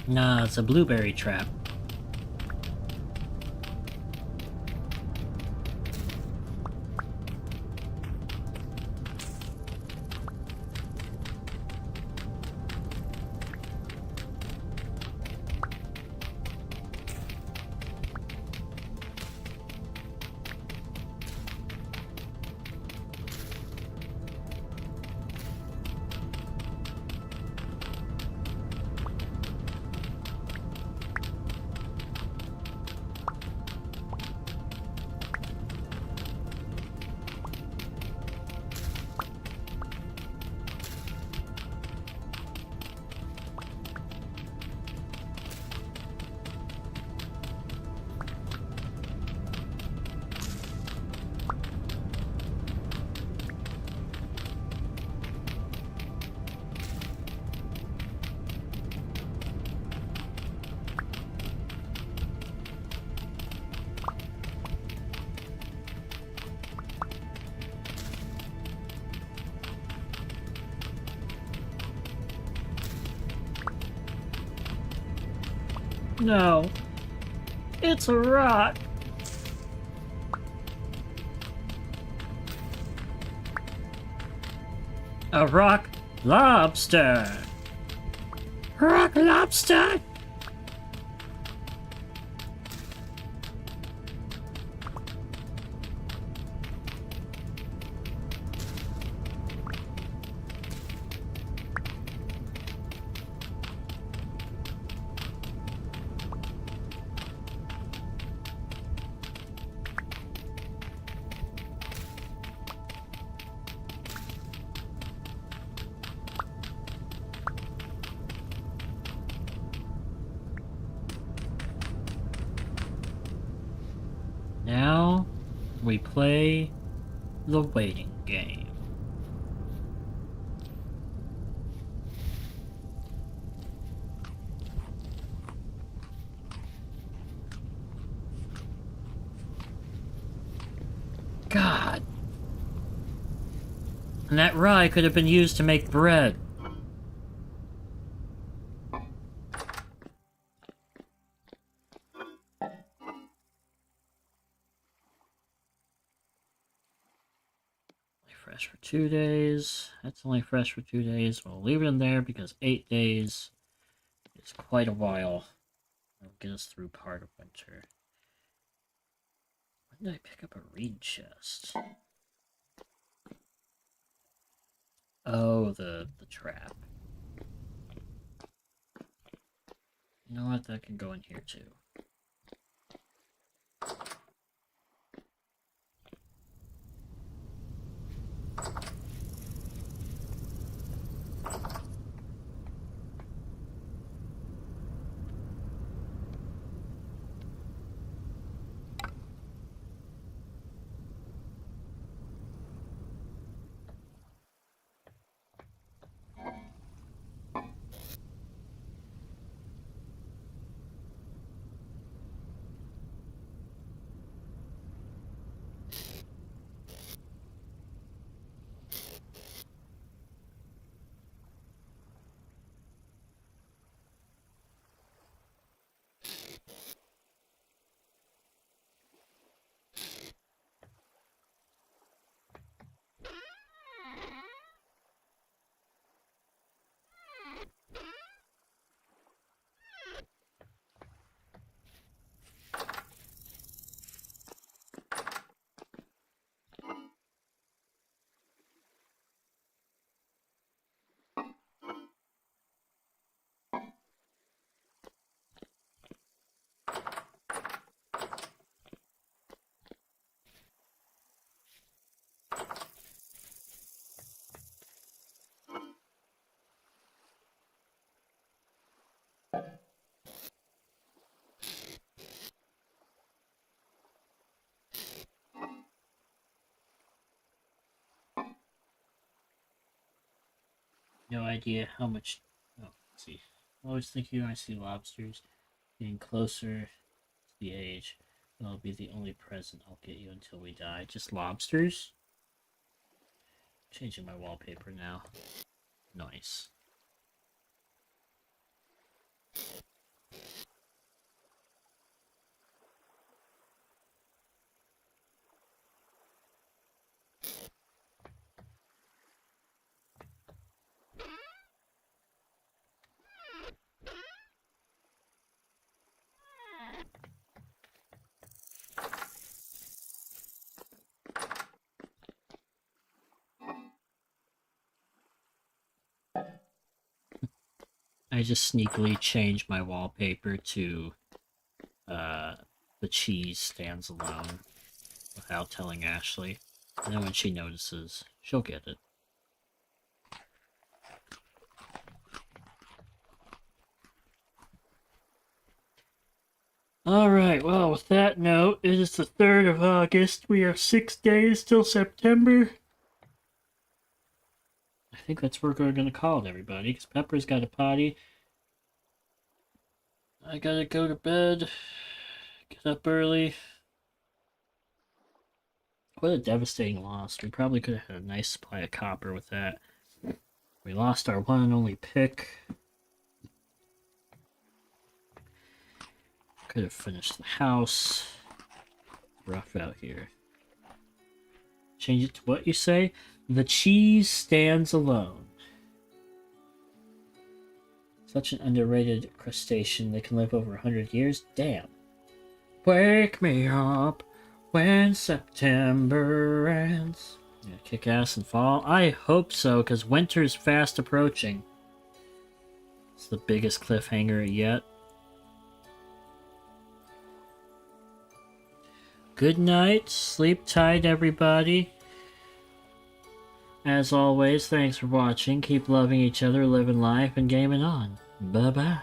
Nah, it's a blueberry trap. No. It's a rock. A rock lobster. Rock lobster. Now we play the waiting game. God. And that rye could have been used to make bread. Fresh for 2 days. That's only fresh for 2 days. We'll leave it in there because 8 days is quite a while. It'll get us through part of winter. When did I pick up a reed chest? Oh, the trap. You know what? That can go in here too. No idea how much. Oh, let's see. I always think I see lobsters getting closer to the age. That'll be the only present I'll get you until we die. Just lobsters? Changing my wallpaper now. Nice. I just sneakily changed my wallpaper to the cheese stands alone without telling Ashley. And then when she notices, she'll get it. Alright, well, with that note, it is the 3rd of August. We have 6 days till September. I think that's what we're going to call it, everybody, because Pepper's got a potty. I gotta go to bed. Get up early. What a devastating loss. We probably could have had a nice supply of copper with that. We lost our one and only pick. Could have finished the house. Rough out here. Change it to what you say? The cheese stands alone. Such an underrated crustacean. They can live over 100 years. Damn. Wake me up when September ends. Yeah, kick ass and fall? I hope so, because winter's fast approaching. It's the biggest cliffhanger yet. Good night. Sleep tight, everybody. As always, thanks for watching. Keep loving each other, living life, and gaming on. Bye-bye.